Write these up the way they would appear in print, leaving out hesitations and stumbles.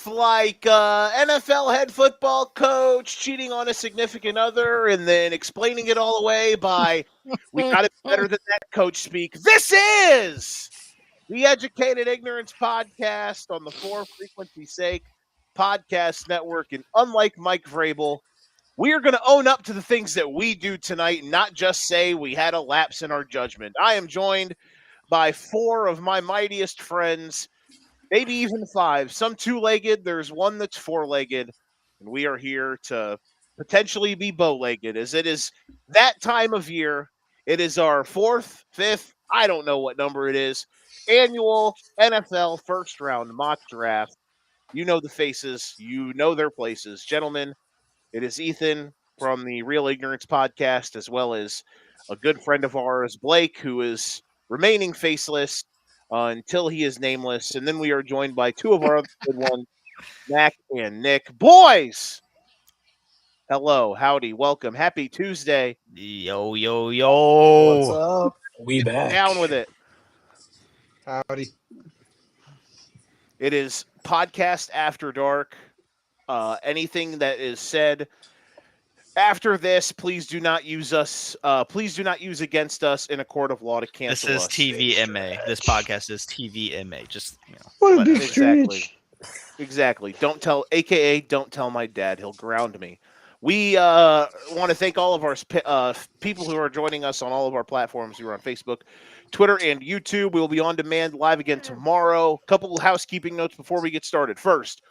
stuff like NFL head football coach cheating on a significant other and then explaining it all away by, we got it better than that coach speak. This is the Educated Ignorance Podcast on the For Frequency Sake Podcast Network. And unlike Mike Vrabel, we are going to own up to the things that we do tonight and not just say we had a lapse in our judgment. I am joined by four of my mightiest friends, maybe even five, some two-legged. There's one that's four-legged, and we are here to potentially be bow-legged as it is that time of year. It is our fourth, fifth, I don't know what number it is, annual NFL first-round mock draft. You know the faces. You know their places. Gentlemen, it is Ethan from the Real Ignorance Podcast, as well as a good friend of ours, Blake, who is remaining faceless until he is nameless. And then we are joined by two of our other good ones, Mac and Nick. Boys! Hello, howdy, welcome. Happy Tuesday. Yo, yo, yo. What's up? We back. Down with it. Howdy. It is Podcast After Dark. Anything that is said after this, please do not use us. Please do not use against us in a court of law to cancel This is us. TVMA. This podcast is TVMA. Just, What a But big exactly. stretch. Exactly. Don't tell, AKA, don't tell my dad. He'll ground me. We want to thank all of our people who are joining us on all of our platforms. We're on Facebook, Twitter, and YouTube. We will be on demand live again tomorrow. A couple of housekeeping notes before we get started. First,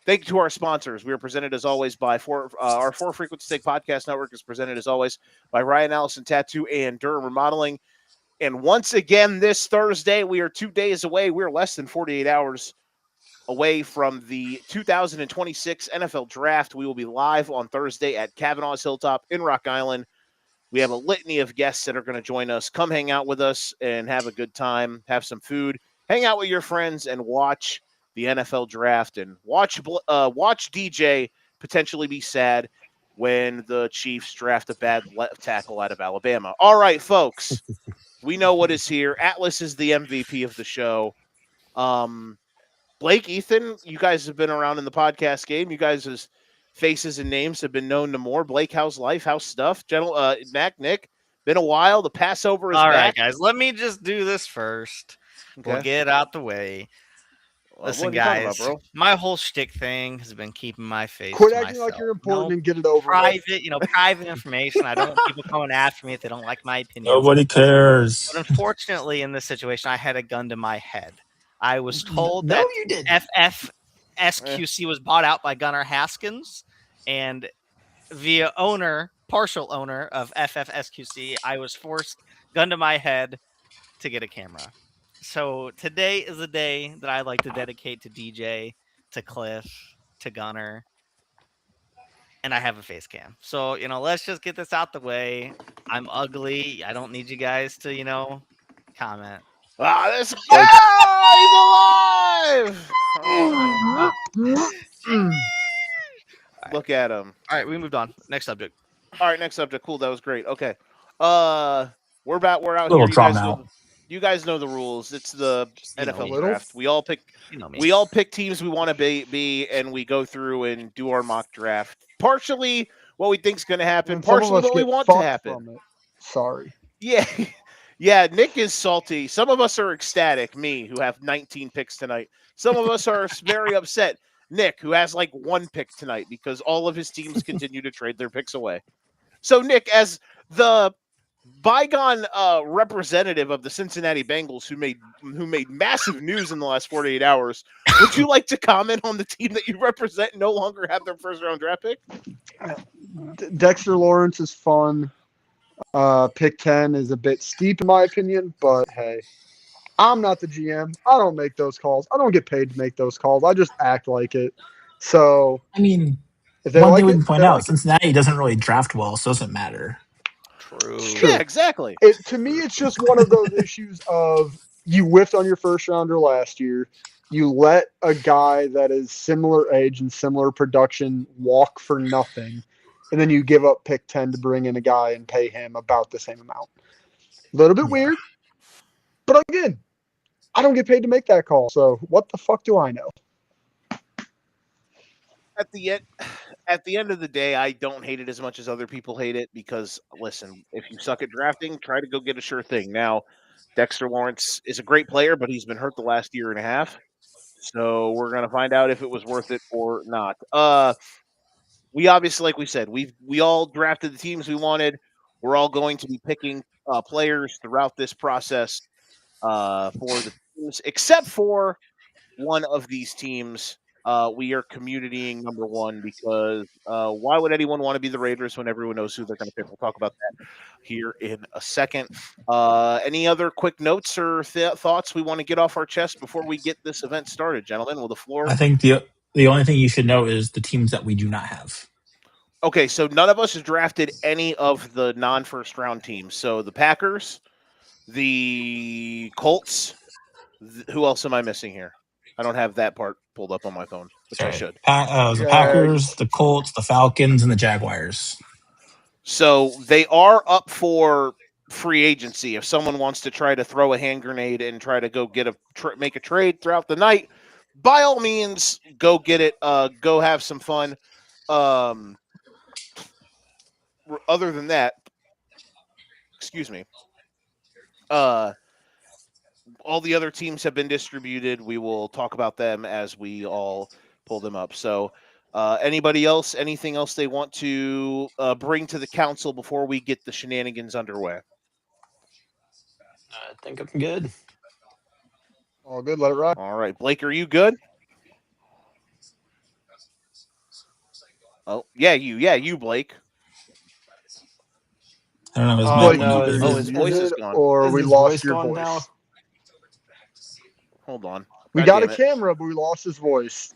thank you to our sponsors. We are presented as always by our For Frequency Sake Podcast Network is presented as always by Ryan Allison Tattoo and Durham Remodeling. And once again, this Thursday, we are 2 days away. We're less than 48 hours away from the 2026 NFL Draft. We will be live on Thursday at Kavanaugh's Hilltop in Rock Island. We have a litany of guests that are going to join us. Come hang out with us and have a good time, have some food, hang out with your friends, and watch the NFL Draft and watch DJ potentially be sad when the Chiefs draft a bad left tackle out of Alabama. All right, folks, we know what is here. Atlas is the MVP of the show. Blake, Ethan, you guys have been around in the podcast game. You guys' faces and names have been known to more. Blake, how's life? How's stuff? Mac, Nick, been a while. The Passover is all back. right, guys. Let me just do this first. Okay. We'll get it out the way. Listen, what are you talking guys, about, bro? my whole shtick thing has been keeping my face Quit to acting myself. like you're important No and get it over with. private information. I don't want people coming after me if they don't like my opinion. Nobody cares. But unfortunately, in this situation, I had a gun to my head. I was told No, that you didn't. FFSQC was bought out by Gunnar Haskins, and via partial owner of FFSQC, I was forced, gun to my head, to get a camera. So today is a day that I like to dedicate to DJ, to Cliff, to Gunnar, and I have a face cam. So, let's just get this out the way. I'm ugly. I don't need you guys to, comment. He's alive! Look at him. All right, we moved on. Next subject. All right, next subject. Cool, that was great. Okay. We're out Little here. trauma You guys know the rules. It's the NFL little? draft. We all pick Me. We all pick teams we want to be, and we go through and do our mock draft. Partially what we think is going to happen, And some of partially us what we get want to fucked happen. from it. Sorry. Yeah. Yeah, Nick is salty. Some of us are ecstatic, me, who have 19 picks tonight. Some of us are very upset, Nick, who has like one pick tonight because all of his teams continue to trade their picks away. So, Nick, as the bygone representative of the Cincinnati Bengals who made massive news in the last 48 hours, would you like to comment on the team that you represent no longer have their first-round draft pick? Dexter Lawrence is fun. Pick 10 is a bit steep in my opinion, but hey, I'm not the GM. I don't make those calls. I don't get paid to make those calls. I just act like it. So, I mean, if they one like thing we it, can point they out, like it. Cincinnati doesn't really draft well, so it doesn't matter. True. True. Yeah, exactly. To me, it's just one of those issues of you whiffed on your first rounder last year. You let a guy that is similar age and similar production walk for nothing, and then you give up pick 10 to bring in a guy and pay him about the same amount. A little bit weird, but again, I don't get paid to make that call, so what the fuck do I know? at the end of the day, I don't hate it as much as other people hate it because listen, if you suck at drafting, try to go get a sure thing. Now, Dexter Lawrence is a great player, but he's been hurt the last year and a half. So we're gonna find out if it was worth it or not. We obviously, like we said, we all drafted the teams we wanted. We're all going to be picking players throughout this process for the teams, except for one of these teams. We are communitying number one because why would anyone want to be the Raiders when everyone knows who they're going to pick? We'll talk about that here in a second. Any other quick notes or thoughts we want to get off our chest before we get this event started, gentlemen? Will the floor? I think the only thing you should know is the teams that we do not have. Okay, so none of us has drafted any of the non-first round teams. So the Packers, the Colts. Who else am I missing here? I don't have that part pulled up on my phone, which I should. The Packers, the Colts, the Falcons, and the Jaguars. So they are up for free agency. If someone wants to try to throw a hand grenade and try to go get make a trade throughout the night, by all means, go get it. Go have some fun. Other than that, excuse me. All the other teams have been distributed. We will talk about them as we all pull them up. So, anybody else, anything else they want to bring to the council before we get the shenanigans underway? I think I'm good. All good. Let it ride. All right, Blake, are you good? Oh, yeah, you, Blake. I don't know. His Oh, mic no, went is muted. his voice is gone. Or Is we his lost voice your gone voice. now? Hold on. We God got a damn it. camera, but we lost his voice.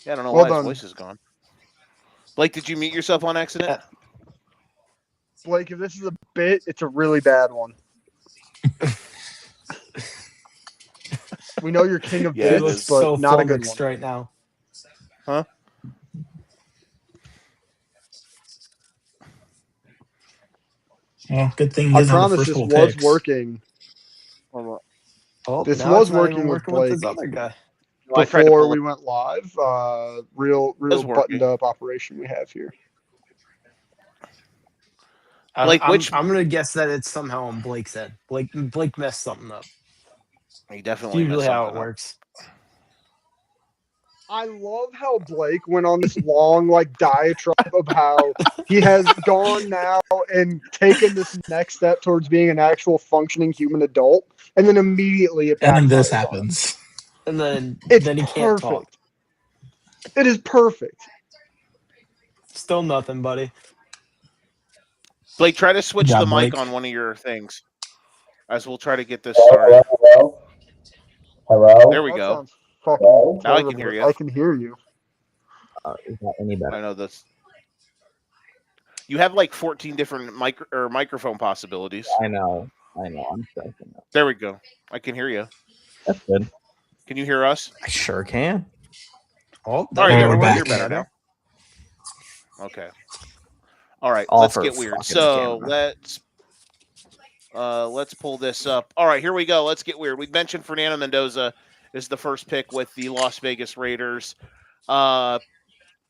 Yeah, I don't know Well why done. his voice is gone. Blake, did you mute yourself on accident? Blake, if this is a bit, it's a really bad one. We know you're king of Yeah, He it bits, looks but so not a good flummoxed one. right now. Huh? Well, good thing he I doesn't have the promise first this couple was picks. working Oh, This now was it's not working even with working with Blake. this other guy. Well, I tried to before pull we it. went live. Real working. buttoned up operation we have here. Blake, I'm which- gonna guess that it's somehow on Blake's end. Blake messed something up. He It's definitely messed usually how it something up. works. I love how Blake went on this long diatribe of how he has gone now and taken this next step towards being an actual functioning human adult, and then immediately it And then this backfires on him. happens. And then It's he can't talk. perfect. It is perfect. Still nothing, buddy. Blake, try to switch Good job, the mic Blake. on one of your things as we'll try to get this started. Hello? There we That go. sounds fucking Now I terrible. can hear you. I can hear you. Is that any better? I know this. You have like 14 different microphone possibilities. I know. I'm stressing out. There we go. I can hear you. That's good. Can you hear us? I sure can. Oh, All right, there we're back. You're better now. Okay. All right, All let's for get weird. fucking So camera. let's pull this up. All right, here we go. Let's get weird. We mentioned Fernando Mendoza is the first pick with the Las Vegas Raiders. On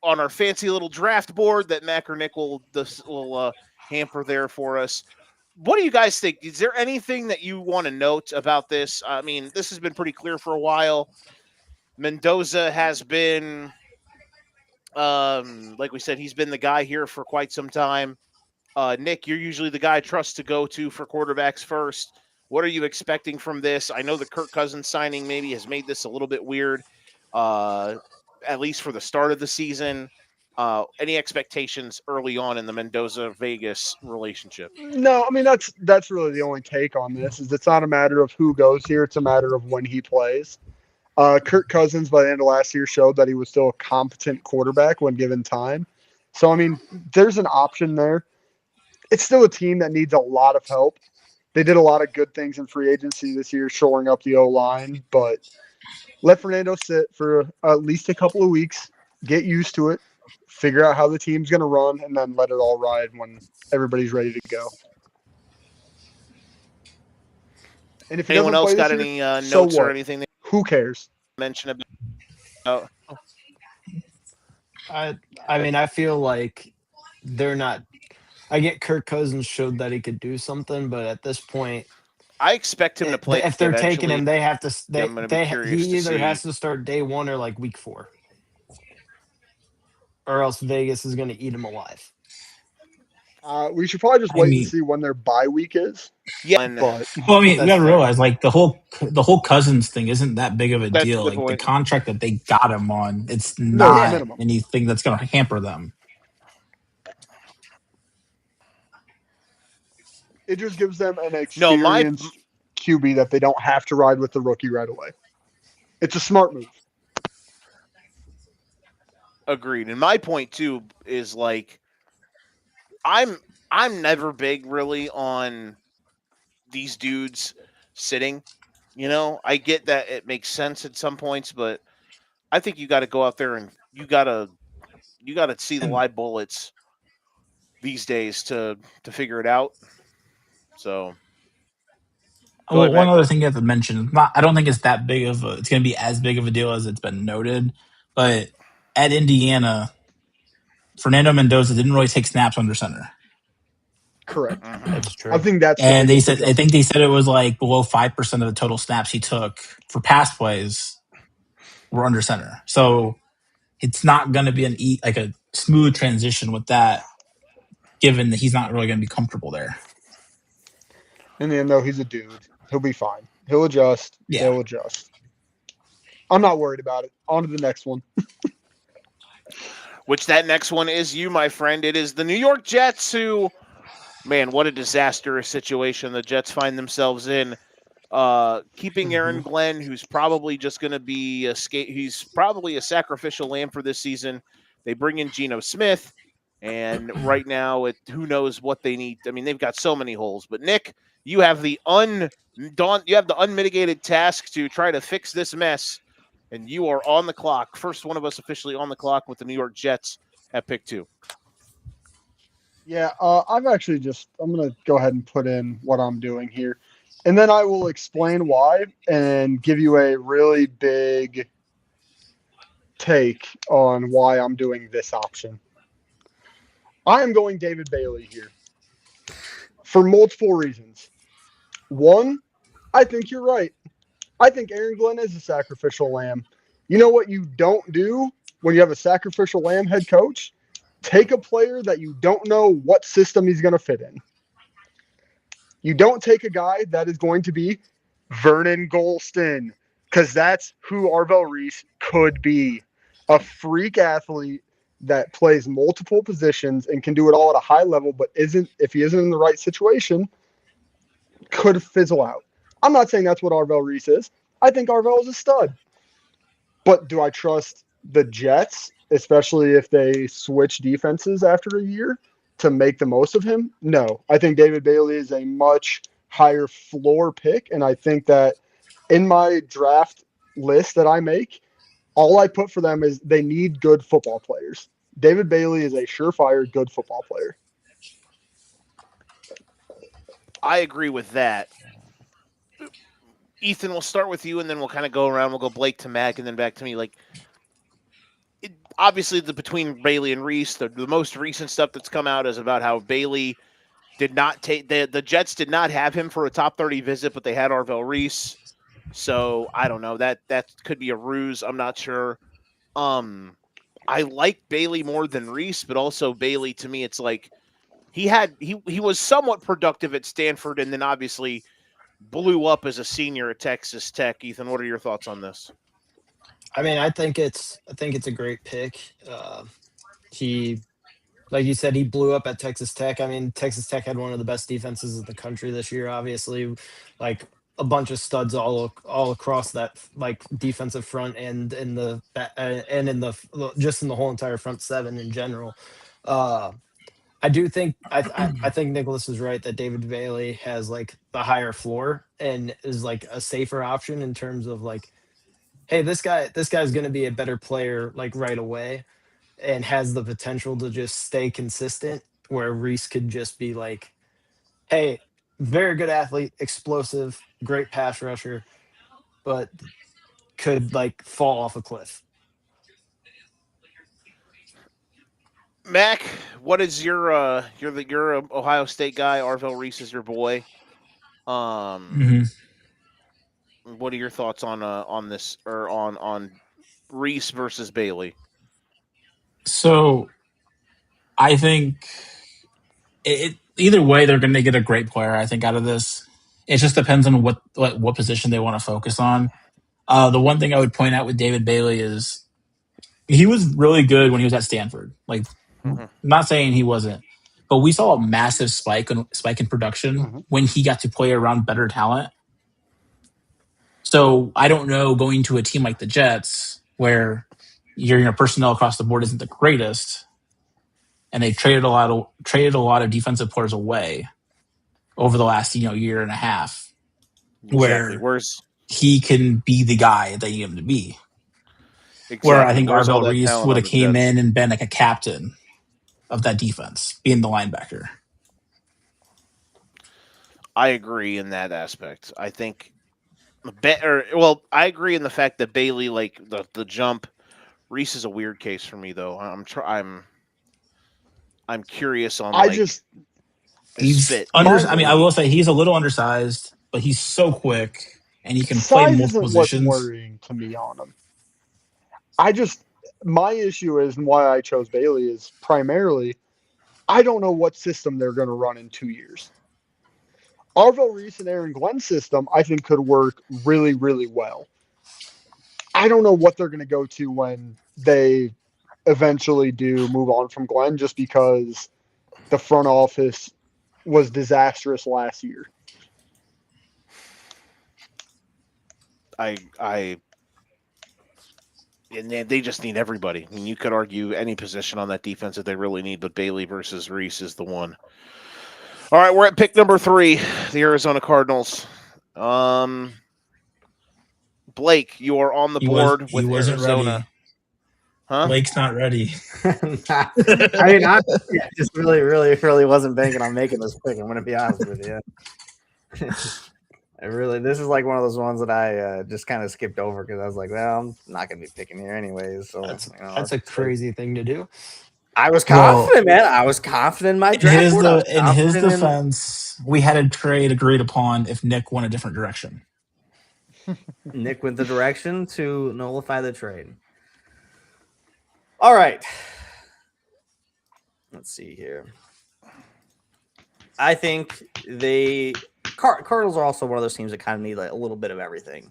our fancy little draft board that Mac or Nick will hamper there for us. What do you guys think? Is there anything that you want to note about this? I mean, this has been pretty clear for a while. Mendoza has been, like we said, he's been the guy here for quite some time. Nick, you're usually the guy I trust to go to for quarterbacks first. What are you expecting from this? I know the Kirk Cousins signing maybe has made this a little bit weird, at least for the start of the season. Any expectations early on in the Mendoza-Vegas relationship? No, I mean that's really the only take on this. Is it's not a matter of who goes here; it's a matter of when he plays. Kirk Cousins, by the end of last year, showed that he was still a competent quarterback when given time. So, I mean, there's an option there. It's still a team that needs a lot of help. They did a lot of good things in free agency this year, shoring up the O-line, but let Fernando sit for at least a couple of weeks, get used to it, figure out how the team's going to run, and then let it all ride when everybody's ready to go. And if he Anyone doesn't else play got this any year, notes so or what? anything they Who cares? mention about? I mean, I feel like they're not. I get Kirk Cousins showed that he could do something, but at this point, I expect him to play if they're taking eventually. him, they have to. I'm going to be curious He to either see. has to start day 1 or like week 4, or else Vegas is going to eat him alive. We should probably just I wait and mean- see when their bye week is. Yeah, and But Well, I mean, you That's got to fair. realize like the whole Cousins thing isn't that big of a That's a deal. good Like the point. contract that they got him on, it's No, it's not minimum. anything that's going to hamper them. it just gives them an No, my experienced QB that they don't have to ride with the rookie right away. It's a smart move. agreed. And my point too is like I'm never big really on these dudes sitting. You know, I get that it makes sense at some points, but I think you got to go out there and you got to see the live bullets these days to figure it out. So Go Well, ahead, one Mac. other thing you have to mention, I don't think it's that big of it's going to be as big of a deal as it's been noted, but at Indiana, Fernando Mendoza didn't really take snaps under center. Correct. That's true. I think that's the And biggest I adjustment. think they said it was like below 5% of the total snaps he took for pass plays were under center. So it's not going to be like a smooth transition with that, given that he's not really going to be comfortable there. In the end, though, he's a dude. He'll be fine. He'll adjust. Yeah. They'll adjust. I'm not worried about it. On to the next one. which that next one is you, my friend. It is the New York Jets who, man, what a disastrous situation the Jets find themselves in. Keeping Aaron Glenn, who's probably just going to be he's probably a sacrificial lamb for this season. They bring in Geno Smith, and right now, who knows what they need. I mean, they've got so many holes. But Nick, you have the unmitigated task to try to fix this mess, and you are on the clock. First one of us officially on the clock with the New York Jets at pick 2. Yeah, I'm going to go ahead and put in what I'm doing here. And then I will explain why and give you a really big take on why I'm doing this option. I am going David Bailey here for multiple reasons. One, I think you're right. I think Aaron Glenn is a sacrificial lamb. You know what you don't do when you have a sacrificial lamb head coach? Take a player that you don't know what system he's going to fit in. You don't take a guy that is going to be Vernon Golston, because that's who Arvell Reese could be. A freak athlete that plays multiple positions and can do it all at a high level, but if he isn't in the right situation, could fizzle out. I'm not saying that's what Arvell Reese is. I think Arvell is a stud. But do I trust the Jets, especially if they switch defenses after a year, to make the most of him? No. I think David Bailey is a much higher floor pick, and I think that in my draft list that I make, all I put for them is they need good football players. David Bailey is a surefire good football player. I agree with that. Ethan, we'll start with you, and then we'll kind of go around. We'll go Blake to Mac, and then back to me. Obviously, between Bailey and Reese, the most recent stuff that's come out is about how Bailey did not take the Jets did not have him for a top 30 visit, but they had Arvell Reese. So I don't know, that could be a ruse. I'm not sure. I like Bailey more than Reese, but also Bailey, to me, it's like he was somewhat productive at Stanford, and then obviously blew up as a senior at Texas Tech. Ethan, what are your thoughts on this? I mean, I think it's a great pick. He, like you said, he blew up at Texas Tech. I mean, Texas Tech had one of the best defenses in the country this year. Obviously, like a bunch of studs all across that like defensive front and in the just in the whole entire front seven in general. I do think I think Nicholas is right that David Bailey has like the higher floor and is like a safer option in terms of like, hey, this guy's going to be a better player like right away and has the potential to just stay consistent, where Reese could just be like, hey, very good athlete, explosive, great pass rusher, but could like fall off a cliff. Mac, what is you're a Ohio State guy. Arvell Reese is your boy. Mhm. What are your thoughts on this or on Reese versus Bailey? So I think either way, they're going to get a great player. I think out of this, it just depends on what position they want to focus on. The one thing I would point out with David Bailey is he was really good when he was at Stanford. Like, Mhm. not saying he wasn't, but we saw a massive spike in production Mhm. when he got to play around better talent. So I don't know, going to a team like the Jets where your personnel across the board isn't the greatest, and they've traded a lot of defensive players away over the last year and a half, Exactly. where he can be the guy they need him to be. Where I think Where's all Arvell that Reese talent would on have the came Jets? in and been like a captain of that defense, being the linebacker. I agree in that aspect. I think I agree in the fact that Bailey, like the jump. Reese is a weird case for me though. I'm curious on I like just his He's fit in under. the I mean, I league. will say he's a little undersized, but he's so quick and he can play size multiple isn't what's positions. worrying to me on him. I just my issue is, and why I chose Bailey is primarily I don't know what system they're going to run in 2 years. Arvell Reese and Aaron Glenn's system, I think, could work really, really well. I don't know what they're going to go to when they eventually do move on from Glenn, just because the front office was disastrous last year. I and they just need everybody. I mean, you could argue any position on that defense that they really need, but Bailey versus Reese is the one. All right, we're at pick number 3, the Arizona Cardinals. Blake, you are on the board He with wasn't Arizona. ready. Huh? Blake's not ready. I mean, I just really wasn't banking on making this pick. I'm going to be honest with you. This is like one of those ones that I just kind of skipped over because I was like, well, I'm not going to be picking here anyways. So That's a crazy thing to do. I was Well, confident, man. I was confident in my draft board. I was in his confident in defense, we had a trade agreed upon if Nick went a different direction. Nick went the direction to nullify the trade. All right. Let's see here. I think Cardinals are also one of those teams that kind of need like a little bit of everything.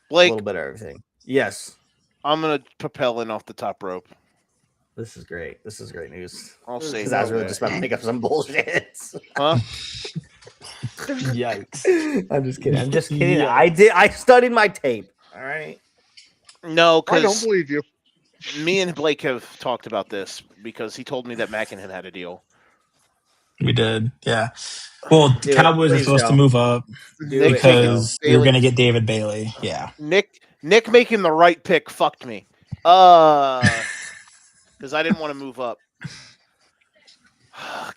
Blake, A little bit of everything. Yes. I'm gonna propel in off the top rope. This is great. This is great news. I'll say Because I was really just about to make up some bullshit. Huh? Yikes. I'm just kidding. I'm just kidding. Yeah. I studied my tape. All right. No, I don't because believe you. me and Blake have talked about this because he told me that Mackin had a deal. We did, yeah. Well, Do it. Cowboys are Please supposed to don't. move up Do it. because we were Bailey. going to get David Bailey. Yeah. Nick making the right pick fucked me. Because I didn't want to move up.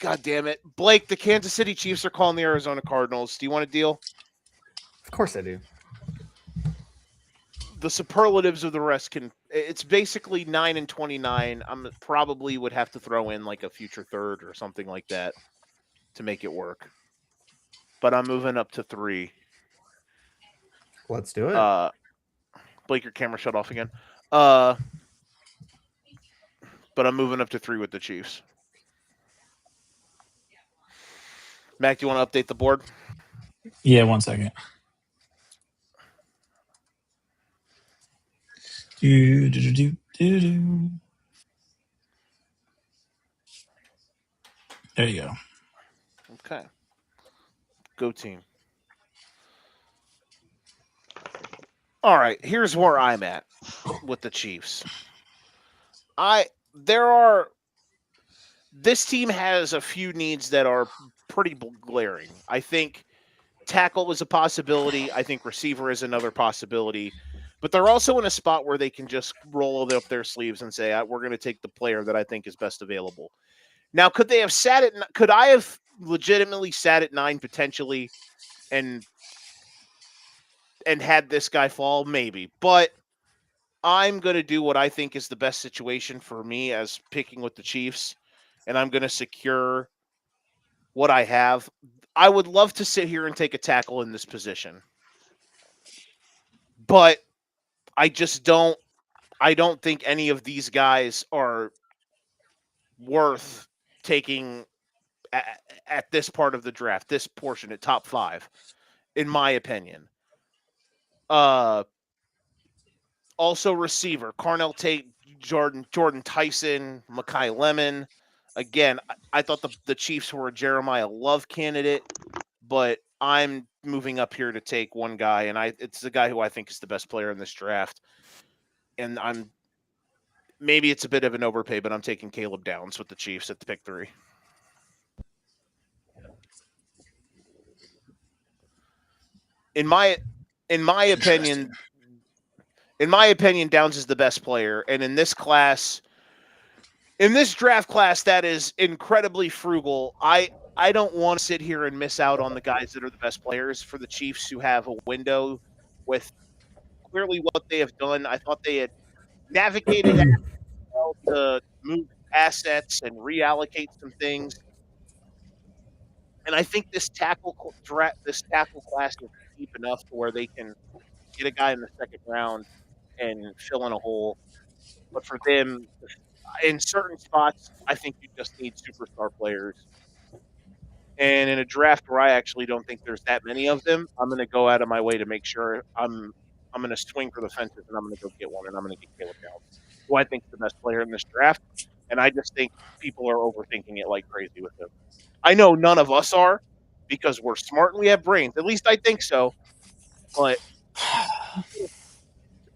God damn it. Blake, the Kansas City Chiefs are calling the Arizona Cardinals. Do you want a deal? Of course I do. The superlatives of the rest it's basically 9-29. I'm probably would have to throw in like a future third or something like that to make it work. But I'm moving up to 3. Let's do it. Blake, your camera shut off again. But I'm moving up to 3 with the Chiefs. Mac, do you want to update the board? Yeah, 1 second. There you go. Okay. Go team. All right, here's where I'm at with the Chiefs. This team has a few needs that are pretty glaring. I think tackle is a possibility. I think receiver is another possibility. But they're also in a spot where they can just roll up their sleeves and say, we're going to take the player that I think is best available. Now, could I have legitimately sat at 9 potentially and had this guy fall? Maybe. But I'm going to do what I think is the best situation for me as picking with the Chiefs, and I'm going to secure what I have. I would love to sit here and take a tackle in this position, but I just don't. I don't think any of these guys are worth taking at this part of the draft, this portion at top 5, in my opinion. Also receiver, Carnell Tate, Jordan Tyson, Mekhi Lemon. Again, I thought the Chiefs were a Jeremiah Love candidate, but I'm moving up here to take one guy, and it's the guy who I think is the best player in this draft. And maybe it's a bit of an overpay, but I'm taking Caleb Downs with the Chiefs at the pick 3. In my opinion, Downs is the best player, and in this draft class that is incredibly frugal, I don't want to sit here and miss out on the guys that are the best players for the Chiefs who have a window with clearly what they have done. I thought they had navigated well to move assets and reallocate some things. And I think this tackle class is deep enough to where they can get a guy in the second round and fill in a hole. But for them, in certain spots, I think you just need superstar players. And in a draft where I actually don't think there's that many of them, I'm going to go out of my way to make sure I'm going to swing for the fences, and I'm going to go get one, and I'm going to get Caleb Downs, who I think is the best player in this draft. And I just think people are overthinking it like crazy with him. I know none of us are because we're smart and we have brains. At least I think so. But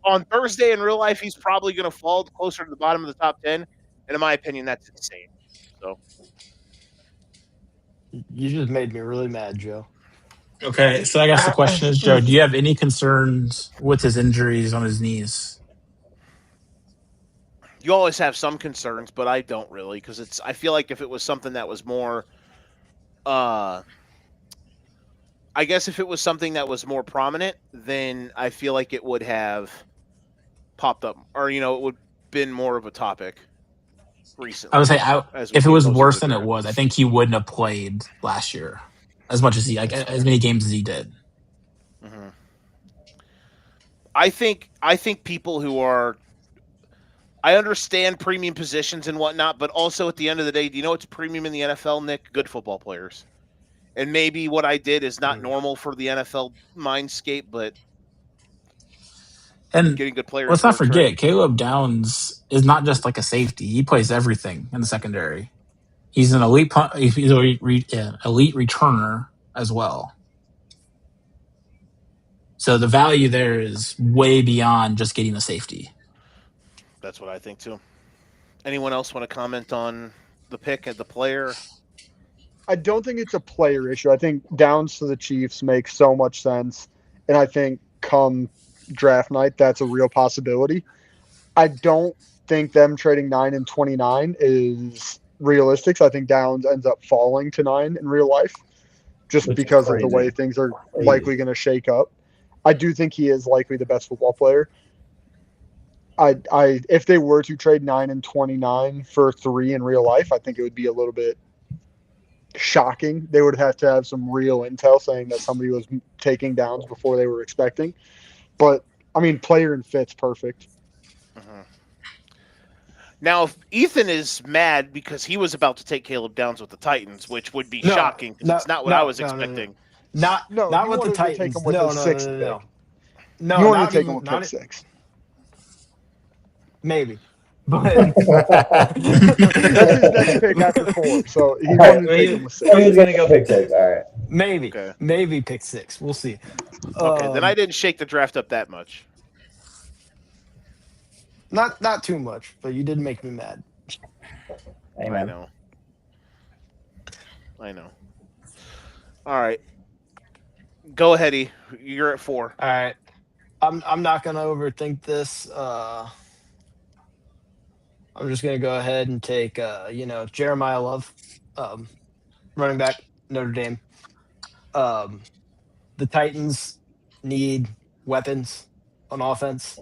on Thursday in real life, he's probably going to fall closer to the bottom of the top 10. And in my opinion, that's insane. So You just made me really mad, Joe. Okay, so I guess the question is, Joe, do you have any concerns with his injuries on his knees? you always have some concerns, but I don't really, because I feel like if it was something that was more, I guess if it was something that was more prominent, then I feel like it would have popped up, or it would been more of a topic recently. I would say, if it was worse than it draft. was, I think he wouldn't have played last year as much as as many games as he did. Mm-hmm. I think people who are, I understand premium positions and whatnot, but also at the end of the day, do you know what's premium in the NFL, Nick? Good football players. And maybe what I did is not normal for the NFL mindscape, but and getting good players. Let's not forget, Caleb Downs is not just like a safety; he plays everything in the secondary. He's an elite returner as well. So the value there is way beyond just getting a safety. That's what I think too. Anyone else want to comment on the pick and the player? I don't think it's a player issue. I think Downs to the Chiefs makes so much sense, and I think come draft night, that's a real possibility. I don't think them trading 9 and 29 is realistic. So I think Downs ends up falling to 9 in real life, just because of the way things are likely going to shake up. I do think he is likely the best football player. If they were to trade 9 and 29 for 3 in real life, I think it would be a little bit shocking. They would have to have some real intel saying that somebody was taking Downs before they were expecting. But I mean, player and fit's perfect. Mm-hmm. Now, if Ethan is mad because he was about to take Caleb Downs with the Titans, which would be shocking because it's not what I was expecting. Not with the Titans. Take him with the sixth pick. No, you wanted to take him with pick 6. Maybe. But that's his next pick after 4. So he wanted to take him with 6. He was going to go pick 6. All right. Maybe pick 6. We'll see. Okay, then I didn't shake the draft up that much. Not too much, but you did make me mad. Amen. I know. All right. Go ahead, E. You're at 4. All right. I'm not gonna overthink this. I'm just gonna go ahead and take Jeremiah Love, running back, Notre Dame. The Titans need weapons on offense.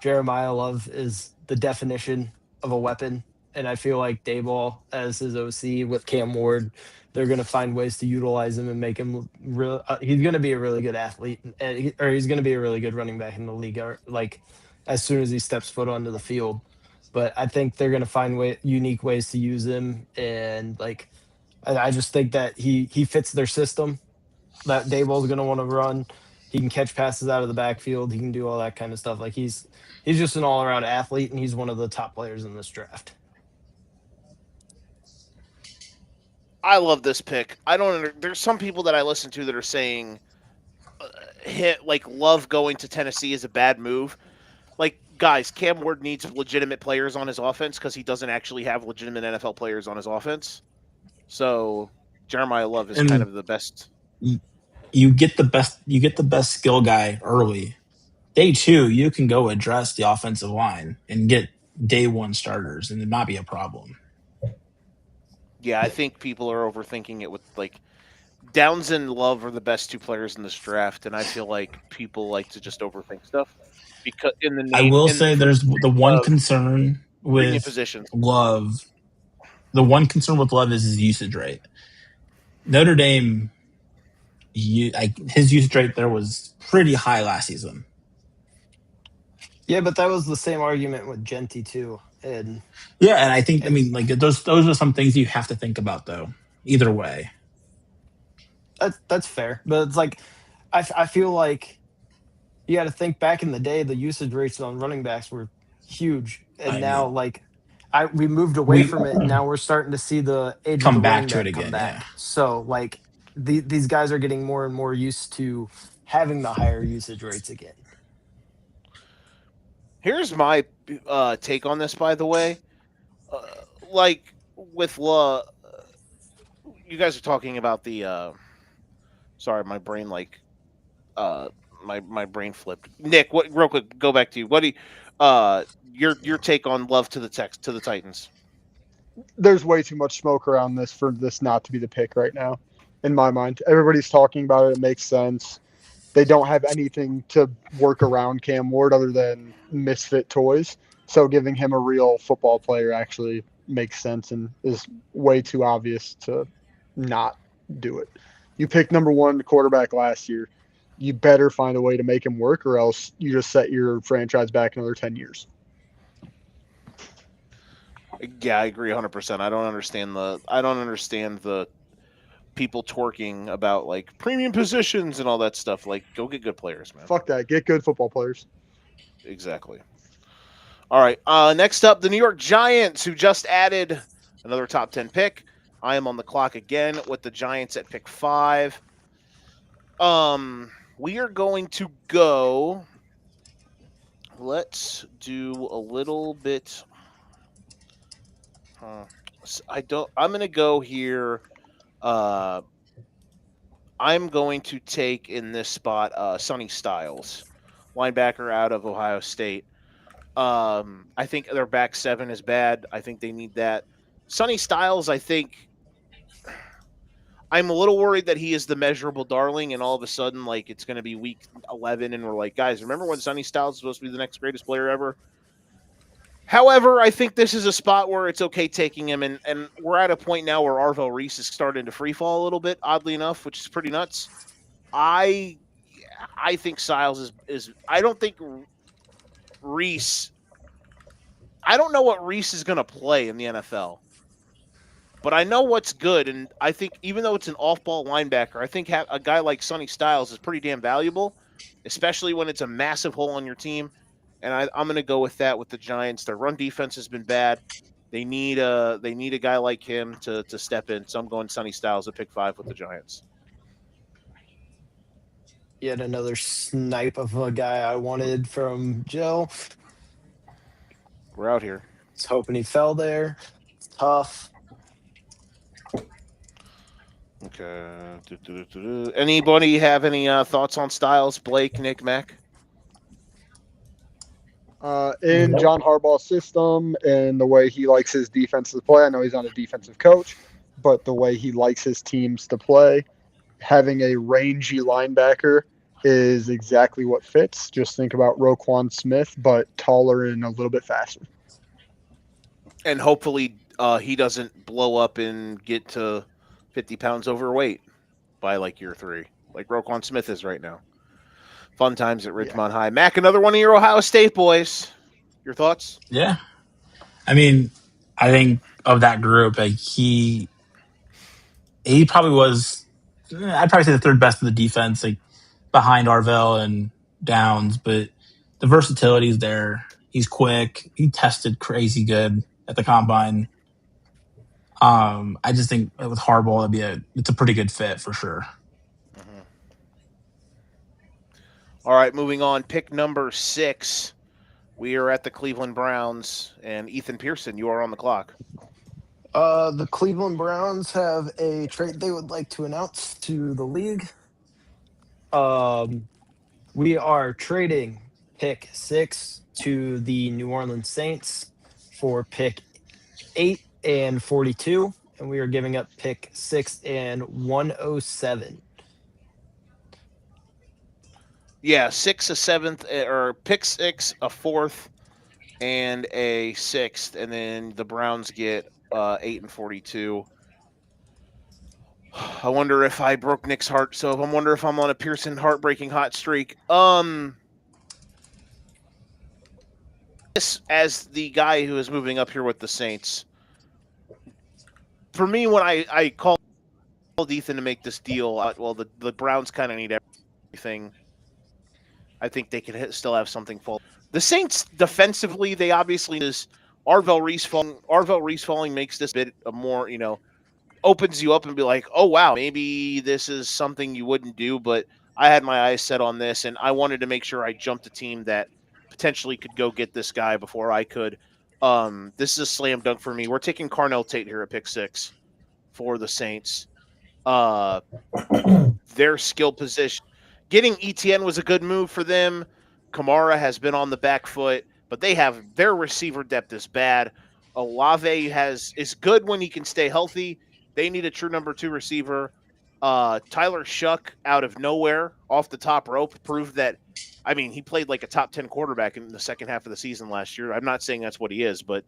Jeremiah Love is the definition of a weapon. And I feel like Dayball, as his OC with Cam Ward, they're going to find ways to utilize him and make him real. He's going to be a really good athlete, or he's going to be a really good running back in the league, like as soon as he steps foot onto the field. But I think they're going to find unique ways to use him, and like I just think that he fits their system that Dayball's going to want to run. He can catch passes out of the backfield. He can do all that kind of stuff. Like he's just an all around athlete, and he's one of the top players in this draft. I love this pick. There's some people that I listen to that are saying Love going to Tennessee is a bad move. Like, guys, Cam Ward needs legitimate players on his offense because he doesn't actually have legitimate NFL players on his offense. So Jeremiah Love is kind of the best. You get the best skill guy early. Day 2, you can go address the offensive line and get day 1 starters, and it not be a problem. Yeah, I think people are overthinking it with Downs and Love are the best 2 players in this draft, and I feel like people like to just overthink stuff. Because I will say there's the one concern with positions. Love. The one concern with Love is his usage rate. Notre Dame, his usage rate there was pretty high last season. Yeah, but that was the same argument with Genty too. And I think those are some things you have to think about though. Either way, that's fair. But it's like I feel like you got to think back in the day, the usage rates on running backs were huge, and now we moved away from it. And now we're starting to see the age of the running back come back. Yeah. So these guys are getting more and more used to having the higher usage rates again. Here's my take on this, by the way. With Love, you guys are talking about the. Sorry, my brain my brain flipped. Nick, what? Real quick, go back to you. What do you, your take on Love to the Titans? There's way too much smoke around this for this not to be the pick right now, in my mind. Everybody's talking about it. It makes sense. They don't have anything to work around Cam Ward other than misfit toys. So giving him a real football player actually makes sense and is way too obvious to not do it. You picked number 1 quarterback last year. You better find a way to make him work, or else you just set your franchise back another 10 years. Yeah, I agree 100%. I don't understand the people twerking about premium positions and all that stuff. Go get good players, man. Fuck that. Get good football players. Exactly. All right. Next up, the New York Giants, who just added another top 10 pick. I am on the clock again with the Giants at pick 5. We are going to go. Let's do a little bit. I'm going to go here. I'm going to take in this spot Sonny Styles, linebacker out of Ohio State. I think their back 7 is bad. I think they need that. Sonny Styles, I think I'm a little worried that he is the measurable darling, and all of a sudden, it's going to be week 11, and we're like, guys, remember when Sonny Styles was supposed to be the next greatest player ever? However, I think this is a spot where it's okay taking him, and we're at a point now where Arvell Reese is starting to free fall a little bit, oddly enough, which is pretty nuts. I think Styles is I don't think Reese. I don't know what Reese is going to play in the NFL. But I know what's good, and I think even though it's an off-ball linebacker, I think a guy like Sonny Styles is pretty damn valuable, especially when it's a massive hole on your team. And I'm going to go with that with the Giants. Their run defense has been bad. They need a guy like him to step in. So I'm going Sonny Styles at pick 5 with the Giants. Yet another snipe of a guy I wanted from Joe. We're out here. I was hoping he fell there. It's tough. Okay. Anybody have any thoughts on Styles? Blake, Nick, Mac? In John Harbaugh's system and the way he likes his defense to play, I know he's not a defensive coach, but the way he likes his teams to play, having a rangy linebacker is exactly what fits. Just think about Roquan Smith, but taller and a little bit faster. And hopefully he doesn't blow up and get to 50 pounds overweight by like year 3, like Roquan Smith is right now. Fun times at Ridgemont High. Mac, another one of your Ohio State boys. Your thoughts? Yeah. I mean, I think of that group, like he probably was, I'd probably say the third best of the defense, like behind Arvell and Downs, but the versatility is there. He's quick. He tested crazy good at the combine. I just think with Harbaugh, it's a pretty good fit for sure. Mm-hmm. All right, moving on. Pick number 6. We are at the Cleveland Browns, and Ethan Pearson, you are on the clock. The Cleveland Browns have a trade they would like to announce to the league. We are trading pick 6 to the New Orleans Saints for pick 8 and 42, and we are giving up pick 6 and 107. Yeah, 6, a 7th, or pick 6, a 4th, and a 6th, and then the Browns get 8 and 42. I wonder if I broke Nick's heart, so I wonder if I'm on a Pearson heartbreaking hot streak. As the guy who is moving up here with the Saints, for me, when I called Ethan to make this deal, well, the Browns kind of need everything. I think they could still have something full. The Saints defensively, they obviously is Arvell Reese falling makes this bit more, opens you up and be like, oh wow, maybe this is something you wouldn't do, but I had my eyes set on this and I wanted to make sure I jumped a team that potentially could go get this guy before I could. This is a slam dunk for me. We're taking Carnell Tate here at pick 6 for the Saints. Their skill position. Getting ETN was a good move for them. Kamara has been on the back foot, but their receiver depth is bad. Olave is good when he can stay healthy. They need a true number 2 receiver. Tyler Shuck out of nowhere off the top rope proved that. I mean, he played like a top 10 quarterback in the second half of the season last year. I'm not saying that's what he is, but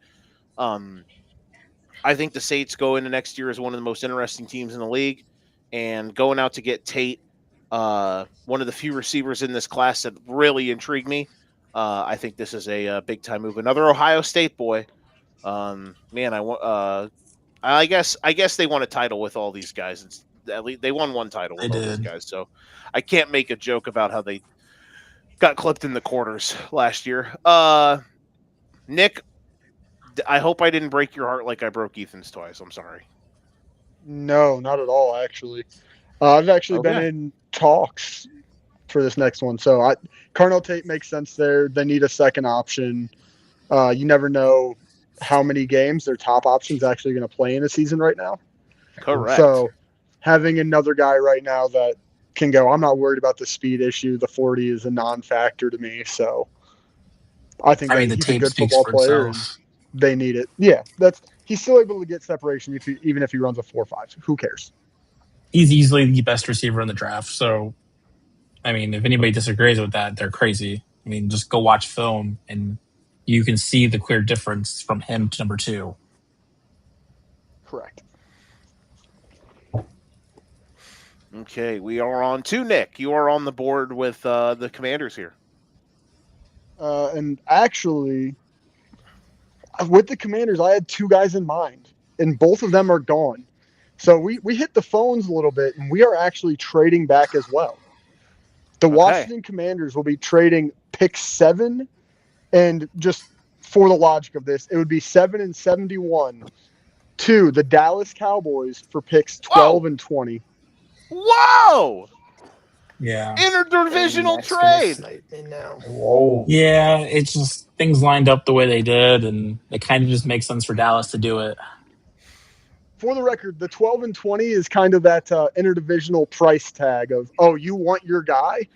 I think the Saints go into next year as one of the most interesting teams in the league, and going out to get Tate, one of the few receivers in this class that really intrigued me. I think this is a big time move. Another Ohio State boy. I guess they won a title with all these guys. At least they won one title with all these guys. So I can't make a joke about how they got clipped in the quarters last year. Nick, I hope I didn't break your heart like I broke Ethan's twice. I'm sorry. No, not at all, actually. I've actually been in talks for this next one. So Carnell Tate makes sense there. They need a second option. You never know how many games their top option is actually going to play in a season right now. Correct. So having another guy right now that can go, I'm not worried about the speed issue. The 40 is a non-factor to me. So I think the he's tape a good speaks football for player. itself. And they need it. Yeah, he's still able to get separation even if he runs a 4.5. Who cares? He's easily the best receiver in the draft. So, I mean, if anybody disagrees with that, they're crazy. I mean, just go watch film and you can see the clear difference from him to number 2. Correct. Okay, we are on to Nick. You are on the board with the Commanders here. And actually, with the Commanders, I had 2 guys in mind, and both of them are gone. So we hit the phones a little bit, and we are actually trading back as well. The Washington Commanders will be trading pick 7, and just for the logic of this, it would be 7 and 71 to the Dallas Cowboys for picks 12 and 20. Whoa! Yeah. Interdivisional trade. Whoa. Yeah, it's just things lined up the way they did, and it kind of just makes sense for Dallas to do it. For the record, the 12 and 20 is kind of that interdivisional price tag of, oh, you want your guy?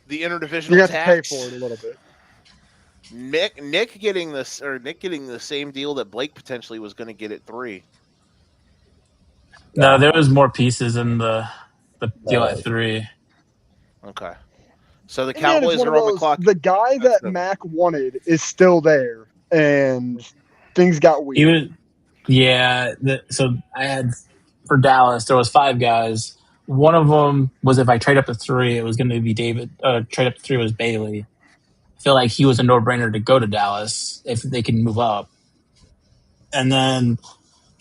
The interdivisional you have tax. to pay for it a little bit. Nick getting the same deal that Blake potentially was going to get at 3. No, there was more pieces in the deal at 3. Okay. So the Again, it's Cowboys one of are on the those, clock. the guy That's that the- Mac wanted is still there, and things got He weird. was, yeah. So I had for Dallas, there was 5 guys. One of them was if I trade up to 3, it was going to be David. Trade up to 3 was Bailey. I feel like he was a no-brainer to go to Dallas if they can move up. And then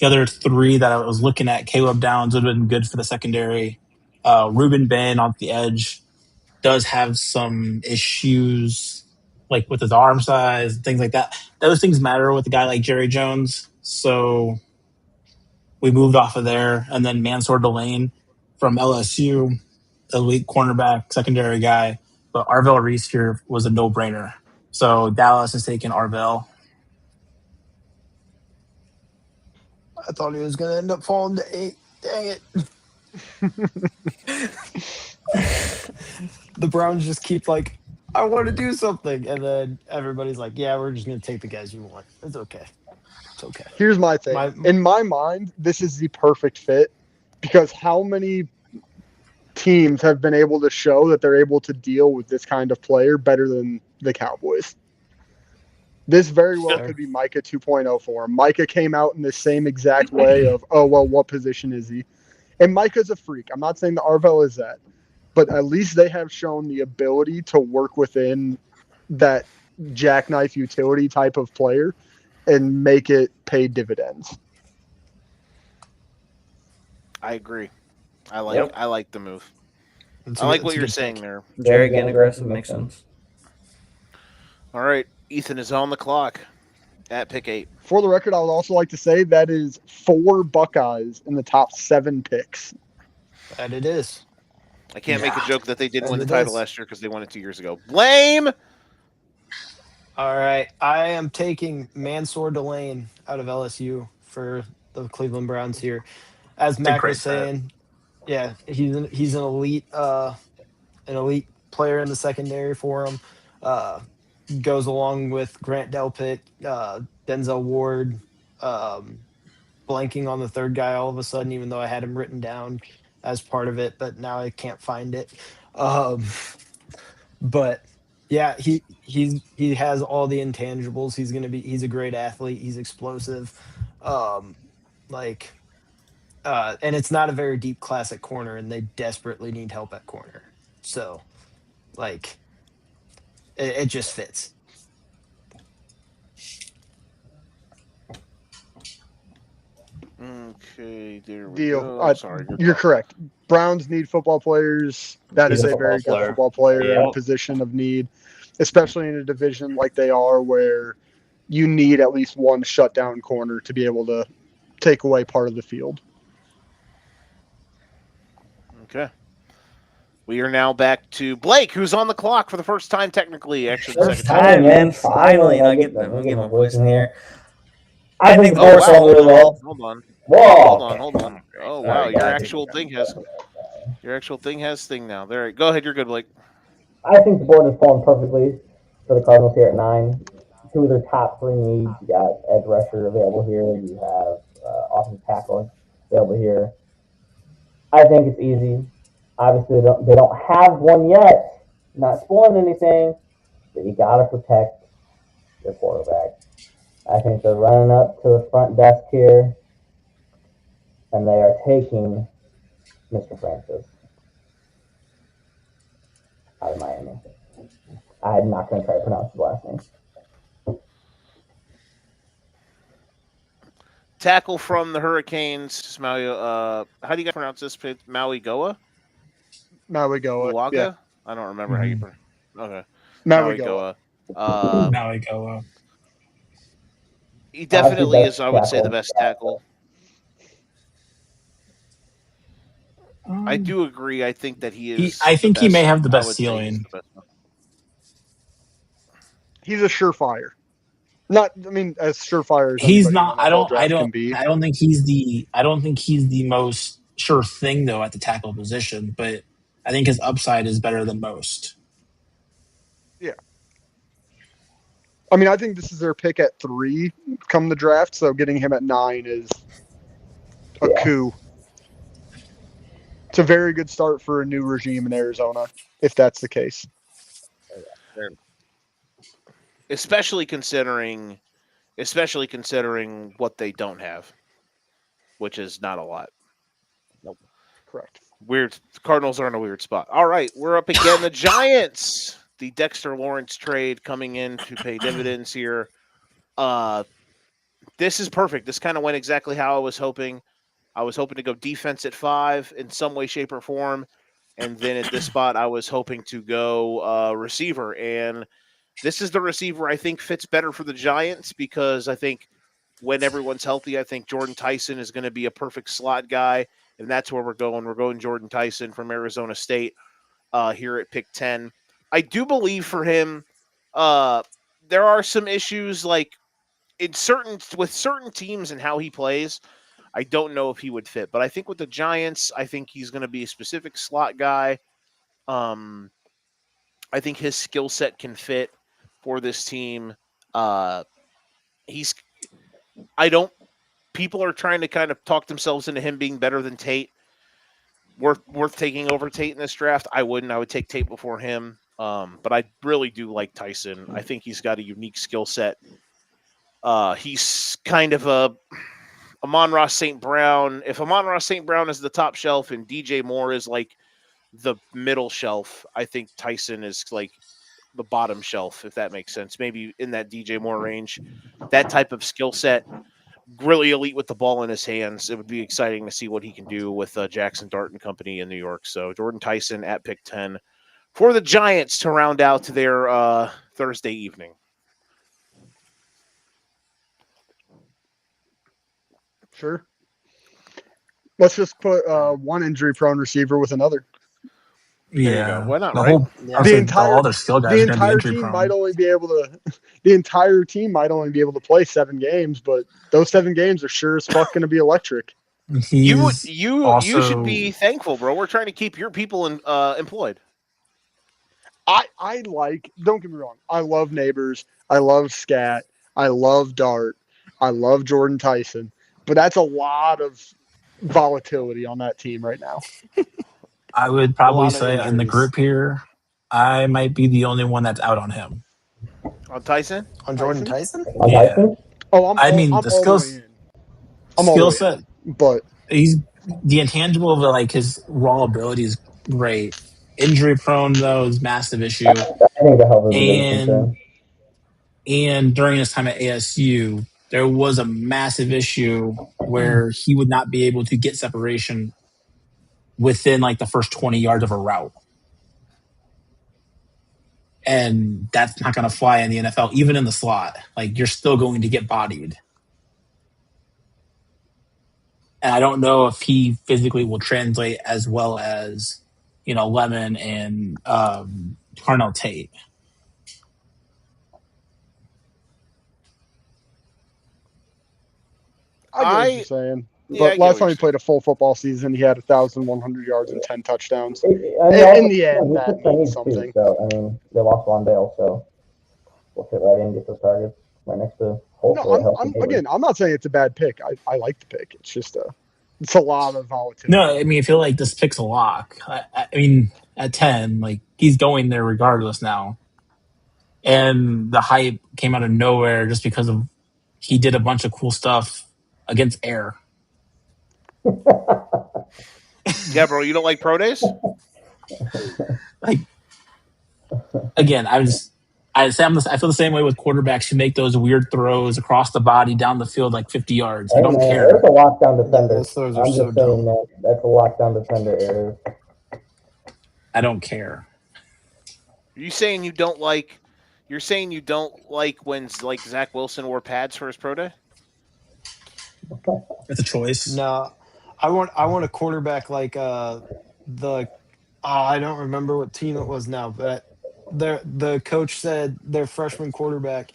the other 3 that I was looking at, Caleb Downs would have been good for the secondary. Ruben Ben on the edge does have some issues, like with his arm size, things like that. Those things matter with a guy like Jerry Jones. So we moved off of there. And then Mansour Delane from LSU, elite cornerback, secondary guy. But Arvell Reese here was a no-brainer. So Dallas has taken Arvell. I thought he was going to end up falling to 8. Dang it. The Browns just keep like, I want to do something. And then everybody's like, yeah, we're just going to take the guys you want. It's okay. It's okay. Here's my thing. In my mind, this is the perfect fit because how many teams have been able to show that they're able to deal with this kind of player better than the Cowboys? This very well Sure. could be Micah 2.0 for him. Micah came out in the same exact way of, oh, well, what position is he? And Micah's a freak. I'm not saying that Arvell is that, but at least they have shown the ability to work within that jackknife utility type of player and make it pay dividends. I agree. I Yep. like the move. It's I a like good- what it's a you're good saying pick. there. Jerry getting aggressive makes sense. All right, Ethan is on the clock at pick 8. For the record, I would also like to say that is 4 Buckeyes in the top 7 picks. That it is. I can't make a Yeah. joke that they didn't And win the it title is. last year because they won it 2 years ago. Blame. All right. I am taking Mansour Delane out of LSU for the Cleveland Browns here. As a Mac great was saying, yeah, he's an elite player in the secondary for him. Goes along with Grant Delpit, Denzel Ward, blanking on the third guy all of a sudden, even though I had him written down as part of it, but now I can't find it. But yeah, he has all the intangibles. He's a great athlete. He's explosive. Like and it's not a very deep classic corner, and they desperately need help at corner. So like it just fits. Okay, there we Deal. go. I'm sorry. You're correct. Browns need football players. That He's is a a very football good player. football player in a Yep. position of need, especially in a division like they are where you need at least one shutdown corner to be able to take away part of the field. Okay. We are now back to Blake, who's on the clock for the first time, technically. Actually, the First second time, man. Finally, I'll get my voice in here. I think the Oh, Boris wow. song really well. Hold on. Whoa. Hold on. Oh, Sorry, wow. Your gotta actual take thing has thing now. There. Go ahead. You're good, Blake. I think the board is falling perfectly for the Cardinals here at 9. 2 of their top 3 needs. You got edge rusher available here. You have offensive tackle available here. I think it's easy. Obviously, they don't have one yet. Not spoiling anything, but you got to protect your quarterback. I think they're running up to the front desk here, and they are taking Mr. Francis out of Miami. I'm not going to try to pronounce his last name. Tackle from the Hurricanes, Maui. How do you guys pronounce this? Maui Goa? Maui Goa. Uwaga? Yeah. I don't remember how you pronounce. Okay. Maui Goa. Now we go. He definitely best is, I would say, the tackle. best tackle. I do agree. I think that he is. I think the he may best. have the I best would say he's ceiling. the best one. He's a surefire. Not, I mean, as surefire as He's anybody not. in the NFL draft can be. I don't think he's the. I don't think he's the most sure thing though at the tackle position. But I think his upside is better than most. Yeah. I mean, I think this is their pick at 3 come the draft, so getting him at 9 is a coup. It's a very good start for a new regime in Arizona, if that's the case. Especially considering what they don't have, which is not a lot. Correct. Weird. The Cardinals are in a weird spot. All right, we're up again. The Giants. The Dexter Lawrence trade coming in to pay dividends here. This is perfect. This kind of went exactly how I was hoping. I was hoping to go defense at 5 in some way, shape, or form. And then at this spot, I was hoping to go receiver. And this is the receiver I think fits better for the Giants because I think when everyone's healthy, I think Jordan Tyson is going to be a perfect slot guy. And that's where we're going. We're going Jordan Tyson from Arizona State here at pick 10. I do believe for him, there are some issues like with certain teams and how he plays. I don't know if he would fit, but I think with the Giants, I think he's going to be a specific slot guy. I think his skill set can fit for this team. People are trying to kind of talk themselves into him being better than Tate. Worth taking over Tate in this draft. I wouldn't. I would take Tate before him. But I really do like Tyson. I think he's got a unique skill set. He's kind of a Amon-Ra St. Brown. If Amon-Ra St. Brown is the top shelf and DJ Moore is like the middle shelf, I think Tyson is like the bottom shelf, if that makes sense. Maybe in that DJ Moore range. That type of skill set, really elite with the ball in his hands. It would be exciting to see what he can do with Jackson Dart and company in New York. So Jordan Tyson at pick 10 for the Giants to round out their Thursday evening. Sure. Let's just put one injury-prone receiver with another. Yeah. Why not? The Right? whole all their skill guys The are going to be entire injury team prone. might only be able to. The entire team might only be able to play 7 games, but those 7 games are sure as fuck going to be electric. You He's should be thankful, bro. We're trying to keep your people employed. I like. Don't get me wrong. I love Neighbors. I love Scat. I love Dart. I love Jordan Tyson. But that's a lot of volatility on that team right now. I would A probably lot of say in the injuries. group here, I might be the only one that's out on him. On Tyson? On Jordan Tyson? On Yeah. Tyson? Oh, I'm I mean, all the the skills- way in. I'm all the Skill way set, in. But he's the intangible of like his raw ability is great. Injury prone though is massive issue. I think the health is a big concern. And during his time at ASU, there was a massive issue where he would not be able to get separation within like the first 20 yards of a route. And that's not going to fly in the NFL, even in the slot. Like, you're still going to get bodied. And I don't know if he physically will translate as well as, Lemon and Carnell Tate. I get what you're saying. Yeah, I But get last what time he you're played a full football season, he had 1,100 yards and 10 touchdowns. I mean, In the end, that he means needs something. to, so, I mean, they lost Wandale, so we'll fit right in, get those targets right next to hopefully a healthy Hayward. I'm not saying it's a bad pick. I like the pick. It's just it's a lot of volatility. No, I mean, I feel like this pick's a lock. I mean, at 10, like, he's going there regardless now. And the hype came out of nowhere just because of he did a bunch of cool stuff against air. Yeah, bro. You don't like pro days? Like, again, I feel the same way with quarterbacks who make those weird throws across the body down the field like 50 yards. I don't care. There's a lockdown defender. Those throws are I'm so just saying dumb. that's a lockdown defender error. I don't care. You're saying you don't like when like Zach Wilson wore pads for his pro day? It's a choice. No, I want a quarterback like I don't remember what team it was now, but the coach said their freshman quarterback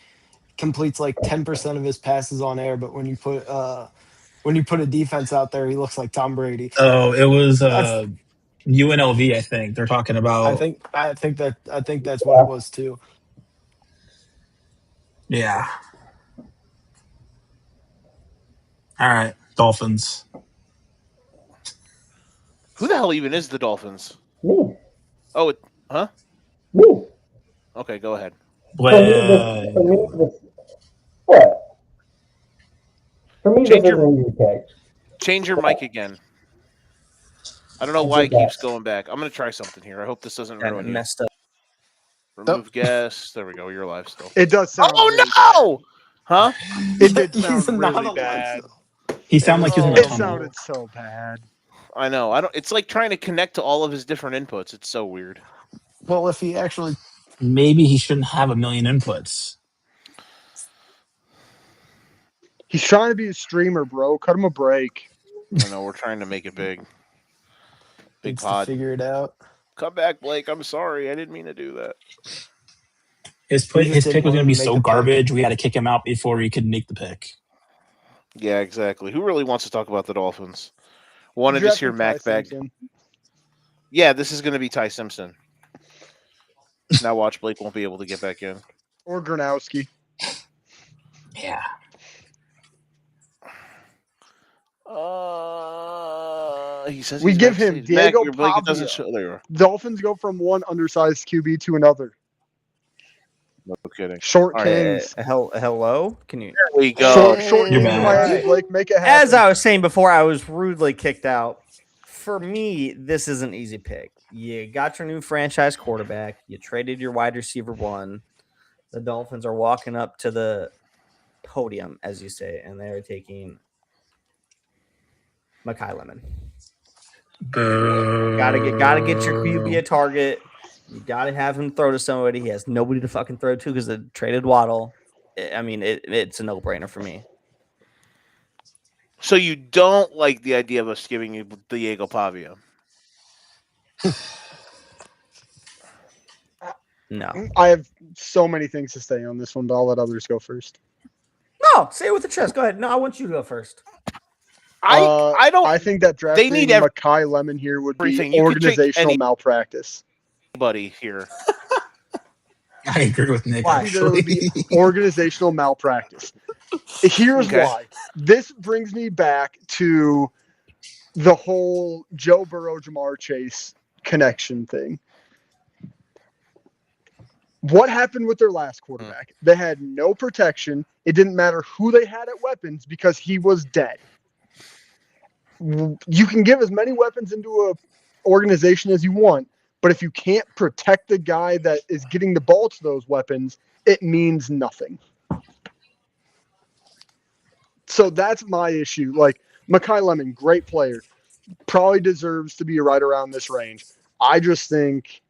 completes like 10% of his passes on air, but when you put a defense out there, he looks like Tom Brady. Oh, it was That's- UNLV, I think. They're talking about. I think that's what it was too. Yeah. All right, Dolphins. Who the hell even is the Dolphins? Me. Oh, Me. okay, go ahead. For me, this what? For me, Change this your- is an easy pick. Change your mic again. I don't know I why did it keeps that. going back. I'm gonna try something here. I hope this doesn't Got ruin you. messed up. Remove guest. There we go. You're live still. It does sound. Oh really no! Huh? bad. It did He's sound not really alive, bad. though. He sounded like he was in a It tunnel. sounded so bad. I know. I don't. It's like trying to connect to all of his different inputs. It's so weird. Well, if he actually Maybe he shouldn't have a million inputs. He's trying to be a streamer, bro. Cut him a break. I know. We're trying to make it big. Big needs to pod. figure it out. Come back, Blake. I'm sorry. I didn't mean to do that. His We just pick didn't was want going to him be to make so the pick. garbage. We had to kick him out before he could make the pick. Yeah, exactly. Who really wants to talk about the Dolphins? Want to You just hear drafted Ty Mac bag? Simpson. Yeah, this is going to be Ty Simpson. Now watch, Blake won't be able to get back in. Or Gronowski. Yeah. He says We he's give him vaccinated. Mac, Diego your Blake, it doesn't Pavia. show. There you are. Dolphins go from one undersized QB to another. No kidding. Short All right, kings. hello. Can you? There we go. Short You're kings in back. Miami. Blake, make it happen. As I was saying before, I was rudely kicked out. For me, this is an easy pick. You got your new franchise quarterback. You traded your wide receiver one. The Dolphins are walking up to the podium, as you say, and they're taking Mekhi Lemon. Gotta get your QB a target. You gotta have him throw to somebody. He has nobody to fucking throw to because they traded Waddle. I mean, it's a no-brainer for me. So you don't like the idea of us giving you Diego Pavia? No. I have so many things to say on this one, but I'll let others go first. No, say it with the chest. Go ahead. No, I want you to go first. I don't. I think that drafting need Mekhi Lemon here would everything. be You could take organizational any- malpractice. Anybody here? I agree with Nick, I think that it would actually. be organizational malpractice. Here's Okay. why. This brings me back to the whole Joe Burrow, Jamar Chase connection thing. What happened with their last quarterback? They had no protection. It didn't matter who they had at weapons because he was dead. You can give as many weapons into a organization as you want, but if you can't protect the guy that is getting the ball to those weapons, it means nothing. So that's my issue. Like, Mekhi Lemon, great player, probably deserves to be right around this range. I just think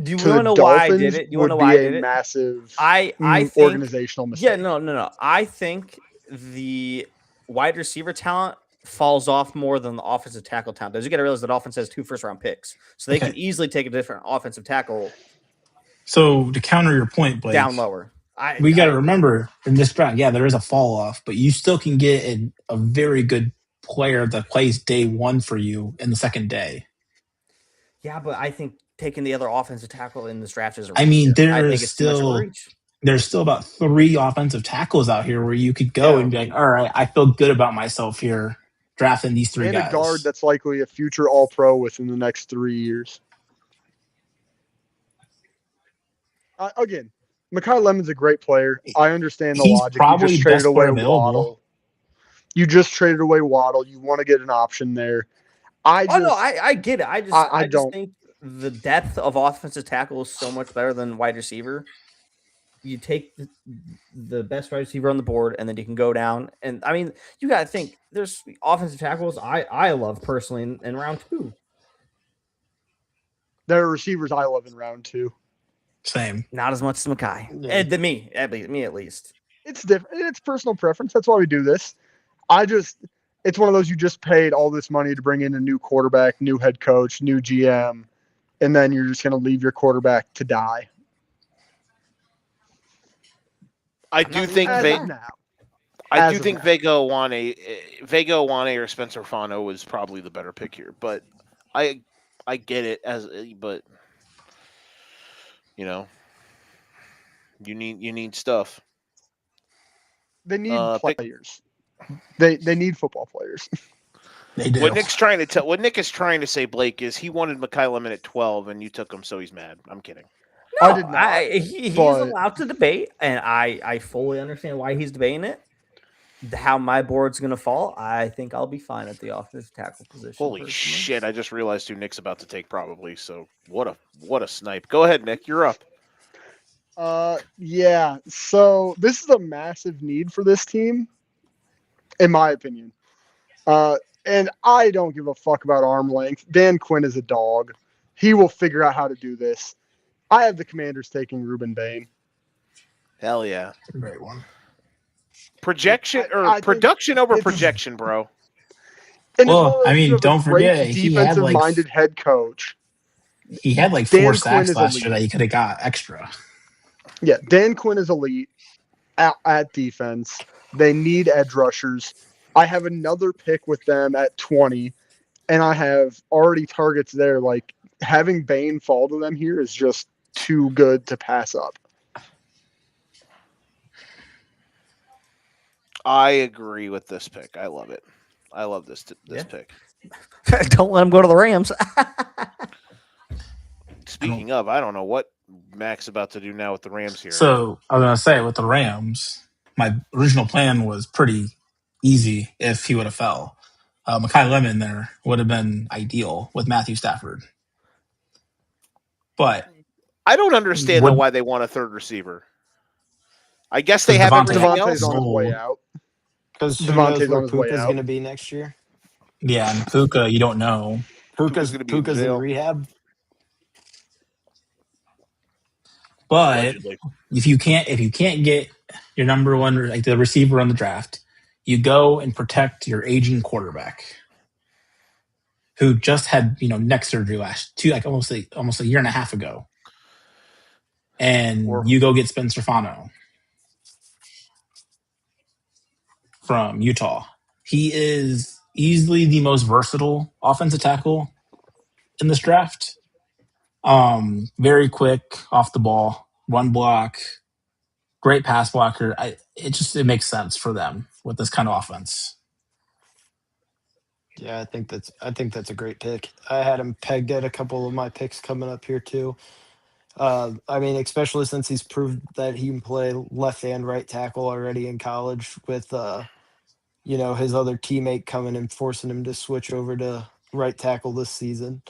Do you to the want to know why I did Dolphins it? You want would to know why I be did a it? massive I think organizational mistake. Yeah, no. I think the wide receiver talent falls off more than the offensive tackle talent. Does you got to realize that offense has 2 first-round picks, so they Okay. can easily take a different offensive tackle So to counter your point, Blake, down lower. we got to remember in this draft, yeah, there is a fall off, but you still can get a very good player that plays day one for you in the second day. Yeah, but I think taking the other offensive tackle in this draft is a reach. I mean, I think it's too much of a reach. there's still about 3 offensive tackles out here where you could go and be like, all right, I feel good about myself here drafting these 3 And guys. a guard that's likely a future All-Pro within the next 3 years. Again, Mekhi Lemon's a great player. I understand the He's logic. You probably just the traded best away player available. Waddle. You just traded away Waddle. You want to get an option there. I get it. I just don't. think the depth of offensive tackle is so much better than wide receiver. You take the best wide receiver on the board, and then you can go down. And I mean, you got to think there's offensive tackles I love personally in round 2. There are receivers I love in round 2. Same. Not as much as Mekhi. Yeah. To me, at least. It's different. It's personal preference. That's why we do this. It's one of those you just paid all this money to bring in a new quarterback, new head coach, new GM, and then you're just going to leave your quarterback to die. I do think As Vega of now. Vega Wane or Spencer Fano was probably the better pick here, but I get it but you know, you need stuff. They need pick- players. They need football players. They do. What Nick is trying to say, Blake, is he wanted Mekhi Lemon at 12, and you took him, so he's mad. I'm kidding. No, I did not, he's but- allowed to debate, and I fully understand why he's debating it. How my board's going to fall, I think I'll be fine at the offensive tackle position. Holy personally. shit! I just realized who Nick's about to take, probably. So what a snipe. Go ahead, Nick. You're up. Yeah. So this is a massive need for this team, in my opinion. And I don't give a fuck about arm length. Dan Quinn is a dog. He will figure out how to do this. I have the Commanders taking Ruben Bain. Hell yeah. Great one. Projection or I think production over it's- projection, bro. And Well, it's one of those, I mean, you have a don't great forget, he had, like, defensive-minded head coach. He had like Dan 4 Quinn sacks is last year elite. that he could have got extra. Yeah, Dan Quinn is elite at defense. They need edge rushers. I have another pick with them at 20, and I have already targets there. Like, having Bain fall to them here is just too good to pass up. I agree with this pick. I love it. I love this Yeah. pick. Don't let him go to the Rams. Speaking of, I don't know what Mac's about to do now with the Rams here. So I was gonna say with the Rams, my original plan was pretty easy if he would have fell. Mekhi Lemon there would have been ideal with Matthew Stafford. But I don't understand though Would- why they want a third receiver. I guess they have Devontae everything Devontae's else. on his way Old. out. Because who Devontae's knows where on his way Puka's out. going to be next year? yeah, and Puka, you don't know. Puka's gonna be in Puka's in jail. rehab. But Allegedly. if you can't get your number one, like the receiver on the draft, you go and protect your aging quarterback, who just had neck surgery almost a year and a half ago, and you go get Spencer Fano from Utah. He is easily the most versatile offensive tackle in this draft. Very quick off the ball, one block, great pass blocker. It makes sense for them with this kind of offense. Yeah, I think that's a great pick. I had him pegged at a couple of my picks coming up here too. I mean, especially since he's proved that he can play left and right tackle already in college with his other teammate coming and forcing him to switch over to right tackle this season.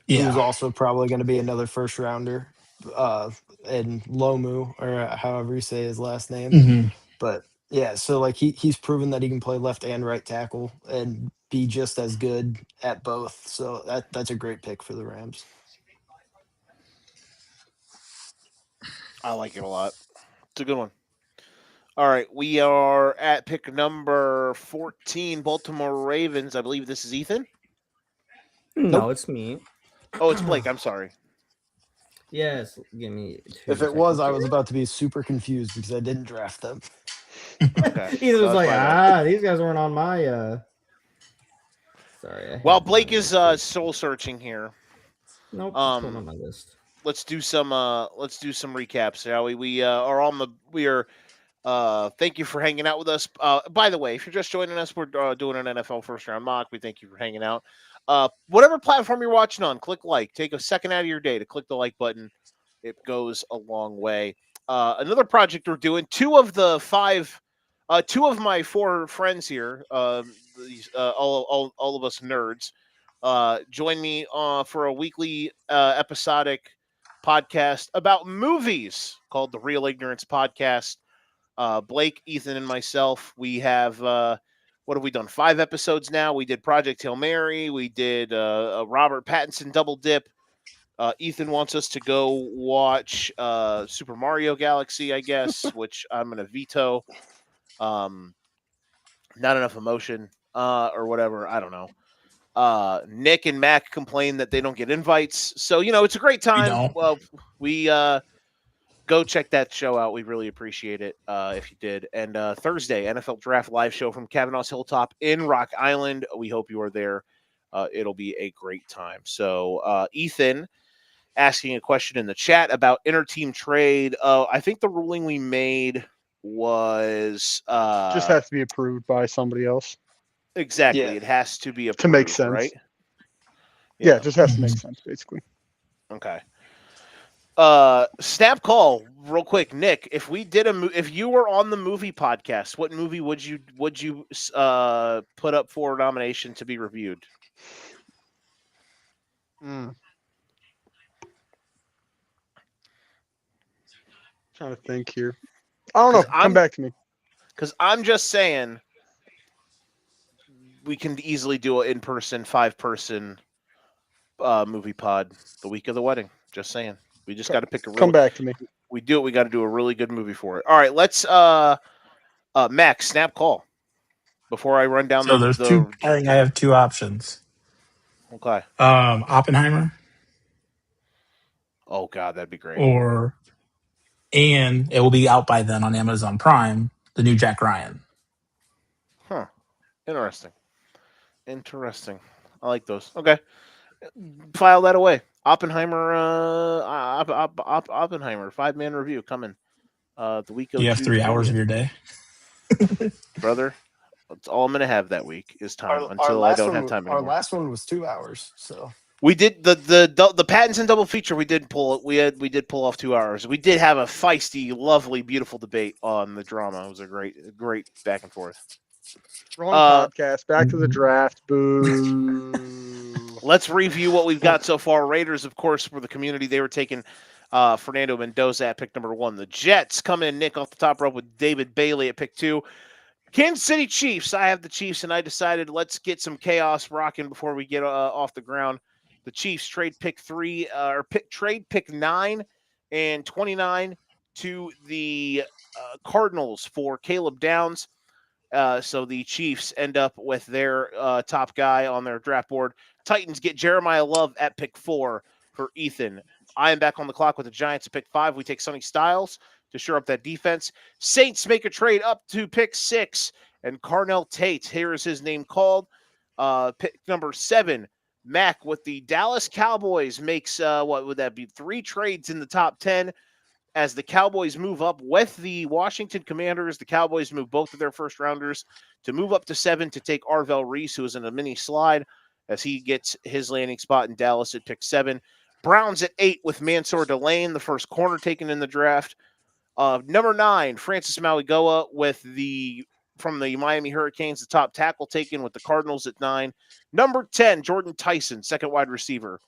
Who's Yeah, also probably going to be another first rounder, and Lomu, or however you say his last name. mm-hmm. But yeah, so like he's proven that he can play left and right tackle and be just as good at both. So that's a great pick for the Rams. I like it a lot. It's a good one. All right, we are at pick number 14, Baltimore Ravens. I believe this is Ethan. No, it's me. Oh, it's Blake. I'm sorry. Yes, give me. If it was, I was about to be super confused because I didn't draft them. Okay. He was So like, that's my bad. these guys weren't on my. Sorry. While Blake is soul searching here, Nope. um, it's not on my list. let's do some recaps, shall we? We are thank you for hanging out with us. By the way, if you're just joining us, we're doing an NFL first round mock. We thank you for hanging out. Whatever platform you're watching on, click like. Take a second out of your day to click the like button. It goes a long way. Another project we're doing. Two of my 4 friends here, all of us nerds, join me for a weekly episodic podcast about movies called the Real Ignorance Podcast. Blake, Ethan, and myself, we have what have we done? 5 episodes now. We did Project Hail Mary. We did a Robert Pattinson double dip. Ethan wants us to go watch Super Mario Galaxy, I guess, which I'm going to veto. Not enough emotion or whatever. I don't know. Nick and Mac complain that they don't get invites. So, it's a great time. don't. Well, we go check that show out. We really appreciate it if you did. And Thursday, NFL Draft live show from Kavanaugh's Hilltop in Rock Island. We hope you are there. It'll be a great time. So, Ethan asking a question in the chat about inter-team trade. I think the ruling we made was Just has to be approved by somebody else. Exactly. Yeah. It has to be approved, To make sense. right? Yeah, it just has to Mhm. make sense, basically. Okay. Snap call, real quick, Nick. If we did if you were on the movie podcast, what movie would you put up for nomination to be reviewed? Trying to think here. I don't know. Come back to me. Because I'm just saying, we can easily do an in-person 5-person movie pod the week of the wedding. Just saying, we just got to pick a. Come back to me. We do it. We got to do a really good movie for it. All right, let's Max, snap call. Before I run down So there's two. I think I have two options. Okay. Oppenheimer. Oh God, that'd be great. And it will be out by then on Amazon Prime. The new Jack Ryan. Huh. Interesting. I like those. Okay. File that away. Oppenheimer. Oppenheimer 5-man review coming. The week of. You have June 3 hours 30th. of your day, brother. That's all I'm gonna have that week is time Our until I last don't one, have time our anymore. last one was 2 hours. So We did the patents and double feature. We did pull it. We did pull off 2 hours. We did have a feisty, lovely, beautiful debate on the drama. It was a great back and forth. Wrong podcast. Back to the draft. Boo. Let's review what we've got so far. Raiders, of course, for the community. They were taking Fernando Mendoza at pick number 1. The Jets come in, Nick, off the top rope with David Bailey at pick 2. Kansas City Chiefs. I have the Chiefs, and I decided let's get some chaos rocking before we get off the ground. The Chiefs trade pick 3 or trade pick 9 and 29 to the Cardinals for Caleb Downs. So the Chiefs end up with their top guy on their draft board. Titans get Jeremiah Love at pick 4 for Ethan. I am back on the clock with the Giants at pick 5. We take Sonny Styles to shore up that defense. Saints make a trade up to pick 6, and Carnell Tate, here is his name called. Pick number 7, Mac with the Dallas Cowboys makes, what would that be, 3 trades in the top 10 as the Cowboys move up with the Washington Commanders. The Cowboys move both of their first rounders to move up to 7 to take Arvell Reese, who is in a mini slide as he gets his landing spot in Dallas at pick 7. Browns at 8 with Mansour Delane, the first corner taken in the draft. Number 9, Francis Mauigoa from the Miami Hurricanes, the top tackle taken with the Cardinals at 9. Number 10, Jordan Tyson, second wide receiver,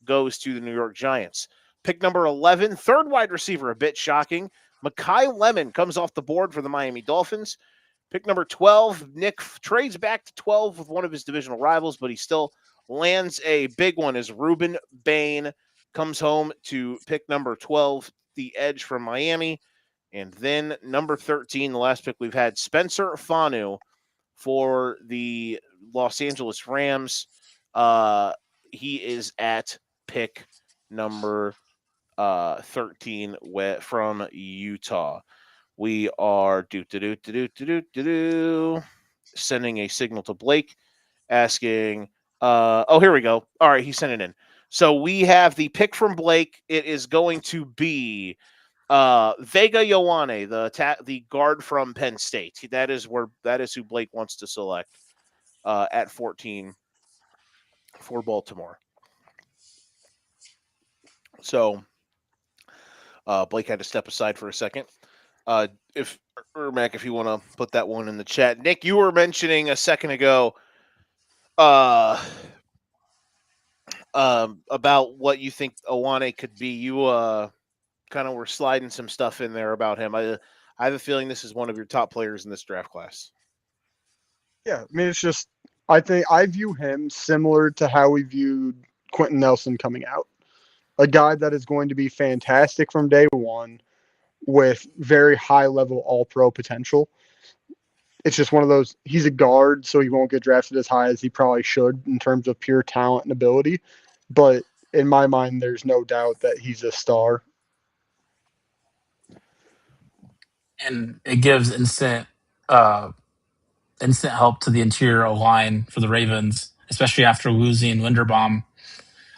goes to the New York Giants. Pick number 11, third wide receiver, a bit shocking. Mekhi Lemon comes off the board for the Miami Dolphins. Pick number 12, Nick trades back to 12 with one of his divisional rivals, but he still lands a big one as Ruben Bain comes home to pick number 12, the edge from Miami. And then number 13, the last pick we've had, Spencer Fanu for the Los Angeles Rams. He is at pick number 13 from Utah. We are sending a signal to Blake asking, here we go. All right, he sent it in. So we have the pick from Blake. It is going to be Vega Ioane, the guard from Penn State. That is who Blake wants to select at 14 for Baltimore. So Blake had to step aside for a second. If you want to put that one in the chat. Nick, you were mentioning a second ago about what you think Ioane could be. You kind of were sliding some stuff in there about him. I have a feeling this is one of your top players in this draft class. Yeah, I mean, it's just, I think I view him similar to how we viewed Quentin Nelson coming out. A guy that is going to be fantastic from day one with very high-level all-pro potential. It's just one of those, he's a guard, so he won't get drafted as high as he probably should in terms of pure talent and ability. But in my mind, there's no doubt that he's a star. And it gives instant help to the interior line for the Ravens, especially after losing Linderbaum.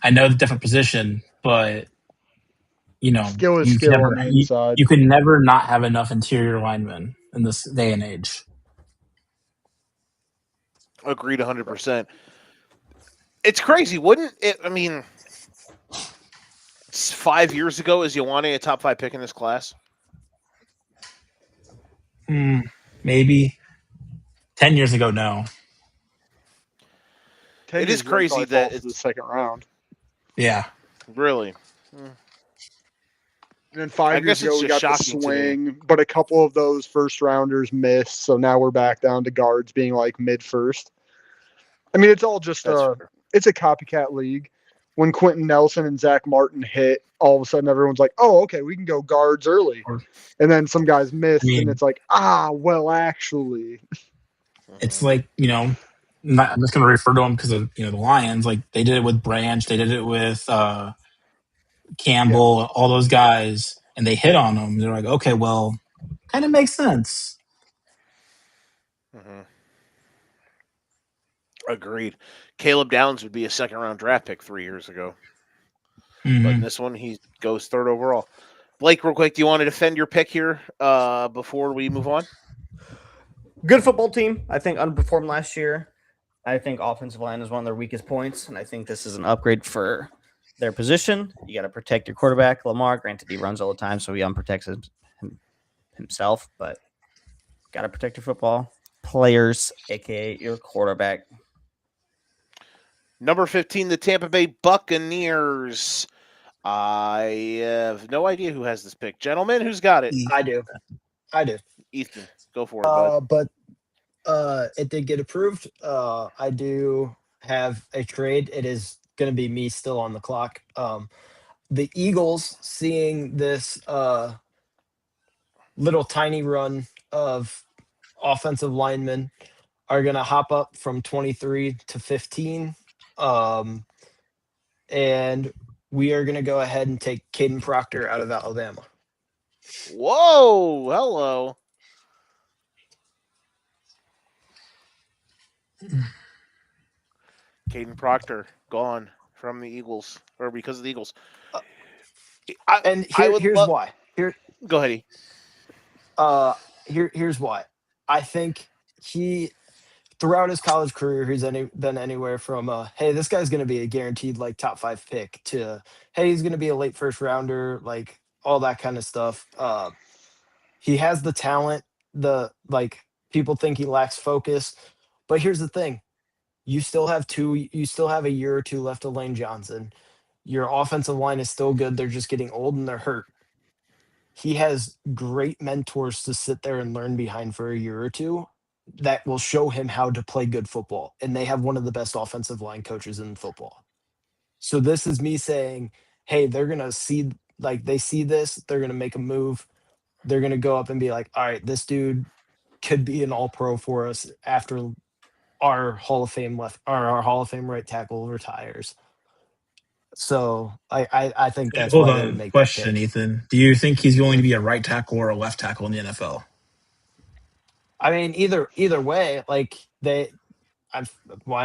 I know the different position, but skill is skill on the inside. You can never not have enough interior linemen in this day and age. Agreed 100%. It's crazy, wouldn't it? I mean, 5 years ago, is Ioane a top 5 pick in this class? Maybe 10 years ago, no. 10 It years is ago, crazy probably that falls to the it's second round. Yeah. really. And then 5 I years guess ago, it's we just got the shocking to me. swing, but a couple of those first rounders missed. So now we're back down to guards being like mid first. I mean, it's all just That's fair. it's a copycat league. When Quentin Nelson and Zach Martin hit, all of a sudden everyone's like, "Oh, okay, we can go guards early." And then some guys missed, and it's like, well, actually, It's like, I'm just going to refer to them because of, the Lions. Like, they did it with Branch. They did it with Campbell, all those guys, and they hit on them. They're like, okay, well, kind of makes sense. Mm-hmm. Agreed. Caleb Downs would be a second-round draft pick 3 years ago. But in this one, he goes third overall. Blake, real quick, do you want to defend your pick here before we move on? Good football team. I think underperformed last year. I think offensive line is one of their weakest points, and I think this is an upgrade for their position. You got to protect your quarterback, Lamar. Granted, he runs all the time, so he unprotects himself, but got to protect your football players, a.k.a. your quarterback. Number 15, the Tampa Bay Buccaneers. I have no idea who has this pick. Gentlemen, who's got it? I do. Ethan, go for it, bud. But it did get approved. I do have a trade. It is going to be me still on the clock. The Eagles, seeing this little tiny run of offensive linemen, are going to hop up from 23 to 15. And we are going to go ahead and take Caden Proctor out of Alabama. Whoa, hello. Caden Proctor gone from the Eagles, or because of the Eagles. Here's why. Go ahead. Here's why. I think he, throughout his college career, he's been anywhere from hey, this guy's going to be a guaranteed like top 5 pick to hey, he's going to be a late first rounder, like all that kind of stuff. He has the talent. People think he lacks focus, but here's the thing: you still have a year or two left of Lane Johnson. Your offensive line is still good. They're just getting old and they're hurt. He has great mentors to sit there and learn behind for a year or two that will show him how to play good football. And they have one of the best offensive line coaches in football. So this is me saying, hey, they're going to see, they see this, they're going to make a move. They're going to go up and be like, all right, this dude could be an all-pro for us after our Hall of Fame right tackle retires. So I think that's Hold why they would on. make Question, that pick. Ethan. Do you think he's going to be a right tackle or a left tackle in the NFL? I mean, either way, why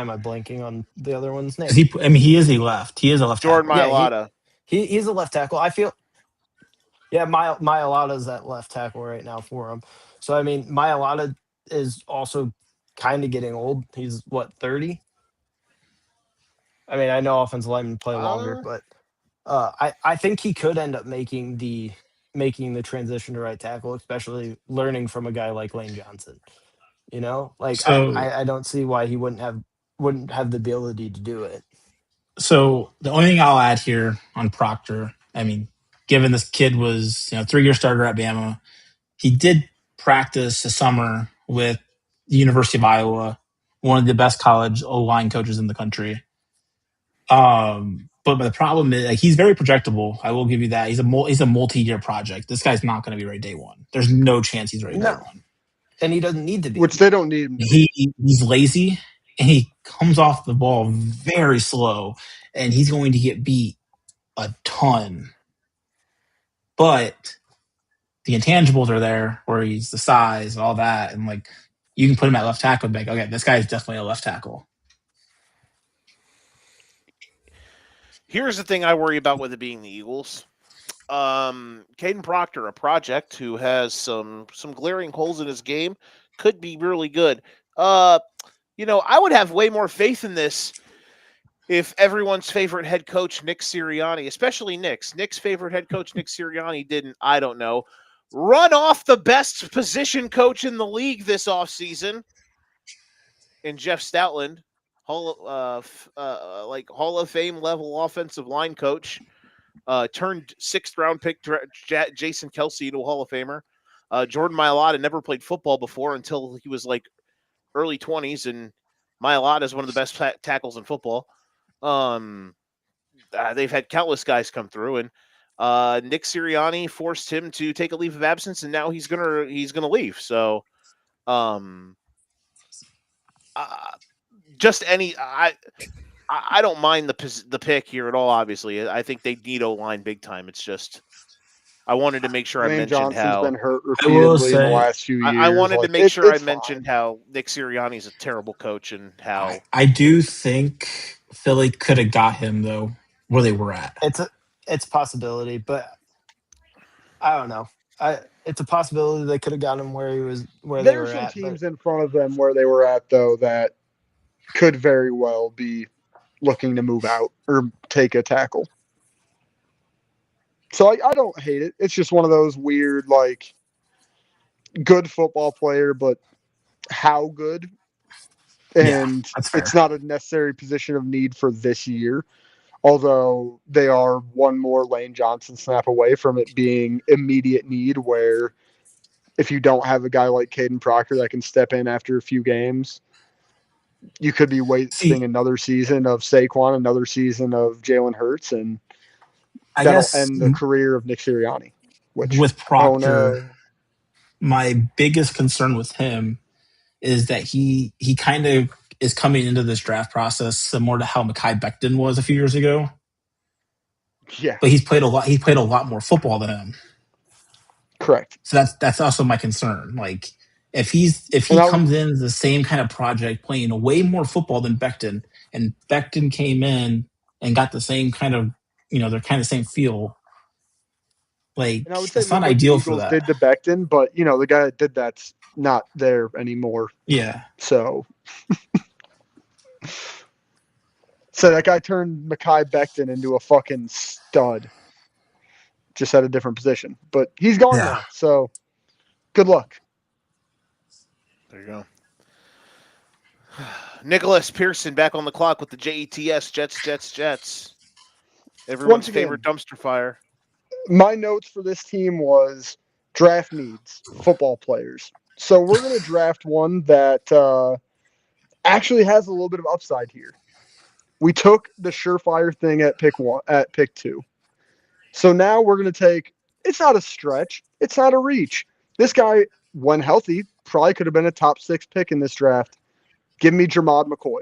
am I blanking on the other one's name? He is a left. He is a left Jordan tackle. Mailata. He's a left tackle. I feel. Yeah, Mailata's at left tackle right now for him. So I mean, Mailata is also kind of getting old. He's what, 30? I mean, I know offensive linemen play longer, but I think he could end up making the transition to right tackle, especially learning from a guy like Lane Johnson. I don't see why he wouldn't have the ability to do it. So the only thing I'll add here on Proctor, I mean, given this kid was 3-year starter at Bama, he did practice a summer with the University of Iowa, one of the best college O-line coaches in the country. But the problem is, he's very projectable. I will give you that. He's a multi-year project. This guy's not going to be ready day one. There's no chance he's ready day one. And he doesn't need to be. Which they don't need him to be. He's lazy, and he comes off the ball very slow, and he's going to get beat a ton. But the intangibles are there, where he's the size and all that, and you can put him at left tackle and be like, okay, this guy is definitely a left tackle. Here's the thing I worry about with it being the Eagles. Caden Proctor, a project who has some glaring holes in his game, could be really good. I would have way more faith in this if everyone's favorite head coach, Nick Sirianni, especially Nick's favorite head coach, Nick Sirianni, didn't, I don't know, run off the best position coach in the league this offseason in Jeff Stoutland, Hall of Fame level offensive line coach, turned 6th round pick Jason Kelsey into a Hall of Famer. Jordan Mailata never played football before until he was like early 20s, and Mailata is one of the best tackles in football. They've had countless guys come through, and Nick Sirianni forced him to take a leave of absence, and now he's gonna leave. So, just any I don't mind the pick here at all. Obviously, I think they need O-line big time. It's just I wanted to make sure I Lane mentioned Johnson's how been hurt I will repeatedly in the say- last few years. I wanted to Like, make sure I it's mentioned fine. how Nick Sirianni is a terrible coach and how I do think Philly could have got him though where they were at. It's a possibility, but I don't know. It's a possibility they could have got him where they were There's some at. teams in front of them where they were at, though, that could very well be looking to move out or take a tackle. So I don't hate it. It's just one of those weird, like, good football player, but how good? And that's fair. it's not a necessary position of need for this year. Although they are one more Lane Johnson snap away from it being immediate need, where if you don't have a guy like Caden Proctor that can step in after a few games, you could be wasting another season of Saquon, another season of Jalen Hurts, and I that'll guess end the career of Nick Sirianni. Which, with Proctor, oh no. my biggest concern with him is that he kind of is coming into this draft process similar to how Mekhi Becton was a few years ago. Yeah, But he's played a lot. He played a lot more football than him. correct. So that's also my concern. Like if he comes in as the same kind of project, playing way more football than Becton, and Becton came in and got the same kind of they're kind of same feel. Like And I would say it's not look what the ideal for Eagles that. did to Becton, but the guy that did that's not there anymore. Yeah. So that guy turned Mekhi Becton into a fucking stud. Just at a different position. But he's gone now. So good luck. There you go. Nicholas Pearson back on the clock with the JETS, Jets. Everyone's favorite dumpster fire. My notes for this team was draft needs, football players. So we're going to draft one that actually has a little bit of upside here. We took the surefire thing at pick 2. So now we're going to take, it's not a stretch. It's not a reach. This guy, when healthy, probably could have been a top 6 pick in this draft. Give me Jermod McCoy.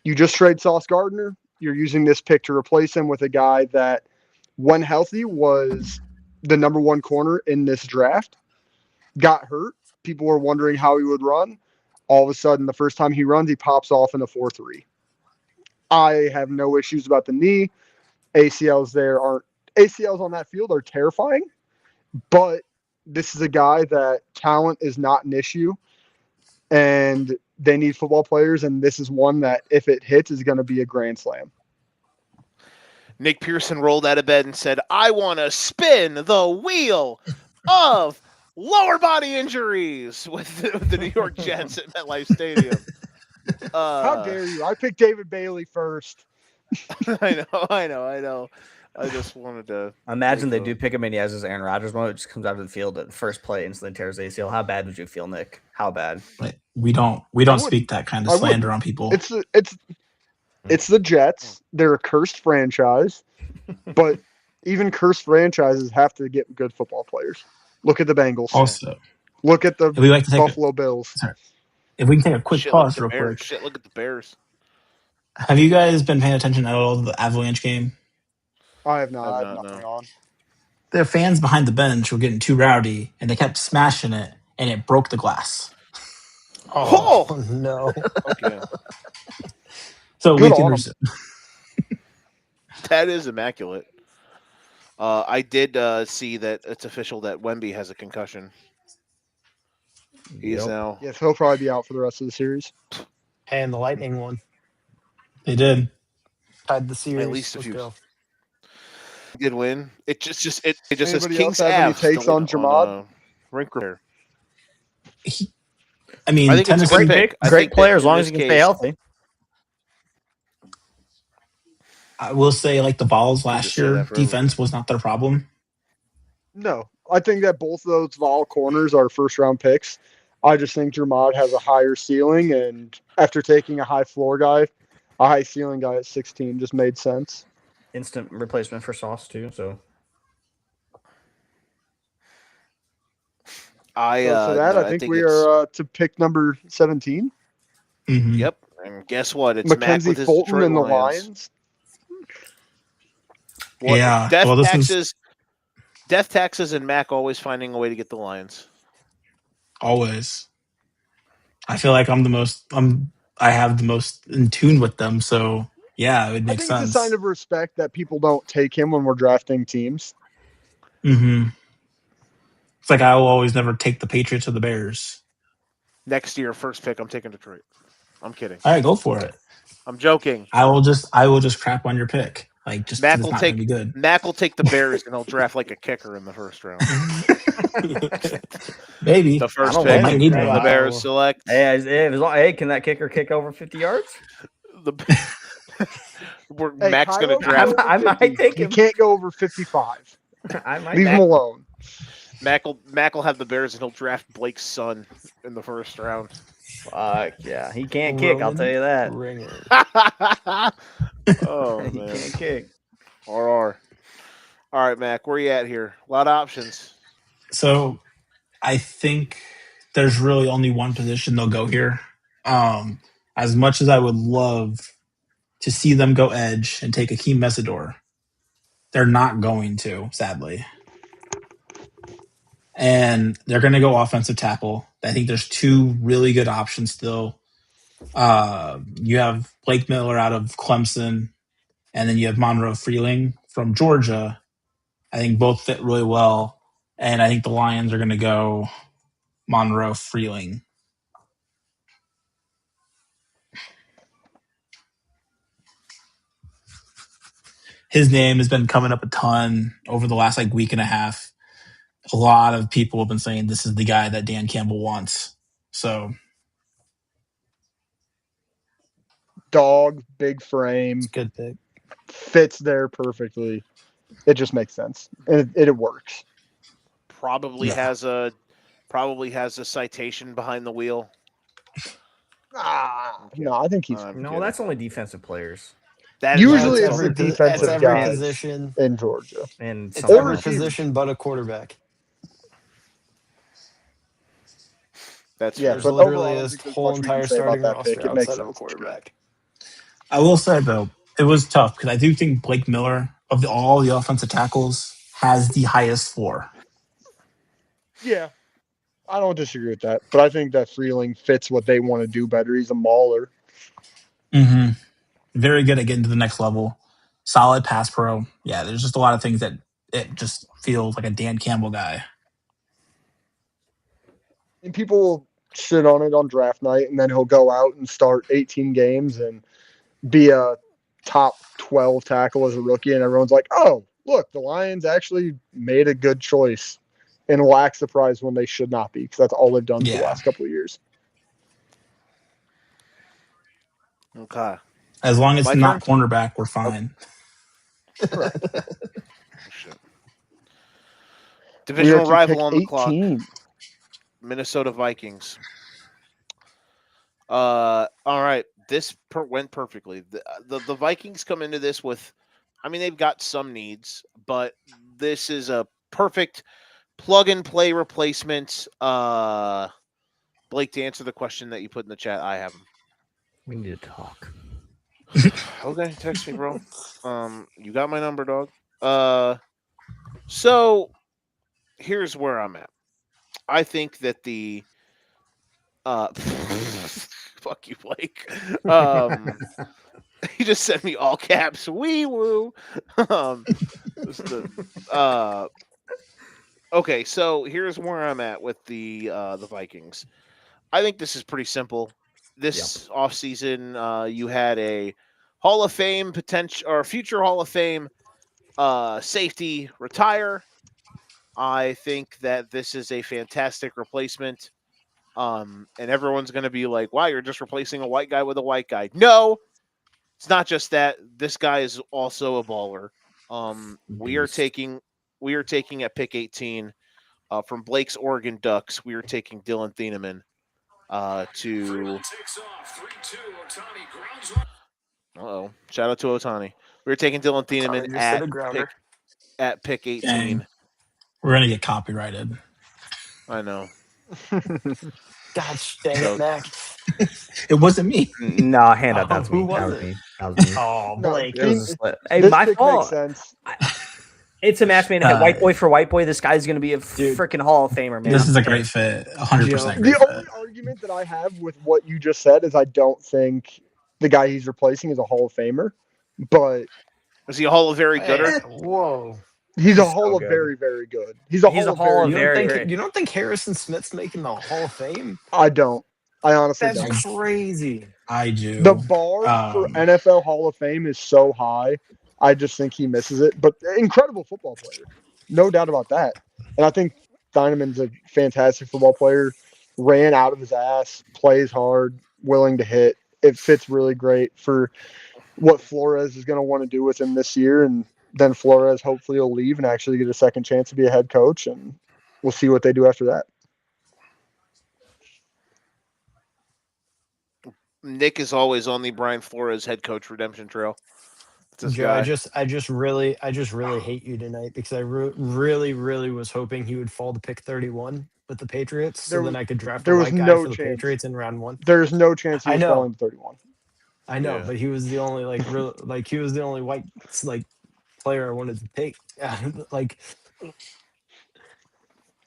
You just trade Sauce Gardner. You're using this pick to replace him with a guy that, when healthy, was the number 1 corner in this draft. Got hurt. People were wondering how he would run. All of a sudden, the first time he runs, he pops off in a 4.3. I have no issues about the knee. ACLs on that field are terrifying, but this is a guy that talent is not an issue, and they need football players, and this is one that, if it hits, is going to be a grand slam. Nick Pearson rolled out of bed and said, I want to spin the wheel of lower body injuries with the New York Jets at MetLife Stadium. How dare you? I picked David Bailey first. I know. I just wanted to imagine they do pick him and he has his Aaron Rodgers moment. It just comes out of the field at the first play, instantly tears ACL. How bad would you feel, Nick? How bad? Like, we don't speak that kind of slander on people. It's the Jets. They're a cursed franchise, but even cursed franchises have to get good football players. Look at the Bengals. Also, look at the we like to Buffalo Bills. Sorry. If we can take a quick pause real quick. Look at the Bears. Have you guys been paying attention at all to the Avalanche game? I have not. I have nothing on. Their fans behind the bench were getting too rowdy, and they kept smashing it, and it broke the glass. Oh no! Okay. So Good we can. That is immaculate. I did see that it's official that Wemby has a concussion. He's Yep. now. Yes, he'll probably be out for the rest of the series. And the Lightning won. They did. Tied the series. least a Let's few. go. Did win. It just says Anybody Kings else have any Ave takes still on Jamad? rink repair. I mean, I think it's a Tennessee, great pick. I Great think player that as in long this as he can case- stay healthy. I will say, like the Vols just last say year, that for everyone. defense was not their problem. No, I think that both of those Vol corners are first-round picks. I just think Dermott has a higher ceiling, and after taking a high floor guy, a high ceiling guy at 16 just made sense. Instant replacement for Sauce too. So So for that, no, I think we it's- are to pick number 17. Mhm. Yep. And guess what? It's Mac Mackenzie with his Fulton Detroit and the Lions. Lions. What, Yeah, Death well, this was- taxes. Death taxes and Mac always finding a way to get the Lions. Always. I feel like I have the most in tune with them, so yeah, it would I make think sense. it's a sign of respect that people don't take him when we're drafting teams. Mm-hmm. It's like I will always never take the Patriots or the Bears. Next year, first pick, I'm taking Detroit. I'm kidding. All right, go for it. I'm joking. I will just crap on your pick. Like just Mac it's will not take gonna be good. Mac will take the Bears and he'll draft like a kicker in the first round. Maybe. The first don't pick, might need the one. Bears select hey, can that kicker kick over 50 yards? the. Where Hey, Mac's going to Kylo draft. can go over I might 50. take He him. can't go over 55. I might. Leave him alone. Mac will have the Bears and he'll draft Blake's son in the first round. Fuck yeah, he can't kick. I'll tell you that. Ringer. Oh He man. can't kick. RR. All right, Mac, where you at here? A lot of options. So I think there's really only one position they'll go here. As much as I would love to see them go edge and take Akeem Mesidor, they're not going to, sadly. And they're going to go offensive tackle. I think there's two really good options still. You have Blake Miller out of Clemson, and then you have Monroe Freeling from Georgia. I think both fit really well. And I think the Lions are going to go Monroe Freeling. His name has been coming up a ton over the last week and a half. A lot of people have been saying this is the guy that Dan Campbell wants. So Dog, big frame, It's a good pick. fits there perfectly. It just makes sense. And it works. Probably Yeah. has a citation behind the wheel. No, I think he's I'm No, kidding. that's only defensive players. That Usually is it's every- the defensive It's every guys. position. in Georgia. And It's some Or every else. receivers. position but a quarterback. That's Yeah, There's but literally overall, I don't a think there's whole much we can entire say about starting that roster pick. It makes outside of a sense. quarterback. I will say, though, it was tough because I do think Blake Miller, of all the offensive tackles, has the highest floor. Yeah, I don't disagree with that. But I think that Freeling fits what they want to do better. He's a mauler. Mm-hmm. Very good at getting to the next level. Solid pass pro. Yeah, there's just a lot of things that it just feels like a Dan Campbell guy. And people will shit on it on draft night, and then he'll go out and start 18 games and be a top 12 tackle as a rookie. And everyone's like, oh, look, the Lions actually made a good choice and will act surprised when they should not be, because that's all they've done for the Yeah. last couple of years. Okay. As long as My it's not cornerback, we're fine. Shit. We are Divisional to rival pick on the clock. 18. Minnesota Vikings. All right. This went perfectly. The Vikings come into this with, I mean, they've got some needs, but this is a perfect plug and play replacement. Blake, to answer the question that you put in the chat, I have them. We need to talk. Okay, text me, bro. You got my number, dog. So here's where I'm at. I think that the fuck you, Blake. He just sent me all caps. Wee woo. Okay, so here's where I'm at with the Vikings. I think this is pretty simple. This offseason, you had a Hall of Fame potential or future Hall of Fame safety retire. I think that this is a fantastic replacement. And everyone's going to be like, wow, you're just replacing a white guy with a white guy. No, it's not just that. This guy is also a baller. We are Beast. taking at pick 18 from Blake's Oregon Ducks. We are taking Dylan Thieneman to. Shout out to Otani. We were taking Dylan Thieneman just hit a grounder. at pick 18. Dang. We're gonna get copyrighted. I know. Gosh dang So- it, Mac. It wasn't me. No, hand up. That's Who me. was That was it? me. That was me. Oh, No, Blake. It was a slip. Hey, this my pick fault. makes sense. It's a match made in heaven. White boy for white boy. This guy's gonna be a Dude. freaking Hall of Famer, man. This is a great fit. 100% The great only fit. argument that I have with what you just said is I don't think the guy he's replacing is a Hall of Famer, but Is he a Hall of Very Gooder? Hey, whoa. he's a He's Hall so of good. Very, very good. He's a Hall of Very good. You don't think Harrison Smith's making the Hall of Fame? I don't. I honestly That's don't. crazy. I do. The bar for NFL Hall of Fame is so high. I just think he misses it. But incredible football player. No doubt about that. And I think Thieneman's a fantastic football player. Ran out of his ass, plays hard, willing to hit. It fits really great for what Flores is going to want to do with him this year. And then Flores hopefully will leave and actually get a second chance to be a head coach. And we'll see what they do after that. Nick is always on the Brian Flores head coach redemption trail. It's this Joe, guy. I just really hate you tonight because I really was hoping he would fall to pick 31 with the Patriots, so then I could draft a white guy for the Patriots in round 1. There's no chance he was know. falling to 31. I know, Yeah. but he was the only he was the only white player I wanted to take,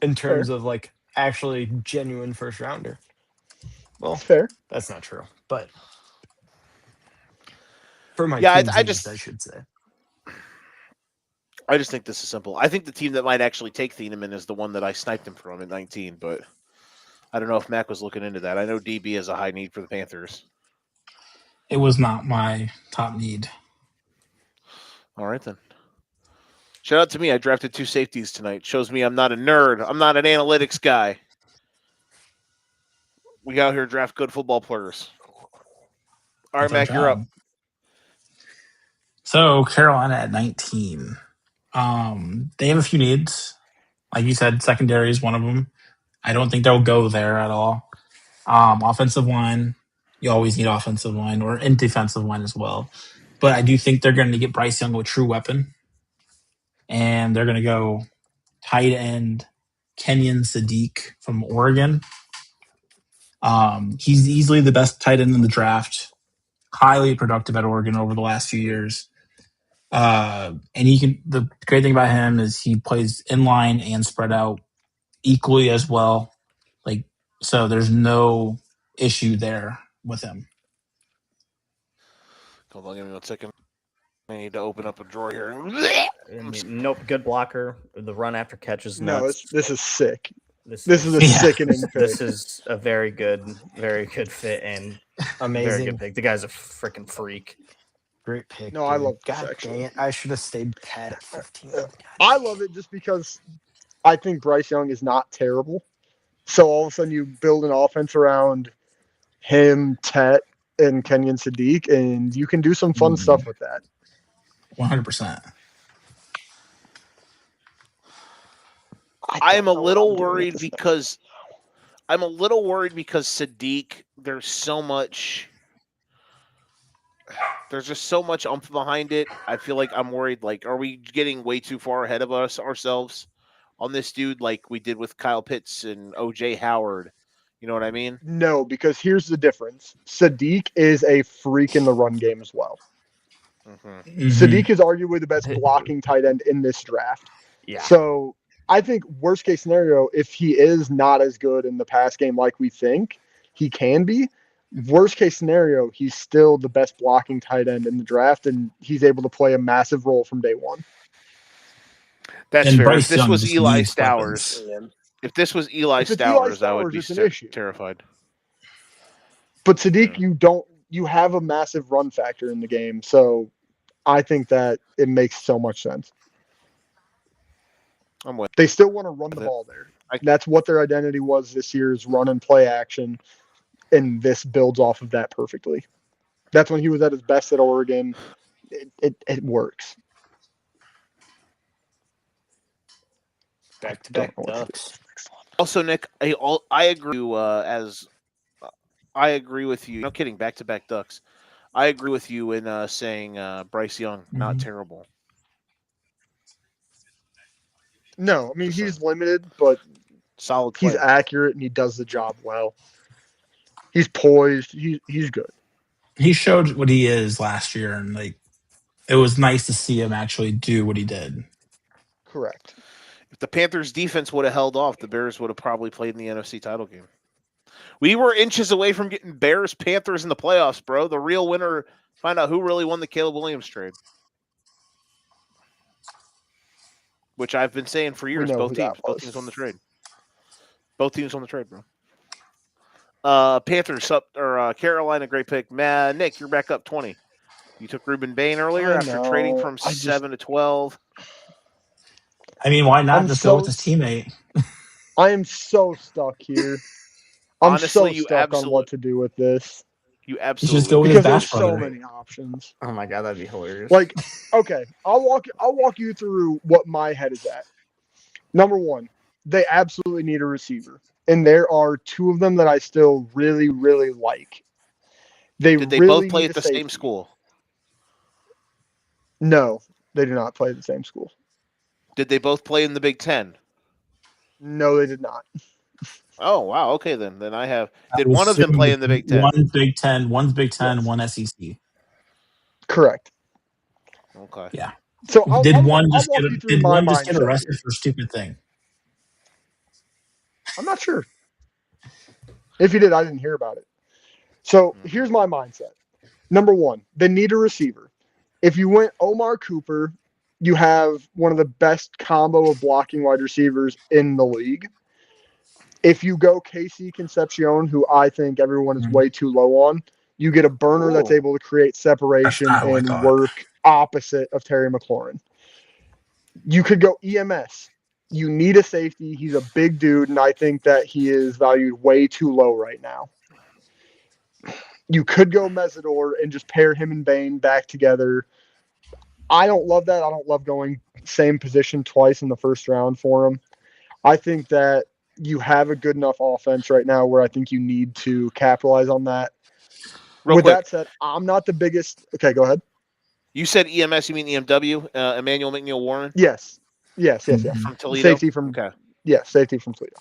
in terms of actually genuine first rounder. Well, Fair. that's not true, but for my Yeah, team's needs, I should say. I just think this is simple. I think the team that might actually take Thieneman is the one that I sniped him from at 19, but I don't know if Mac was looking into that. I know DB is a high need for the Panthers. It was not my top need. All right, then. Shout out to me. I drafted 2 safeties tonight. Shows me I'm not a nerd. I'm not an analytics guy. We out here draft good football players. All right, That's our Mac, you're up. job. So Carolina at 19. They have a few needs. Like you said, secondary is one of them. I don't think they'll go there at all. Offensive line, you always need offensive line or in defensive line as well. But I do think they're going to get Bryce Young a true weapon. And they're going to go tight end Kenyon Sadiq from Oregon. He's easily the best tight end in the draft. Highly productive at Oregon over the last few years. And the great thing about him is he plays inline and spread out equally as well. So there's no issue there with him. Hold on, give me 1 second. I need to open up a drawer here. Nope, good blocker. The run after catch is No, nuts. this is sick. This This is a Yeah. sickening pick. This is a very good fit and very Amazing. good pick. The guy's a freaking freak. Great pick. No, I dude. love this, God actually. dang it. I should have stayed pat at 15. I love it just because I think Bryce Young is not terrible. So all of a sudden you build an offense around him, Tet, and Kenyon Sadiq, and you can do some fun stuff with that. 100%. I am a little worried because Sadiq, there's just so much oomph behind it. I feel like I'm worried. Are we getting way too far ahead of ourselves on this dude, like we did with Kyle Pitts and OJ Howard? You know what I mean? No, because here's the difference. Sadiq is a freak in the run game as well. Mm-hmm. Sadiq is arguably the best blocking tight end in this draft. Yeah. So I think worst case scenario, if he is not as good in the pass game like we think he can be, worst case scenario, he's still the best blocking tight end in the draft, and he's able to play a massive role from day one. That's And fair. Bryce If this Young was just Eli needs Stowers, weapons. if this was Eli If it's Eli Stowers, I would Stowers, be it's an issue. terrified. But Sadiq, you have a massive run factor in the game, so I think that it makes so much sense. I'm with. They still want to run the With it. ball there. That's what their identity was this year, is run and play action, and this builds off of that perfectly. That's when he was at his best at Oregon. It works. Back-to-back Don't know what to do. ducks. Also, Nick, I agree. I agree with you. No kidding. Back-to-back Ducks. I agree with you in saying Bryce Young not Mhm. terrible. No, I mean, he's limited, but Solid he's player. accurate and he does the job well. He's poised. He's good. He showed what he is last year, and like it was nice to see him actually do what he did. Correct. If the Panthers' defense would have held off, the Bears would have probably played in the NFC title game. We were inches away from getting Bears Panthers in the playoffs, bro. The real winner. Find out who really won the Caleb Williams trade. Which I've been saying for years. know Both who that teams. Both was. teams won the trade. Both teams won the trade, bro. Panthers up or Carolina, great pick. Man, Nick, you're back up 20. You took Ruben Bain earlier I after trading know. from I just- 7 to 12. I mean, why not I'm just so go with his teammate? I am so stuck here. I'm Honestly, so you stuck on what to do with this You Just absolutely go with because his there's Bash so brother. many options. Oh my god, that'd be hilarious. Like, okay, I'll walk you through what my head is at. Number one, they absolutely need a receiver, and there are two of them that I still really, really like. Did they really both play need at a the same safety. school? No, they do not play at the same school. Did they both play in the Big Ten? No, they did not. Oh, wow. Okay, then I have. I Did one of them assume play in the Big Ten? One's Big Ten, Yes. one SEC. Correct. Okay. Yeah. So Did I'll one walk you through my just get mindset arrested here. for a stupid thing? I'm not sure. If he did, I didn't hear about it. So here's my mindset. Number one, they need a receiver. If you went Omar Cooper, you have one of the best combo of blocking wide receivers in the league. If you go Casey Concepcion, who I think everyone is way too low on, you get a burner that's Ooh. able to create separation That's not what I and thought. work opposite of Terry McLaurin. You could go EMS. You need a safety. He's a big dude, and I think that he is valued way too low right now. You could go Mesidor and just pair him and Bain back together. I don't love that. I don't love going same position twice in the first round for him. I think that you have a good enough offense right now where I think you need to capitalize on that. Real With quick, that said, I'm not the biggest. Okay, go ahead. you said EMS, you mean EMW? Emmanuel McNeil Warren Yes. from Toledo? Safety from Okay. safety from Toledo.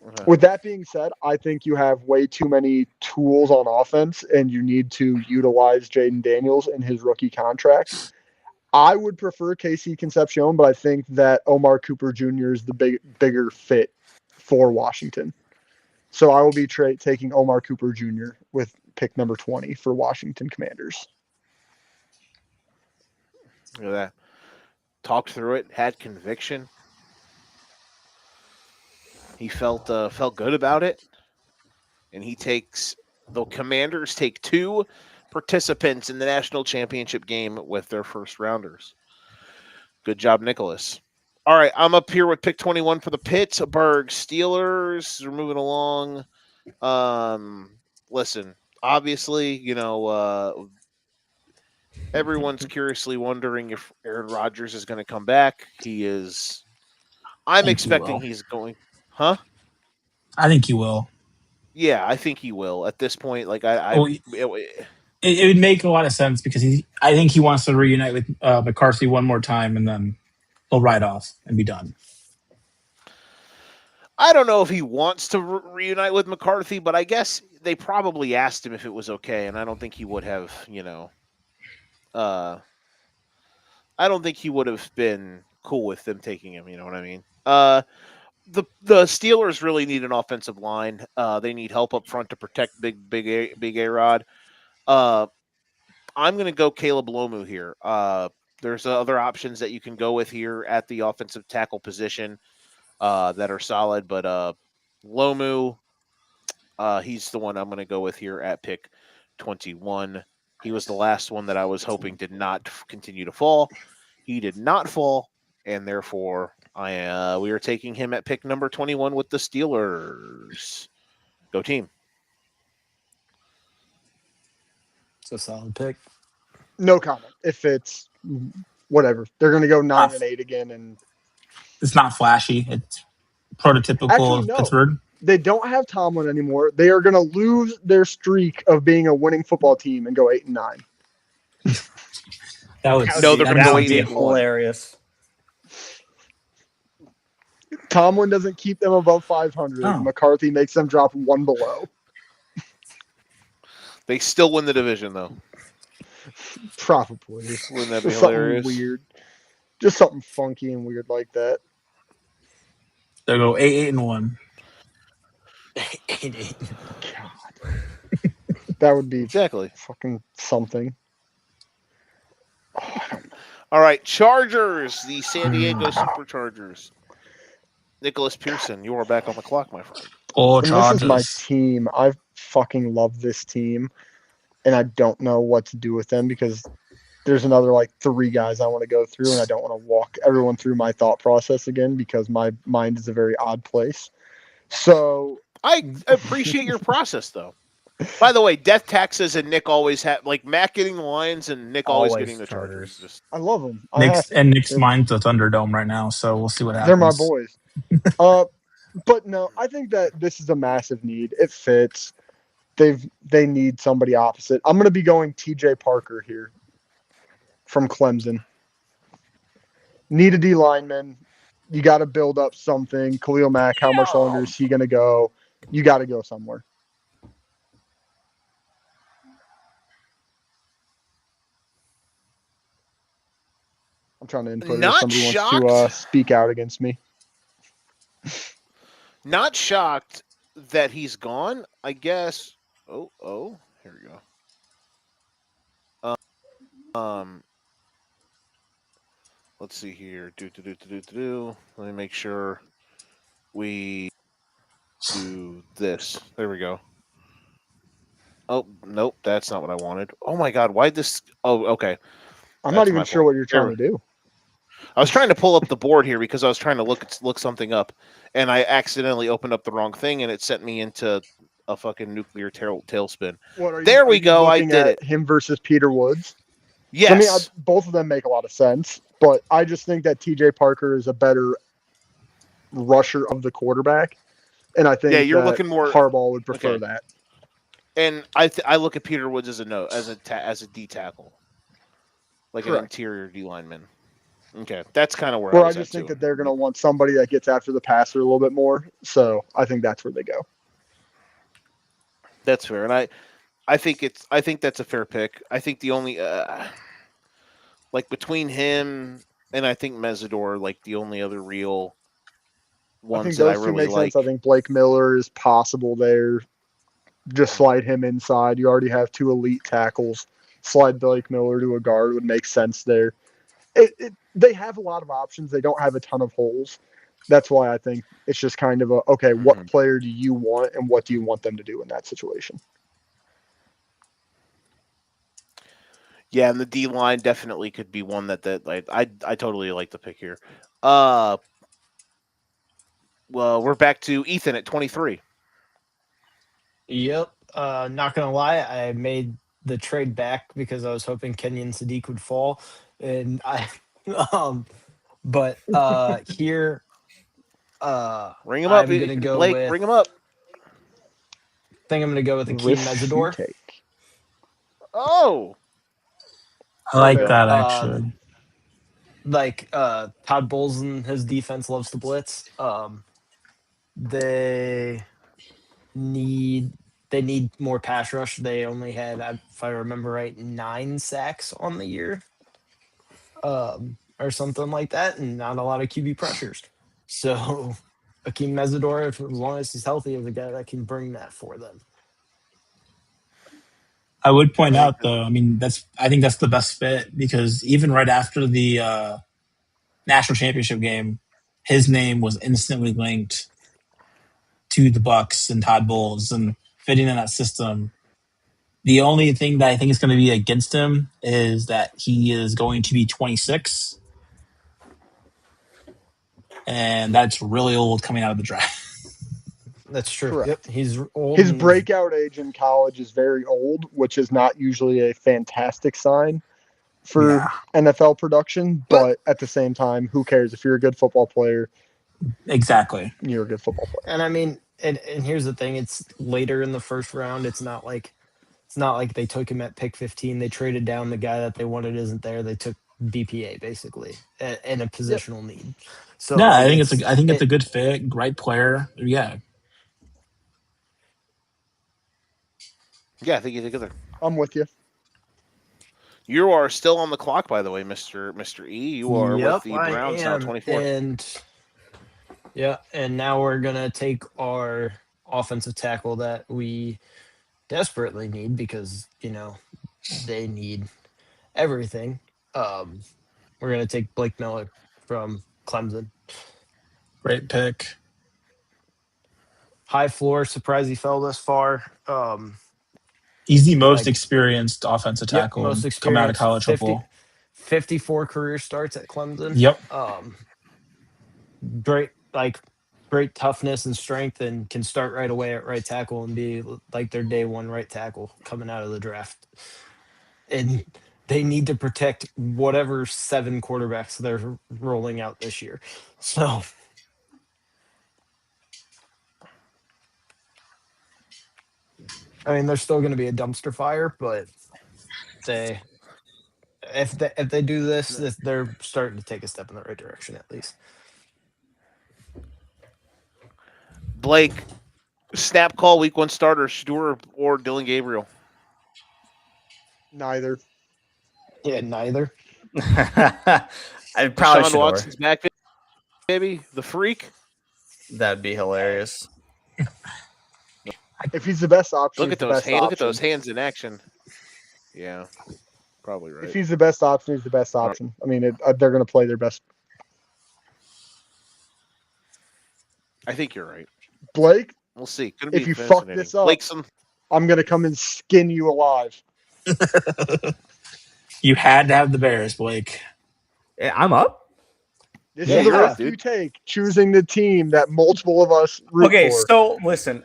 Okay. With that being said, I think you have way too many tools on offense, and you need to utilize Jaden Daniels in his rookie contract. I would prefer Casey Concepcion, but I think that Omar Cooper Jr. is the bigger fit for Washington. So I will be taking Omar Cooper Jr. with pick number 20 for Washington Commanders. Look at that. Talked through it, had conviction. He felt good about it, and the Commanders take two participants in the national championship game with their first rounders. Good job, Nicholas. All right, I'm up here with pick 21 for the Pittsburgh Steelers. We're moving along. Listen, obviously, everyone's curiously wondering if Aaron Rodgers is going to come back. He is. I'm think he expecting will. he's going. Huh? I think he will. Yeah, I think he will. At this point, like It would make a lot of sense because I think he wants to reunite with McCarthy one more time, and then he'll ride off and be done. I don't know if he wants to reunite with McCarthy, but I guess they probably asked him if it was okay, and I don't think he would have. I don't think he would have been cool with them taking him. You know what I mean? The Steelers really need an offensive line. They need help up front to protect big A-Rod. I'm going to go Caleb Lomu here. There's other options that you can go with here at the offensive tackle position that are solid, but Lomu, he's the one I'm going to go with here at pick 21. He was the last one that I was hoping did not continue to fall. He did not fall, and therefore we are taking him at pick number 21 with the Steelers. Go team. It's a solid pick. No comment. If it's whatever, they're going to go 9-8 again, and It's not flashy. It's prototypical Actually, of no. Pittsburgh. they don't have Tomlin anymore. They are going to lose their streak of being a winning football team and go 8-9. That would No, they're gonna go be 8-1. hilarious. Tomlin doesn't keep them above 500. Oh. McCarthy makes them drop one below. They still win the division, though. Probably. Wouldn't that be Just something hilarious? weird. Just something funky and weird like that. They'll go 8-1. 8-8. God. That would be Exactly. fucking something. All right, Chargers, the San Diego Superchargers. Nicholas Pearson, you are back on the clock, my friend. Oh, And this is my Chargers. team. I fucking love this team. And I don't know what to do with them because there's another like 3 guys I want to go through, and I don't want to walk everyone through my thought process again because my mind is a very odd place. So I appreciate your process, though. By the way, Death Taxes and Nick always have, like, Matt getting the Lions and Nick always Always getting the Chargers. Chargers. I love them. Nick's mine's the Thunderdome right now, so we'll see what happens. They're my boys. But no, I think that this is a massive need. It fits. They need somebody opposite. I'm going to be going TJ Parker here from Clemson. Need a D lineman. You got to build up something. Khalil Mack, how much longer is he going to go? You got to go somewhere. I'm trying to input it if Not somebody wants shocked. to speak out against me. Not shocked that he's gone, I guess. Oh, here we go. Let's see here. Let me make sure we do this. There we go. Oh, nope, that's not what I wanted. Oh my God, why'd this? Oh, okay. I'm not That's even my sure fault. what you're trying to do. I was trying to pull up the board here because I was trying to look something up, and I accidentally opened up the wrong thing, and it sent me into a fucking nuclear tailspin. What, are you, There we are you go, I looking did at it. Him versus Peter Woods. Yes. I mean, both of them make a lot of sense, but I just think that TJ Parker is a better rusher of the quarterback, and I think you're that looking more- Harbaugh would prefer Okay. that. And I look at Peter Woods as a D tackle, like Correct. an interior D lineman. Okay, that's kind of where Where I I was just at, think too. that they're going to want somebody that gets after the passer a little bit more, so I think that's where they go. That's fair, and I think that's a fair pick. I think the only like between him and I think Mesidor, like the only other real I ones think that I those two really make like. sense. I think Blake Miller is possible there. Just slide him inside. You already have 2 elite tackles. Slide Blake Miller to a guard would make sense there. They have a lot of options. They don't have a ton of holes. That's why I think it's just kind of okay, what player do you want and what do you want them to do in that situation? Yeah, and the D line definitely could be one that like I totally like the pick here. Well, we're back to Ethan at 23. Yep. Not gonna lie, I made the trade back because I was hoping Kenyon Sadiq would fall, and I, but here, Ring him up, I'm gonna go Blake. with. Ring him up. I think I'm gonna go with Akeem Risk you Mesidor. take. Oh, I like Okay. that, actually. Like Todd Bowles and his defense loves to blitz. They need more pass rush. They only had, if I remember right, 9 sacks on the year, or something like that, and not a lot of QB pressures. So Akeem Mesidor, as long as he's healthy, is a guy that can bring that for them. I would point out though, I mean, I think that's the best fit because even right after the national championship game, his name was instantly linked to the Bucks and Todd Bowles and fitting in that system. The only thing that I think is going to be against him is that he is going to be 26, and that's really old coming out of the draft. That's true. Correct. Yep, he's old. His and- breakout age in college is very old, which is not usually a fantastic sign for Yeah. NFL production. But at the same time, who cares? If you're a good football player, Exactly. you're a good football player. And I mean, and here's the thing: it's later in the first round. It's not like they took him at pick 15. They traded down the guy that they wanted isn't there. They took BPA basically in a positional need. So Yeah, like, I think it's a good fit, great player. Yeah. Yeah, I think he's a good. I'm with you. You are still on the clock, by the way, Mr. E. You are with the I Browns now, am. 24. And now we're gonna take our offensive tackle that we desperately need because they need everything. We're gonna take Blake Miller from Clemson. Great pick. High floor, surprised he fell this far. He's the most Like- experienced offensive Yep, tackle most come out of experienced, college 50 football. 54 career starts at Clemson. Yep. Great toughness and strength, and can start right away at right tackle and be like their day one right tackle coming out of the draft. And they need to protect whatever 7 quarterbacks they're rolling out this year. So I mean, there's still going to be a dumpster fire, but if they do this, they're starting to take a step in the right direction at least. Blake, snap call, week 1 starter, Shador or Dylan Gabriel? Neither. Yeah, neither. I probably Deshaun should. Watson's back, baby. The freak. That'd be hilarious. If he's the best option, Look he's at the those best hands. Look at option. those hands in action. Yeah, probably right. If he's the best option, he's the best option. I mean, they're going to play their best. I think you're right. Blake, We'll see. Gonna if be you fuck fascinating. this up- Blake, some I'm going to come and skin you alive. You had to have the Bears, Blake. I'm up. This Yeah, is the you're up, risk dude. you take choosing the team that multiple of us root Okay, for. so listen,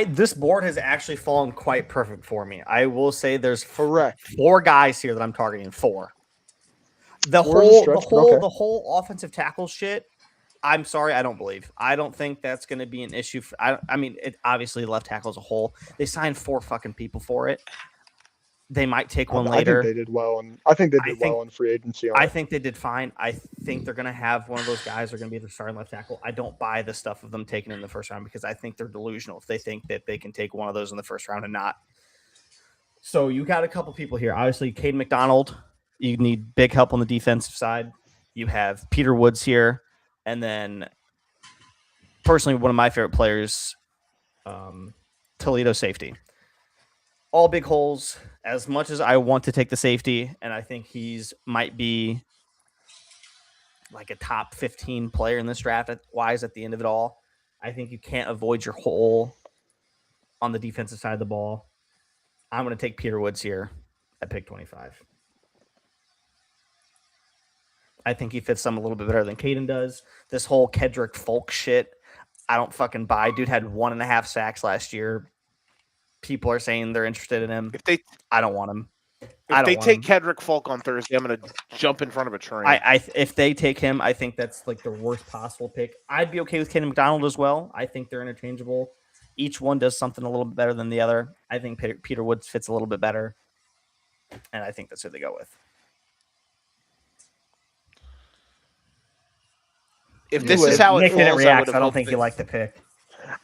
this board has actually fallen quite perfect for me. I will say there's Correct. 4 guys here that I'm targeting. 4. The 4 is a whole stretch, but okay. the whole offensive tackle shit. I'm sorry, I don't believe. I don't think that's going to be an issue. I mean, it obviously left tackle as a whole. They signed 4 fucking people for it. They might take one later. I think they did well, and I think they did well in free agency. I think they did fine. I think they're going to have one of those guys are going to be the starting left tackle. I don't buy the stuff of them taking in the first round because I think they're delusional if they think that they can take one of those in the first round and not. So you got a couple people here. Obviously, Caden McDonald. You need big help on the defensive side. You have Peter Woods here. And then, personally, one of my favorite players, Toledo safety. All big holes. As much as I want to take the safety, and I think might be like a top 15 player in this draft wise at the end of it all, I think you can't avoid your hole on the defensive side of the ball. I'm going to take Peter Woods here at pick 25. I think he fits them a little bit better than Caden does. This whole Kedrick Folk shit, I don't fucking buy. Dude had 1.5 sacks last year. People are saying they're interested in him. I don't want him. If they take Kedrick Folk on Thursday, I'm going to jump in front of a train. If they take him, I think that's like the worst possible pick. I'd be okay with Caden McDonald as well. I think they're interchangeable. Each one does something a little bit better than the other. I think Peter Woods fits a little bit better, and I think that's who they go with. If this is how Nick it didn't falls, react, I I don't think he liked the pick.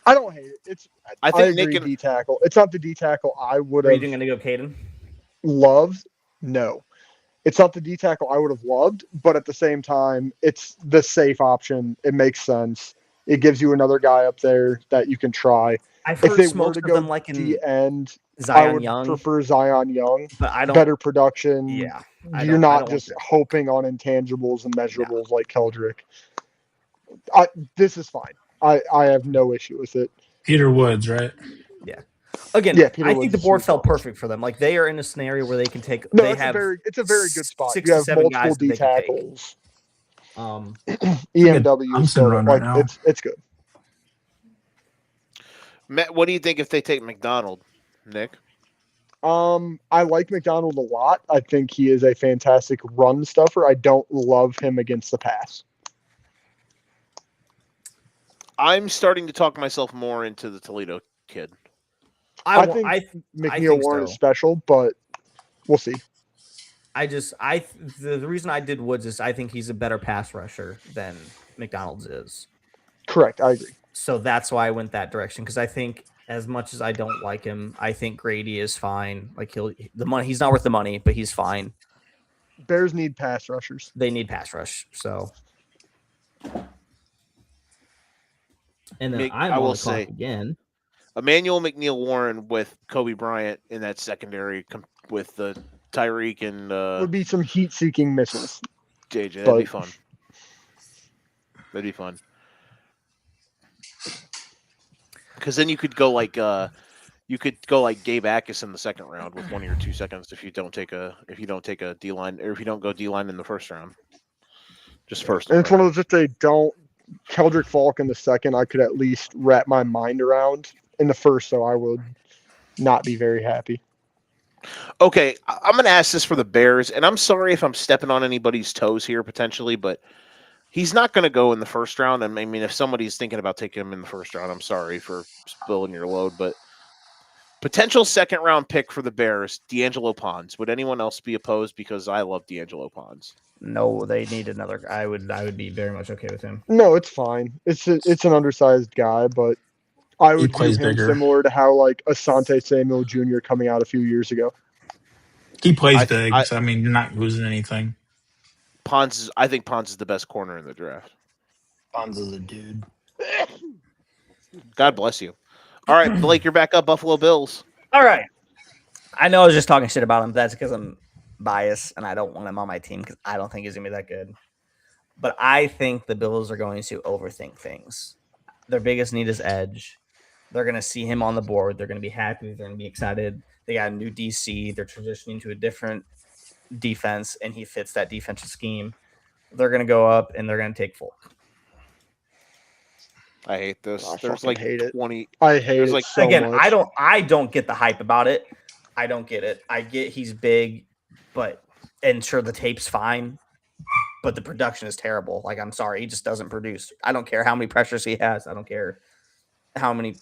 I don't hate it. I I think agree, Nick and D tackle. It's not the D tackle I would Are you have going to go Caden? loved. No, it's not the D tackle I would have loved, but at the same time, it's the safe option. It makes sense. It gives you another guy up there that you can try. I've If heard they were smokes to of them go like in D end, I Zion would Young, prefer Zion Young. but I don't. Better production. Yeah, I You're don't- I not don't want just that. hoping on intangibles and measurables like Keldrick. This is fine. I have no issue with it. Peter Woods, right? Again, Yeah, Peter I Woods think the is board sweet felt spot. perfect for them. Like they are in a scenario where they can take. No, they it's have a very good spot. 6 You to have 7 multiple guys that D they can take. tackles. good EMW Thompson still run like right now. it's good. Matt, what do you think if they take McDonald, Nick? I like McDonald a lot. I think he is a fantastic run stuffer. I don't love him against the pass. I'm starting to talk myself more into the Toledo kid. I think McNeil think Warren is so. special, but we'll see. The reason I did Woods is I think he's a better pass rusher than McDonald's is. Correct, I agree. So that's why I went that direction, because I think as much as I don't like him, I think Grady is fine. Like he's not worth the money, but he's fine. Bears need pass rushers. They need pass rush. So And then Nick, I'm I on will the clock say- again. Emmanuel McNeil Warren with Kobe Bryant in that secondary with the Tyreek and Would be some heat-seeking missiles. JJ. That'd be but- fun. That'd be fun. Because then you could go like Gabe Akis in the second round with 1 or 2 seconds if you don't take a D line, or if you don't go D line in the first round. Just first. And it's one of those, if they don't, Keldrick Falk in the second, I could at least wrap my mind around. In the first, so I would not be very happy. Okay, I'm going to ask this for the Bears, and I'm sorry if I'm stepping on anybody's toes here potentially, but he's not going to go in the first round. And I mean, if somebody's thinking about taking him in the first round, I'm sorry for spilling your load, but potential second round pick for the Bears, D'Angelo Pons. Would anyone else be opposed? Because I love D'Angelo Pons. no, they need another. I would be very much okay with him. No, it's fine. It's an undersized guy, but I would view plays him bigger. similar to how like Asante Samuel Jr. coming out a few years ago. He plays I- big, I- so I mean, you're not losing anything. I think Pons is the best corner in the draft. Bonds is a dude. God bless you. All right, Blake, you're back up. Buffalo Bills. All right. I know I was just talking shit about him. But that's because I'm biased and I don't want him on my team because I don't think he's gonna be that good. But I think the Bills are going to overthink things. Their biggest need is edge. They're going to see him on the board. They're going to be happy. They're going to be excited. They got a new DC. They're transitioning to a different defense, and he fits that defensive scheme. They're going to go up, and they're going to take Folk. I hate this. I There's fucking like hate it. 20. I hate There's it like- so Again, much. I don't get the hype about it. I don't get it. I get he's big, and sure, the tape's fine, but the production is terrible. Like, I'm sorry, he just doesn't produce. I don't care how many pressures he has. I don't care how many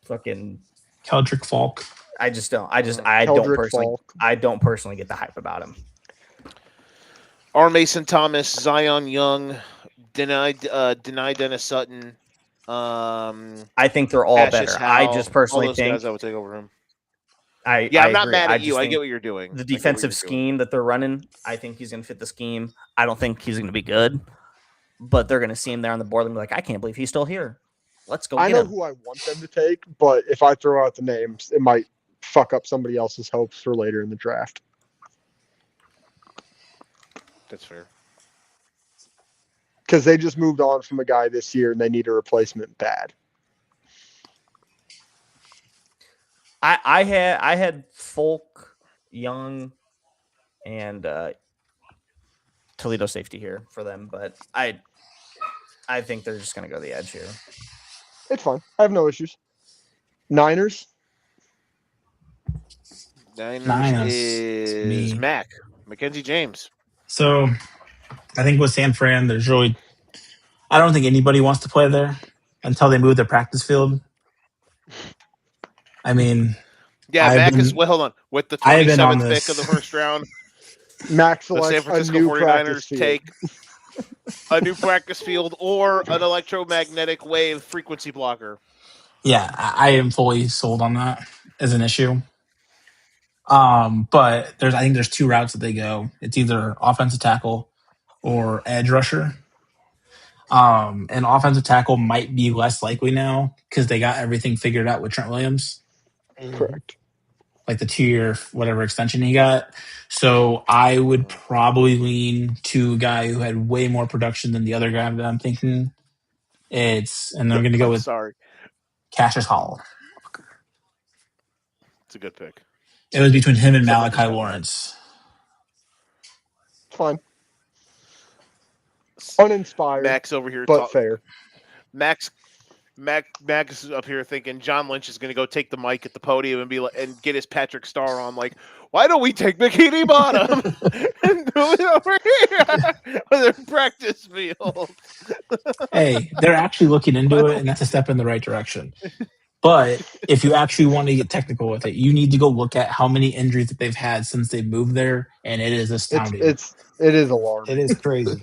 fucking. Keldrick Falk. I just don't. I don't Keldrick personally. Falk. I don't personally get the hype about him. R. Mason Thomas, Zion Young, deny Dennis Sutton. I think they're all Cassius better. I Howe, just personally all those think. guys I would take over him. I I'm not agree. mad at just you. I think get what you're doing. I the get what defensive you're doing. scheme that they're running. I think he's going to fit the scheme. I don't think he's going to be good, but they're going to see him there on the board and be like, I can't believe he's still here. Let's go I get know him. who I want them to take, but if I throw out the names, it might fuck up somebody else's hopes for later in the draft. That's fair. Because they just moved on from a guy this year and they need a replacement bad. I had Folk, Young, and Toledo safety here for them, but I think they're just going to go the edge here. It's fine. I have no issues. Niners. Niners is Me. Mac. Mackenzie James. So I think with San Fran, there's really, I don't think anybody wants to play there until they move their practice field. I mean, Yeah, I've Mac is. been- Well, hold on. With the I've been on 27th pick this. of the first round, Max the San selects a Francisco new practice 49ers field. take a new practice field or an electromagnetic wave frequency blocker. yeah, I am fully sold on that as an issue. But I think there's two routes that they go. It's either offensive tackle or edge rusher. And offensive tackle might be less likely now because they got everything figured out with Trent Williams, Correct. like the 2-year whatever extension he got. So I would probably lean to a guy who had way more production than the other guy that I'm thinking. And I'm going to go I'm with sorry. Cassius Hall. It's a good pick. It was between him and Someone just Malachi got Lawrence. Fine. Uninspired, Max over here. but fair. Max is up here thinking John Lynch is going to go take the mic at the podium and be like, and get his Patrick Star on. Like, why don't we take Bikini Bottom and move it over here on their practice field? Hey, they're actually looking into it, and that's a step in the right direction. But if you actually want to get technical with it, you need to go look at how many injuries that they've had since they've moved there, and it is astounding. It is alarming. It is crazy.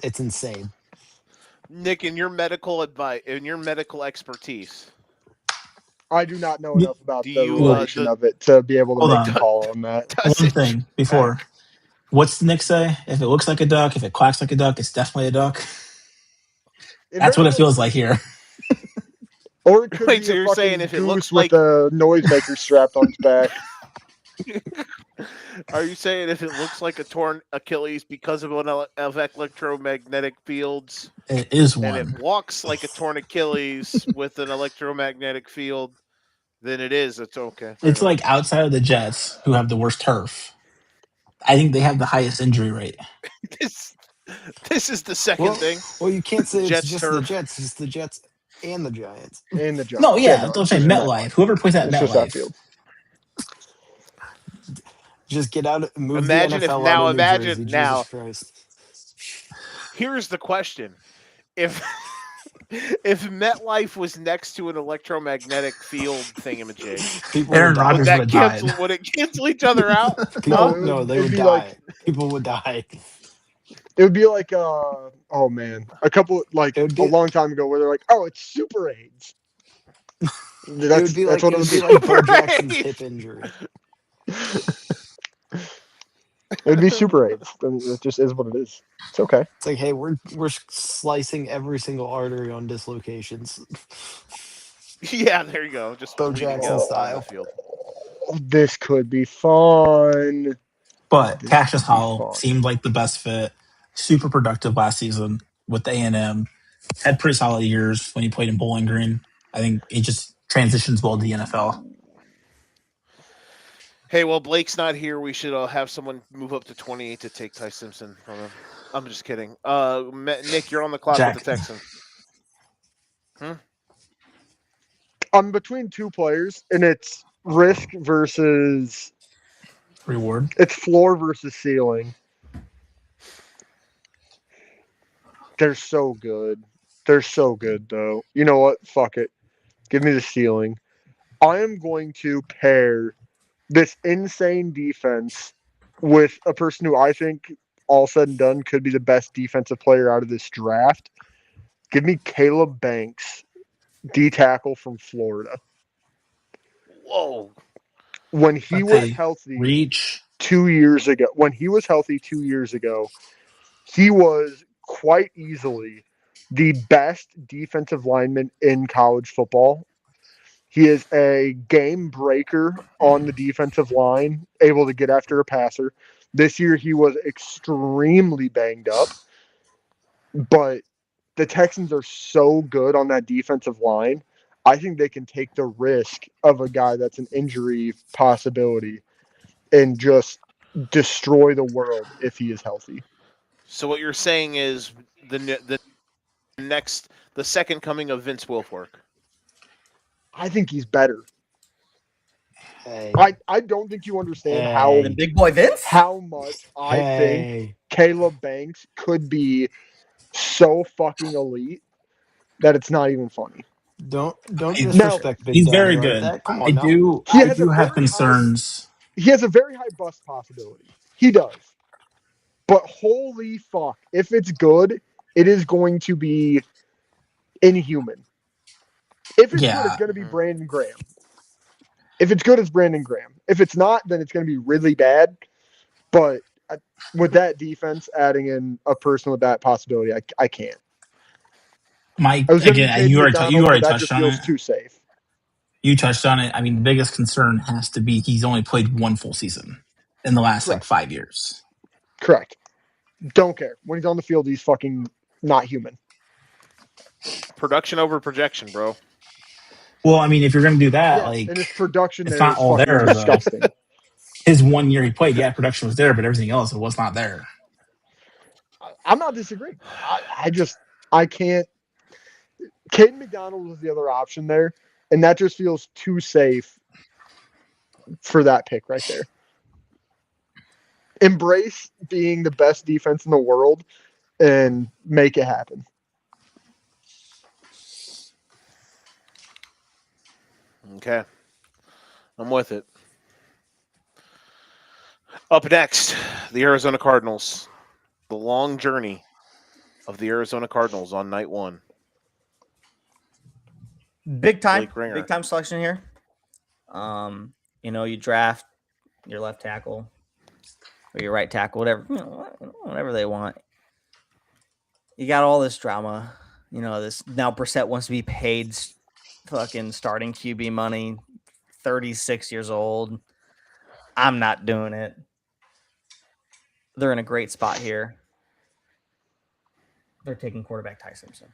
It's insane. Nick, in your medical advice, in your medical expertise, I do not know enough about Do the you, relation of it to be able to Hold make on. a call on that. One thing before. What's Nick say? If it looks like a duck, if it quacks like a duck, it's definitely a duck. That's what it feels like here. Or it could Wait, be so a you're fucking saying if it goose looks with like- a noisemaker strapped on its back. Are you saying if it looks like a torn Achilles because of electromagnetic fields, It is and one. it walks like a torn Achilles with an electromagnetic field, then it's okay. It's like outside of the Jets, who have the worst turf. I think they have the highest injury rate. This is the second thing. Well, you can't say Jets it's just turf. the Jets. It's the Jets and the Giants. And the Giants. No, yeah, no, don't it's say just MetLife. Whoever plays at It's just that MetLife. field. Just get out. Move Imagine the if NFL now- out of New imagine Jersey, now- Jesus Christ. Here's the question: if MetLife was next to an electromagnetic field thingamajig, People Aaron would die. Rodgers would have died. would it cancel each other out? People, it no, would- they it'd would be die. like- People would die. It would be like, oh man, a long time ago where they're like, oh, it's Super AIDS. It would be like what it would be. Bo Super Jackson's AIDS. hip injury. It would be Super AIDS. It just is what it is. It's okay. It's like, hey, we're slicing every single artery on dislocations. Yeah, there you go. Just Bo bleeding Jackson out on style. the field. This could be fun. But This Cassius could be Howell fun. seemed like the best fit. Super productive last season with A&M. Had pretty solid years when he played in Bowling Green. I think he just transitions well to the NFL. Hey, well, Blake's not here. We should have someone move up to 28 to take Ty Simpson from him. I'm just kidding. Nick, you're on the clock Jack. with the Texans. I'm between two players, and it's risk versus Reward. it's floor versus ceiling. They're so good. They're so good, though. You know what? Fuck it. Give me the ceiling. I am going to pair this insane defense with a person who I think, all said and done, could be the best defensive player out of this draft. Give me Caleb Banks, D tackle from Florida. Whoa. When he That's was a healthy Reach. 2 years ago, he was quite easily the best defensive lineman in college football. He is a game breaker on the defensive line, able to get after a passer. This year he was extremely banged up, but the Texans are so good on that defensive line. I think they can take the risk of a guy that's an injury possibility and just destroy the world if he is healthy. So what you're saying is the second coming of Vince Wilfork. I think he's better. Hey, I don't think you understand The big boy Vince? how much I think hey. Caleb Banks could be so fucking elite that it's not even funny. Don't He's- disrespect Big He's Daddy very like good. that. Come I on now. do. He I has do a have very concerns. He has a very high bust possibility. He does. But holy fuck, if it's good, it is going to be inhuman. If it's good, Yeah. it's going to be Brandon Graham. If it's good, it's Brandon Graham. If it's not, then it's going to be really bad. But with that defense, adding in a person with that possibility, I can't. Mike, I was going to be again, Caden you McDonald, already but that touched just on feels it. too safe. You touched on it. I mean, the biggest concern has to be he's only played one full season in the last Correct. 5 years. Correct. Don't care. When he's on the field, he's fucking not human. Production over projection, bro. Well, I mean, if you're going to do that, Yeah, like and his production it's there not is all fucking there. disgusting. His 1 year he played, yeah, production was there, but everything else it was not there. I'm not disagreeing. I can't. Caden McDonald was the other option there, and that just feels too safe for that pick right there. Embrace being the best defense in the world and make it happen. Okay. I'm with it. Up next, the Arizona Cardinals. The long journey of the Arizona Cardinals on night one. Big time Blake Ringer. selection here. You draft your left tackle or your right tackle, whatever they want. You got all this drama. This now Brissett wants to be paid fucking starting QB money, 36 years old. I'm not doing it. They're in a great spot here. They're taking quarterback Ty Simpson.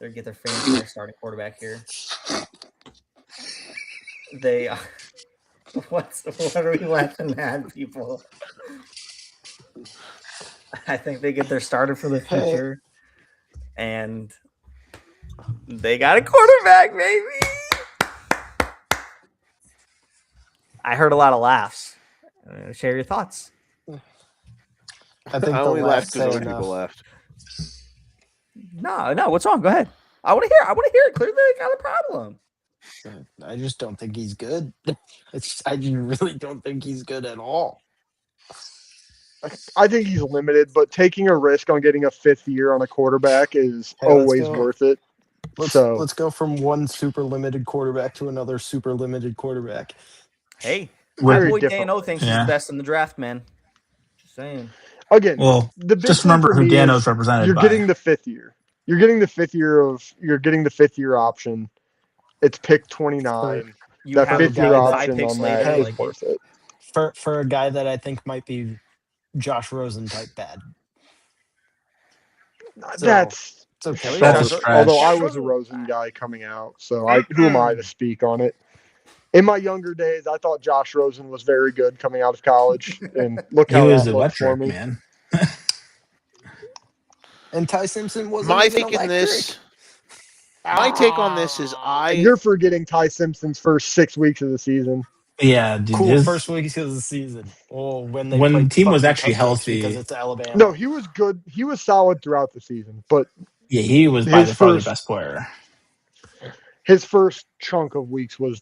They get their franchise starting quarterback here. They what are we laughing at, people? I think they get their starter for the future, and they got a quarterback, baby. I heard a lot of laughs. Share your thoughts. I think I the only laughed laughs because say other people enough. laughed. No, what's wrong? Go ahead. I want to hear it. Clearly, they got a problem. I just don't think he's good. I really don't think he's good at all. I think he's limited, but taking a risk on getting a fifth year on a quarterback is Hey, let's always go. worth it. Let's go from one super limited quarterback to another super limited quarterback. Hey, Very my boy different Dano thinks he's Yeah. the best in the draft, man. Just saying. Again, Well, the big just thing remember for who me Dano's is represented you're by. getting the fifth year. You're getting the fifth year option. It's pick 29. You That have fifth a year guy that- 5 option picks on later. that is Like, worth it. For a guy that I think might be Josh Rosen type bad. So, That's it's okay. That's a Josh, stretch. although I Josh was a Rosen- Rosen guy coming out, so who am I to speak on it? In my younger days, I thought Josh Rosen was very good coming out of college, and look He how was that looked for electric, me. man. And Ty Simpson wasn't My even take in electric. this. My take on this is You're forgetting Ty Simpson's first 6 weeks of the season. Yeah, dude. Cool first weeks of the season. Oh, when they When played the team was fucking actually cupcakes healthy. because it's Alabama. No, he was good. He was solid throughout the season, but Yeah, he was by His far the first- best player. his first chunk of weeks was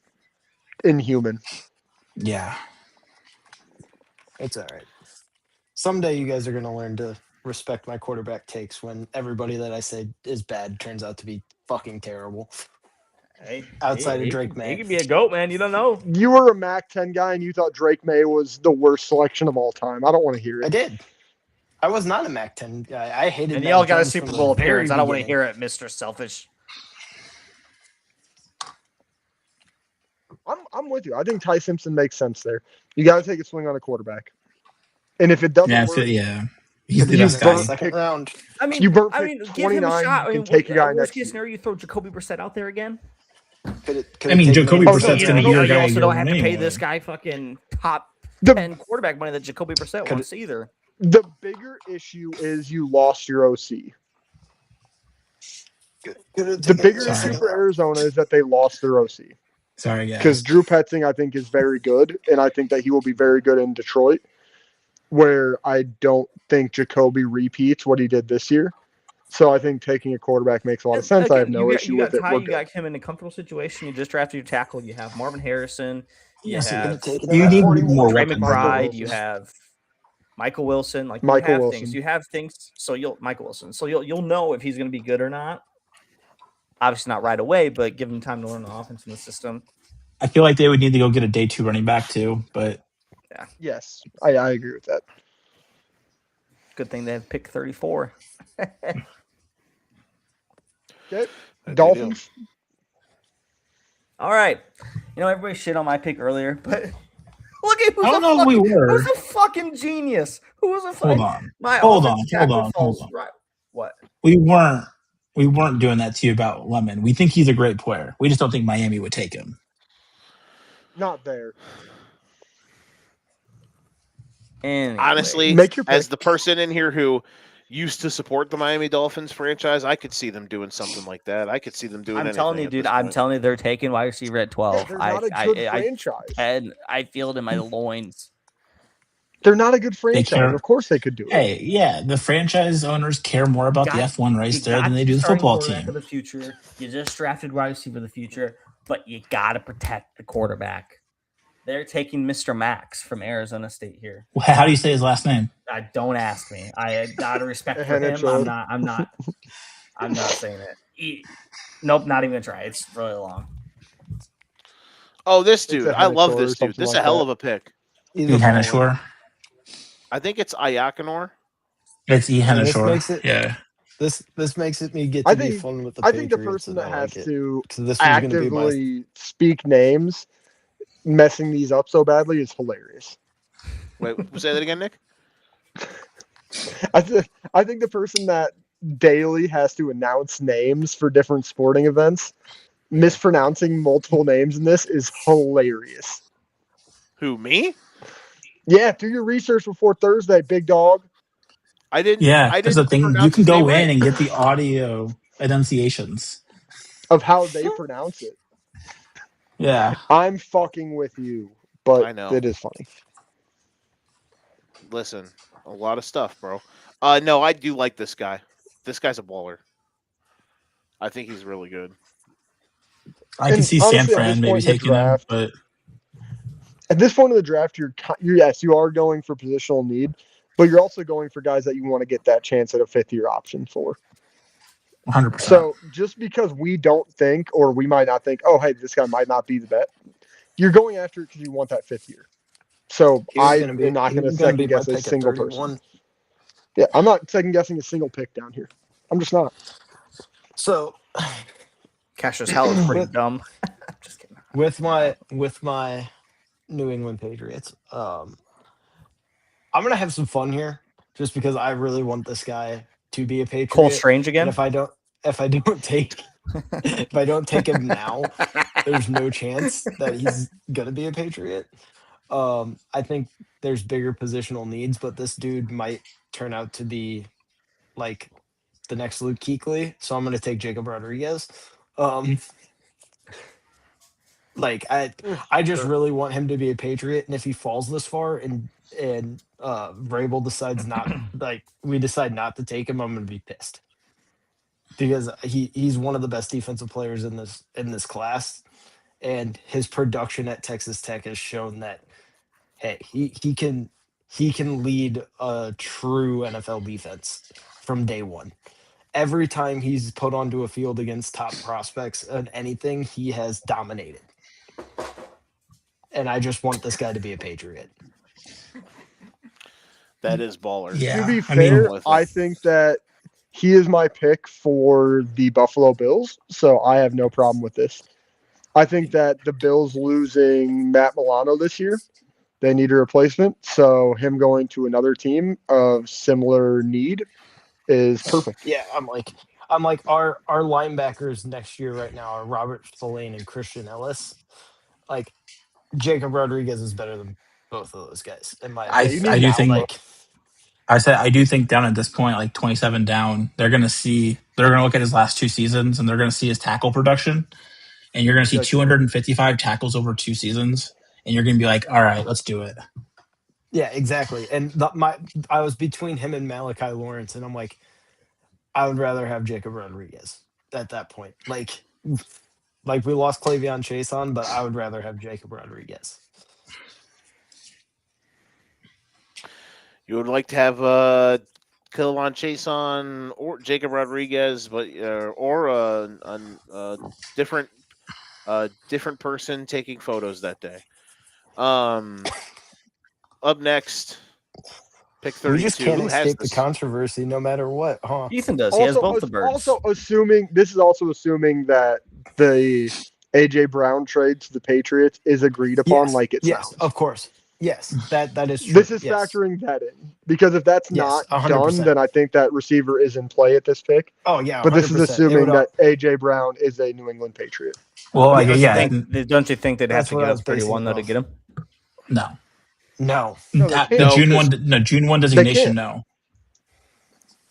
inhuman. Yeah. It's all right. Someday you guys are going to learn to respect my quarterback takes when everybody that I say is bad turns out to be fucking terrible. hey, Outside of he Drake could- May. He could be a GOAT, man. You don't know. You were a MAC 10 guy, and you thought Drake May was the worst selection of all time. I don't want to hear I it. did. I was not a MAC 10 guy. I hated And Mac y'all got a 10s Super from Bowl the very appearance. I don't want to beginning. hear it, Mr. Selfish. I'm with you. I think Ty Simpson makes sense there. You got to take a swing on a quarterback, and if it doesn't Yeah, work, he's the You best burn guy. Second round. I mean, You burn I pick mean, give him a 29, shot. I you mean, can take a guy worst next case year. scenario, you throw Jacoby Brissett out there again. I mean, Jacoby Oh, Brissett's no, going to no, be your you guy. also don't year have to one pay anyway. this guy fucking top The 10 quarterback money that Jacoby Brissett wants either. the bigger issue is you lost your OC. The bigger Sorry. issue for Arizona is that they lost their OC. Sorry, Because guys. Drew Petzing, I think, is very good, and I think that he will be very good in Detroit, where I don't think Jacoby repeats what he did this year. So I think taking a quarterback makes a lot of sense. I have no issue with it. Ty, We're you good. got him in a comfortable situation. You just drafted your tackle. You have Marvin Harrison. You Yes, he have could've taken You him at need 41. more Trey weapons. McBride. Wilson. You have Michael Wilson. Like Michael you have Wilson. things. You have things. So Michael Wilson. So you'll know if he's going to be good or not. Obviously not right away, but give him time to learn the offense and the system. I feel like they would need to go get a day 2 running back too, but Yes, I agree with that. Good thing they have pick 34. Okay. They do. Dolphins. All right. Everybody shit on my pick earlier, but look at I don't know if we were. who's a fucking genius. Who was a Hold fucking on. my Hold offensive on. Hold tackle on. falls Hold on. right. What? We weren't doing that to you about Lemon. We think he's a great player. We just don't think Miami would take him. Not there. Anyway. Honestly, Make your pick. as the person in here who used to support the Miami Dolphins franchise, I could see them doing something like that. I could see them doing I'm anything telling you, at dude. this I'm point. telling you, they're taking wide receiver at 12. Yeah, they're not a good franchise. I feel it in my loins. They're not a good franchise. care- Of course they could do it. Hey, yeah, the franchise owners care more about the F1 race there than they do the football team. Of the future. You just drafted wide receiver of the future, but you got to protect the quarterback. They're taking Mr. Max from Arizona State here. How do you say his last name? Don't ask me. I got a respect for him. I'm not saying it. Nope, not even gonna try. It's really long. Oh, this dude. I love Henniker this or dude. something This is like a hell that. of a pick. He's E. a baller. Henniker. I think it's Ayakonor. It's E. And this Henniker. makes it- Yeah. This makes it me get I to be think- fun with the I Patriots. think the person that and I has like it. to So this was going to be my actively speak names, messing these up so badly, is hilarious. Wait, say that again, Nick? I think the person that daily has to announce names for different sporting events, mispronouncing multiple names in this is hilarious. Who, me? Yeah, do your research before Thursday, big dog. I didn't. Yeah, I that's didn't the thing. You pronounce can his go name in right. and get the audio enunciations. Of how they pronounce it. Yeah. I'm fucking with you, but I know. it is funny. Listen, a lot of stuff, bro. No, I do like this guy. This guy's a baller. I think he's really good. I can And see honestly, San at this Fran maybe point in the taking him, draft- but At this point in the draft, yes, you are going for positional need, but you're also going for guys that you want to get that chance at a fifth-year option for. 100%. So just because we don't think, or we might not think, oh, hey, this guy might not be the bet, you're going after it because you want that fifth year. So He was I gonna be- am not he going to was gonna be second my guess a pick at single 31. person. Yeah, I'm not second guessing a single pick down here. I'm just not. So Cassius Hell is pretty dumb. Just kidding. with my New England Patriots, I'm gonna have some fun here just because I really want this guy to be a Patriot. Cole Strange again. And if I don't take him now, there's no chance that he's gonna be a Patriot. I think there's bigger positional needs, but this dude might turn out to be like the next Luke Kuechly. So I'm gonna take Jacob Rodriguez. I just really want him to be a Patriot, and if he falls this far and Vrabel decides we decide not to take him, I'm gonna be pissed because he's one of the best defensive players in this class, and his production at Texas Tech has shown that hey, he can lead a true NFL defense from day one. Every time he's put onto a field against top prospects and anything, he has dominated. And I just want this guy to be a Patriot. That is baller. Yeah. To be I mean- fair, I think that he is my pick for the Buffalo Bills, so I have no problem with this. I think that the Bills losing Matt Milano this year, they need a replacement, so him going to another team of similar need is perfect. Yeah, I'm like our linebackers next year right now are Robert Spillane and Christian Ellis. Like Jacob Rodriguez is better than both of those guys in my opinion. I do think like I do think down at this point, like 27 down, they're gonna look at his last two seasons and they're gonna see his tackle production, and you're gonna see 255 tackles over 2 seasons, and you're gonna be like, all right, let's do it. yeah, exactly. And I was between him and Malachi Lawrence, and I'm like, I would rather have Jacob Rodriguez at that point. Like we lost Clavion Chason, but I would rather have Jacob Rodriguez. You would like to have Killawan Chason or Jacob Rodriguez, but or a different person taking photos that day. Up next, Pick We 32. just can't Who has escape the this? controversy no matter what, huh? Ethan does. He has both the birds. Also assuming that the AJ Brown trade to the Patriots is agreed upon, Yes, like it yes, sounds. of course. Yes, that is true. This is yes. factoring that in because if that's Yes, not 100%. done, then I think that receiver is in play at this pick. Oh yeah, But this is 100%. assuming that AJ Brown is a New England Patriot. Well, like, Don't you yeah, think- don't you think they'd have That's to what get I up was basing 31 it though to off. get him? no. No, No, they At can't. the No, June 'cause- June 1 They designation, can't. no.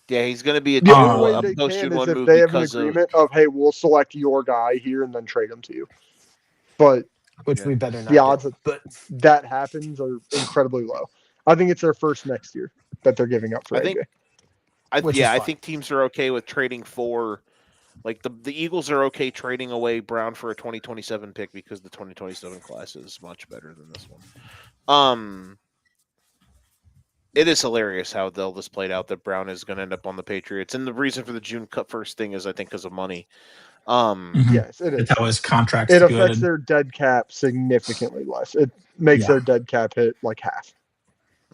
Yeah, he's going to be a The June, only way a they post can June is 1 if move they have an because of agreement of, hey, we'll select your guy here and then trade him to you. But which Yeah. we better not. the odds do. that But that happens are incredibly low. I think it's their first next year that they're giving up for I AJ. think- Which is I fine. think teams are okay with trading for, like the Eagles are okay trading away Brown for a 2027 pick because the 2027 class is much better than this one. It is hilarious how all this played out that Brown is going to end up on the Patriots, and the reason for the June cut first thing is I think because of money. Mhm. Yes, it is. It's how his contract's It good. affects their dead cap significantly less. It makes Yeah. their dead cap hit like half.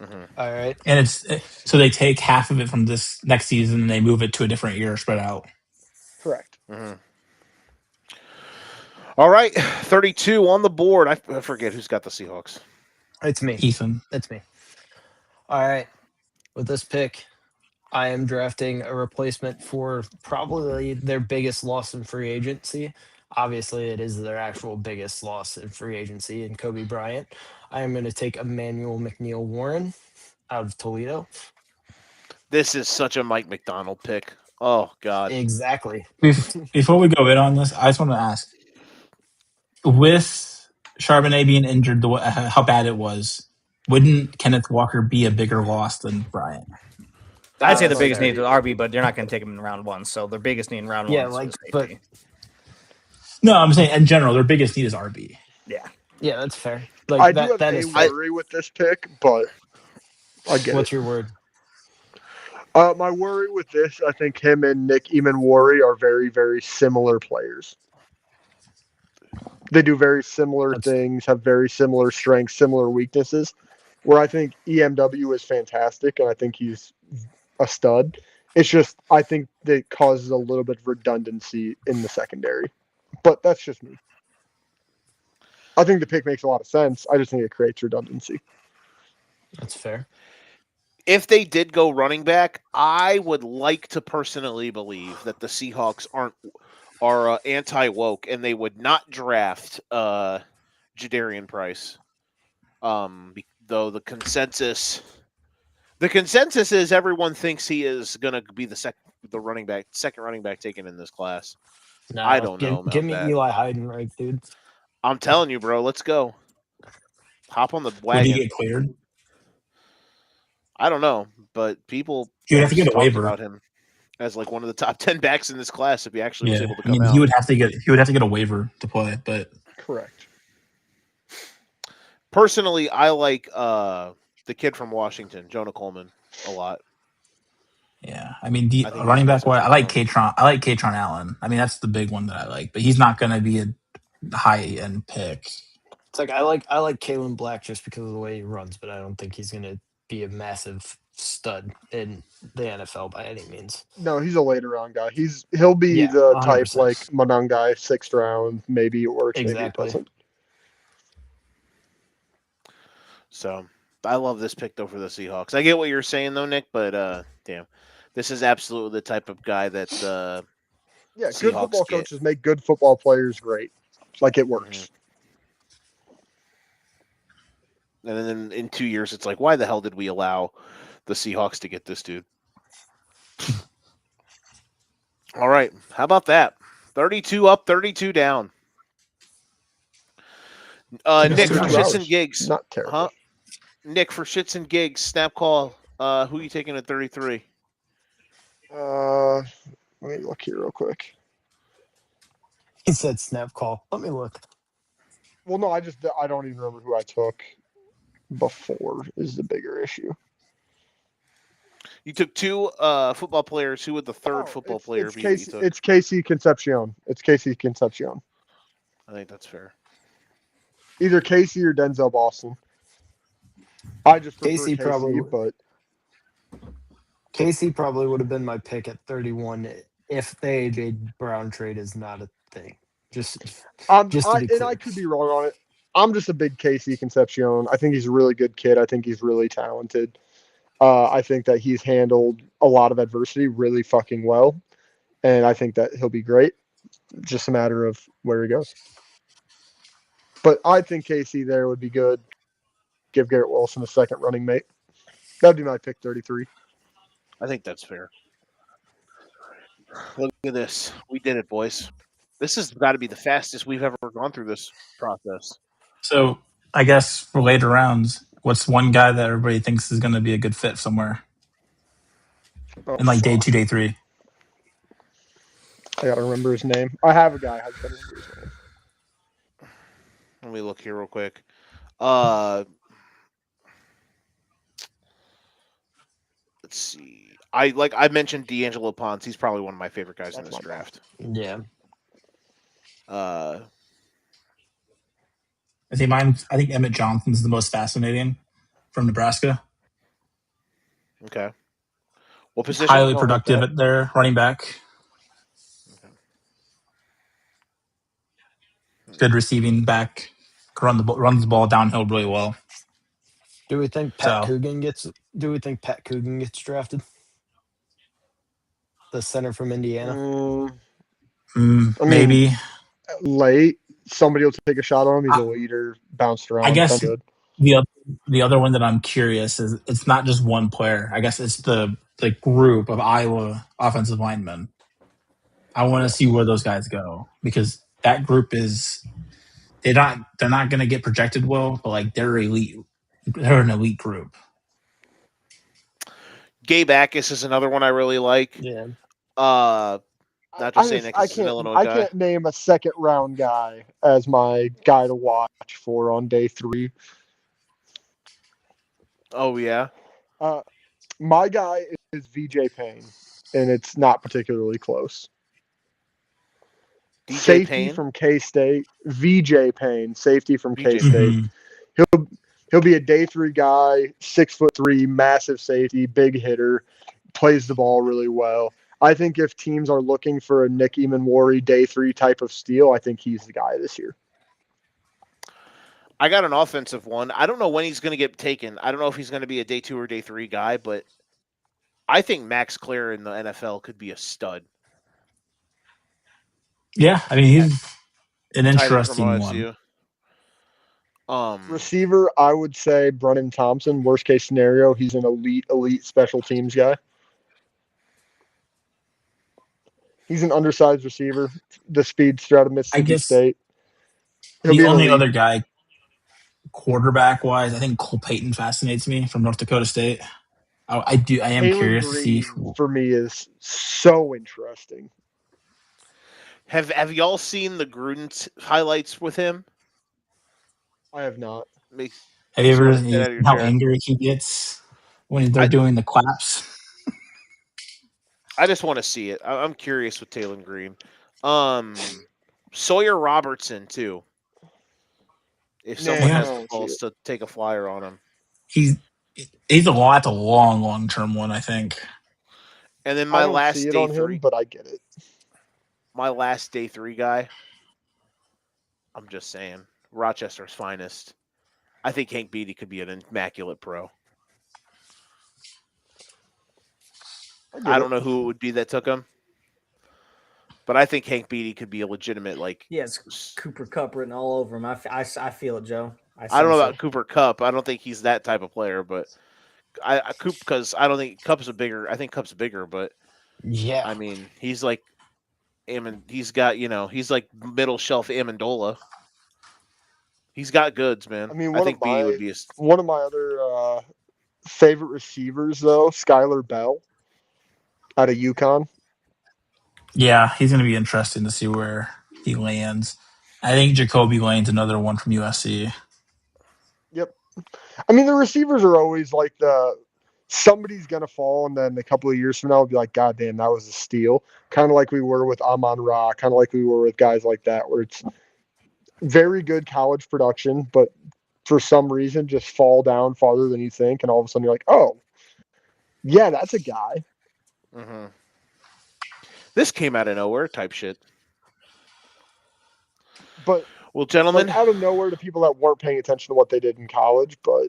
Mhm. all right, And it's so they take half of it from this next season and they move it to a different year spread out. Correct. Mhm. All right, 32 on the board. I forget who's got the Seahawks. it's me. Ethan. It's me. All right. With this pick, I am drafting a replacement for probably their biggest loss in free agency. Obviously, it is their actual biggest loss in free agency in Kobe Bryant. I am going to take Emmanuel McNeil Warren out of Toledo. This is such a Mike McDonald pick. Oh God. Exactly. Before we go in on this, I just want to ask: with Charbonnet being injured, how bad it was, wouldn't Kenneth Walker be a bigger loss than Bryant? I'd say the That's biggest fair. need is RB, but they're not going to take him in round 1. So their biggest need in round Yeah, 1 is like, for safety. No, I'm saying in general, their biggest need is RB. Yeah. Yeah, that's fair. Like I do that have is a fair. worry with this pick, but I get What's it. your word? My worry with this, I think him and Nick Eamon-Worry are very, very similar players. They do very similar things, have very similar strengths, similar weaknesses. Where I think EMW is fantastic, and I think he's a stud. It's just I think that causes a little bit of redundancy in the secondary, but that's just me. I think the pick makes a lot of sense. I just think it creates redundancy. That's fair. If they did go running back, I would like to personally believe that the Seahawks are anti-woke and they would not draft Jadarian Price. Though the consensus is everyone thinks he is going to be the second running back taken in this class. No, I don't know about Give me that. Eli Heidenreich, dude. I'm telling you, bro. Let's go. Hop on the Would he wagon. get cleared? I don't know, but people He would have to get a talked waiver. about him as like one of the top 10 backs in this class if he actually was Yeah, able to I come mean, out. he would have to get a waiver to play. But Correct. Personally, I like the kid from Washington, Jonah Coleman, a lot. yeah, I mean, I think running he's back. got I like something Katron. I like Katron Allen. I mean, that's the big one that I like. But he's not going to be a high end pick. It's like I like Kalen Black just because of the way he runs, but I don't think he's gonna be a massive stud in the NFL by any means. No, he's a later round guy. He'll be Yeah, the 100%. type like Monangai, 6th round. Maybe it works, maybe it Exactly. doesn't. So I love this pick though for the Seahawks. I get what you're saying though, Nick, but damn, this is absolutely the type of guy that Yeah, good Seahawks football get. coaches make good football players great. Like it works. And then in 2 years, it's like, why the hell did we allow the Seahawks to get this dude? All right, how about that? 32 up, 32 down. Nick, for 32 shits hours. and gigs, Not terrible. huh? Nick, for shits and gigs, snap call. Who you taking at 33? Let me look here real quick. He said snap call. Let me look. Well, no, I don't even remember who I took before is the bigger issue. You took two football players. Who would the third football player it's be? That you Casey, took? it's Casey Concepcion. It's Casey Concepcion. I think that's fair. Either Casey or Denzel Boston. I just prefer Casey Casey, probably- but Casey probably would have been my pick at 31 if the AJ Brown trade is not a thing. Just to be clear. I could be wrong on it. I'm just a big Casey Concepcion. I think he's a really good kid. I think he's really talented. I think that he's handled a lot of adversity really fucking well, and I think that he'll be great. It's just a matter of where he goes. But I think Casey there would be good. Give Garrett Wilson a second running mate. That'd be my pick 33. I think that's fair. Look at this. We did it, boys. This has got to be the fastest we've ever gone through this process. So I guess for later rounds, what's one guy that everybody thinks is going to be a good fit somewhere in like day 2, day 3? I gotta remember his name. I have a guy. I just gotta remember his name. Let me look here real quick. Let's see. I mentioned D'Angelo Ponce. He's probably one of my favorite guys in this draft. Yeah. Uh, I think Emmett Johnson's the most fascinating from Nebraska. Okay. What position? Highly productive at their running back. Okay. Good receiving back. Runs the ball downhill really well. Do we think Pat Coogan gets drafted? The center from Indiana. Maybe late. Somebody will take a shot on him. He's a leader, bounced around. I guess good. the other one that I'm curious is it's not just one player. I guess it's the group of Iowa offensive linemen. I want to see where those guys go because that group is they're not going to get projected well, but like they're elite. They're an elite group. Gabe Akis is another one I really like. Yeah. Not just saying that because he's an Illinois guy. I can't name a second round guy as my guy to watch for on day 3. Oh yeah. My guy is VJ Payne, and it's not particularly close. DJ safety Payne? from K-State. VJ Payne, safety from VJ K-State. He'll be a day 3 guy, 6'3", massive safety, big hitter, plays the ball really well. I think if teams are looking for a Nick Emanwari day 3 type of steal, I think he's the guy this year. I got an offensive one. I don't know when he's going to get taken. I don't know if he's going to be a day 2 or day 3 guy, but I think Max Clare in the NFL could be a stud. Yeah, I mean he's an interesting one. Receiver, I would say Brennan Thompson. Worst case scenario, he's an elite special teams guy. He's an undersized receiver. The speedster out of Mississippi State. The only other guy, quarterback wise, I think Cole Payton fascinates me from North Dakota State. I am curious to see. For me, is so interesting. Have y'all seen the Gruden highlights with him? I have not. Have you ever seen how angry he gets when they're doing the claps? I just want to see it. I'm curious with Taylor Green. Sawyer Robertson too. If someone has the balls to take a flyer on him, he's a long term one, I think. And then my last see it day on 3, him, but I get it. My last day 3 guy. I'm just saying, Rochester's finest. I think Hank Beatty could be an immaculate pro. I don't know who it would be that took him, but I think Hank Beatty could be a legitimate it's Cooper Kupp written all over him. I feel it, Joe. I don't know about Cooper Kupp. I don't think he's that type of player, but because I don't think Kupp's a bigger. I think Kupp's bigger, but yeah, I mean he's like, he's got he's like middle shelf Amendola. He's got goods, man. I mean, I think Beatty would be one of my other favorite receivers, though, Skylar Bell out of UConn. Yeah, he's going to be interesting to see where he lands. I think Jacoby Lane's another one from USC. Yep. I mean, the receivers are always like somebody's going to fall, and then a couple of years from now, we'll be like, God damn, that was a steal. Kind of like we were with Amon-Ra, kind of like we were with guys like that, where it's very good college production, but for some reason just fall down farther than you think, and all of a sudden you're like, oh, Yeah, that's a guy. Mm-hmm. This came out of nowhere type shit. But Well, gentlemen. like out of nowhere to people that weren't paying attention to what they did in college. But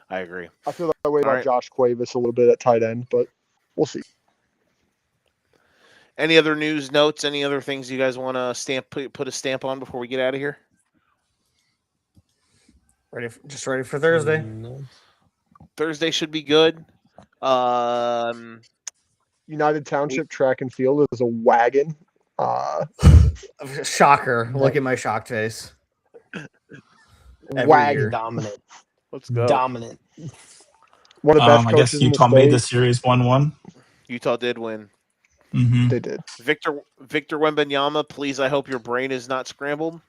I agree. I feel that way All about right. Josh Cuevas a little bit at tight end, but we'll see. Any other news notes? Any other things you guys want to put a stamp on before we get out of here? Ready for Thursday. No. Thursday should be good. United Township Track and Field is a wagon. Shocker. Look at my shocked face. Every Wagon. year. Dominant. Let's go. Dominant. One of the best I guess coaches in the Utah made the state. series 1-1. Utah did win. Mm-hmm. They did. Victor Wembanyama, please, I hope your brain is not scrambled.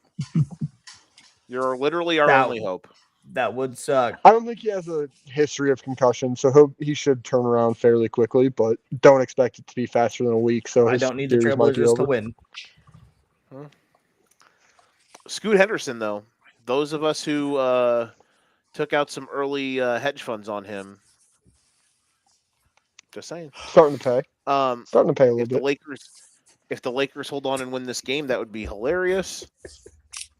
You're literally our only hope. That would suck. I don't think he has a history of concussion, so he should turn around fairly quickly, but don't expect it to be faster than a week. So I don't need the Trailblazers to win. Scoot Henderson, though, those of us who took out some early hedge funds on him, just saying, starting to pay. Starting to pay a little if bit. If the Lakers hold on and win this game, that would be hilarious.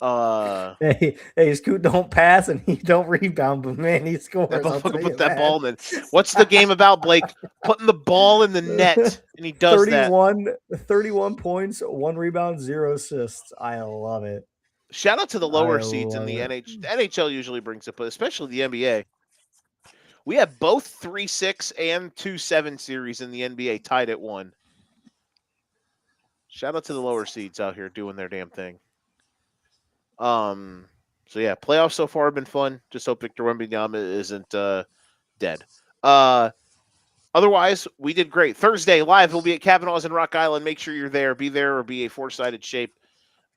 Hey, Scoot don't pass and he don't rebound, but man, he scores. Put that ball in. What's the game about, Blake? Putting the ball in the net, and he does 31 points, 1 rebound, 0 assists. I love it. Shout out to the lower seeds in the NHL. The NHL usually brings it, but especially the NBA. We have both 3-6 and 2-7 series in the NBA tied at 1. Shout out to the lower seeds out here doing their damn thing. So yeah, playoffs so far have been fun. Just hope Victor Wembanyama isn't dead. Otherwise, we did great. Thursday live, we'll be at Kavanaugh's in Rock Island. Make sure you're there. Be there or be a 4-sided shape.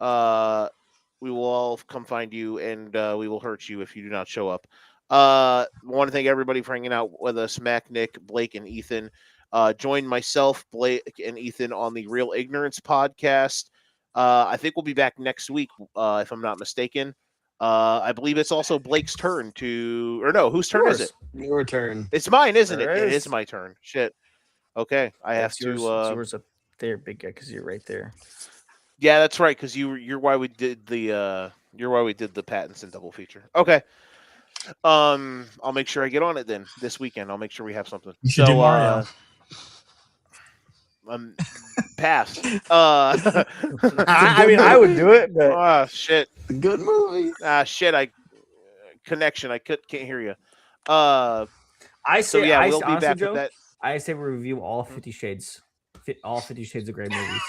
We will all come find you, and we will hurt you if you do not show up. I want to thank everybody for hanging out with us. Mac, Nick, Blake, and Ethan. Join myself, Blake, and Ethan on the Real Ignorance podcast. I think we'll be back next week, if I'm not mistaken. I believe it's also Blake's turn to, or no, whose turn is it? Your turn. It's mine, isn't it? It It is. is my turn. Shit. Okay, I have It's to. yours up there, big guy, because you're right there. Yeah, that's right. Because you're why we did the Pattinson double feature. Okay. I'll make sure I get on it then this weekend. I'll make sure we have something. You should do Mario. Pass. I mean, I would do it, but shit. Good movie. Shit. Connection. I can't hear you. I say, So yeah, I, we'll be honestly, back Joe, with that. I say we review all 50 Shades, all 50 Shades of Grey movies.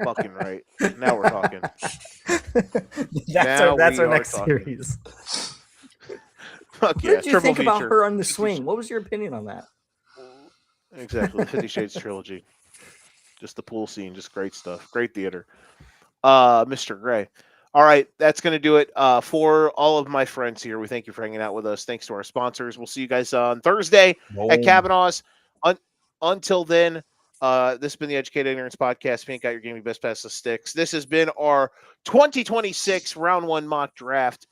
Fucking right. Now we're talking. That's our next series. Fuck What yeah. did you Triple think feature. about her on the swing? What was your opinion on that? Exactly. The 50 Shades trilogy. Just the pool scene. Just great stuff. Great theater. Mr. Gray. All right. That's going to do it for all of my friends here. We thank you for hanging out with us. Thanks to our sponsors. We'll see you guys on Thursday at Kavanaugh's. Until then, this has been the Educated Ignorance Podcast. Pink out your gaming best pass of sticks. This has been our 2026 round 1 mock draft.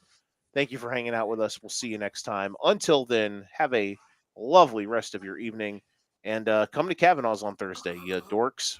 Thank you for hanging out with us. We'll see you next time. Until then, have a lovely rest of your evening. And come to Kavanaugh's on Thursday, you dorks.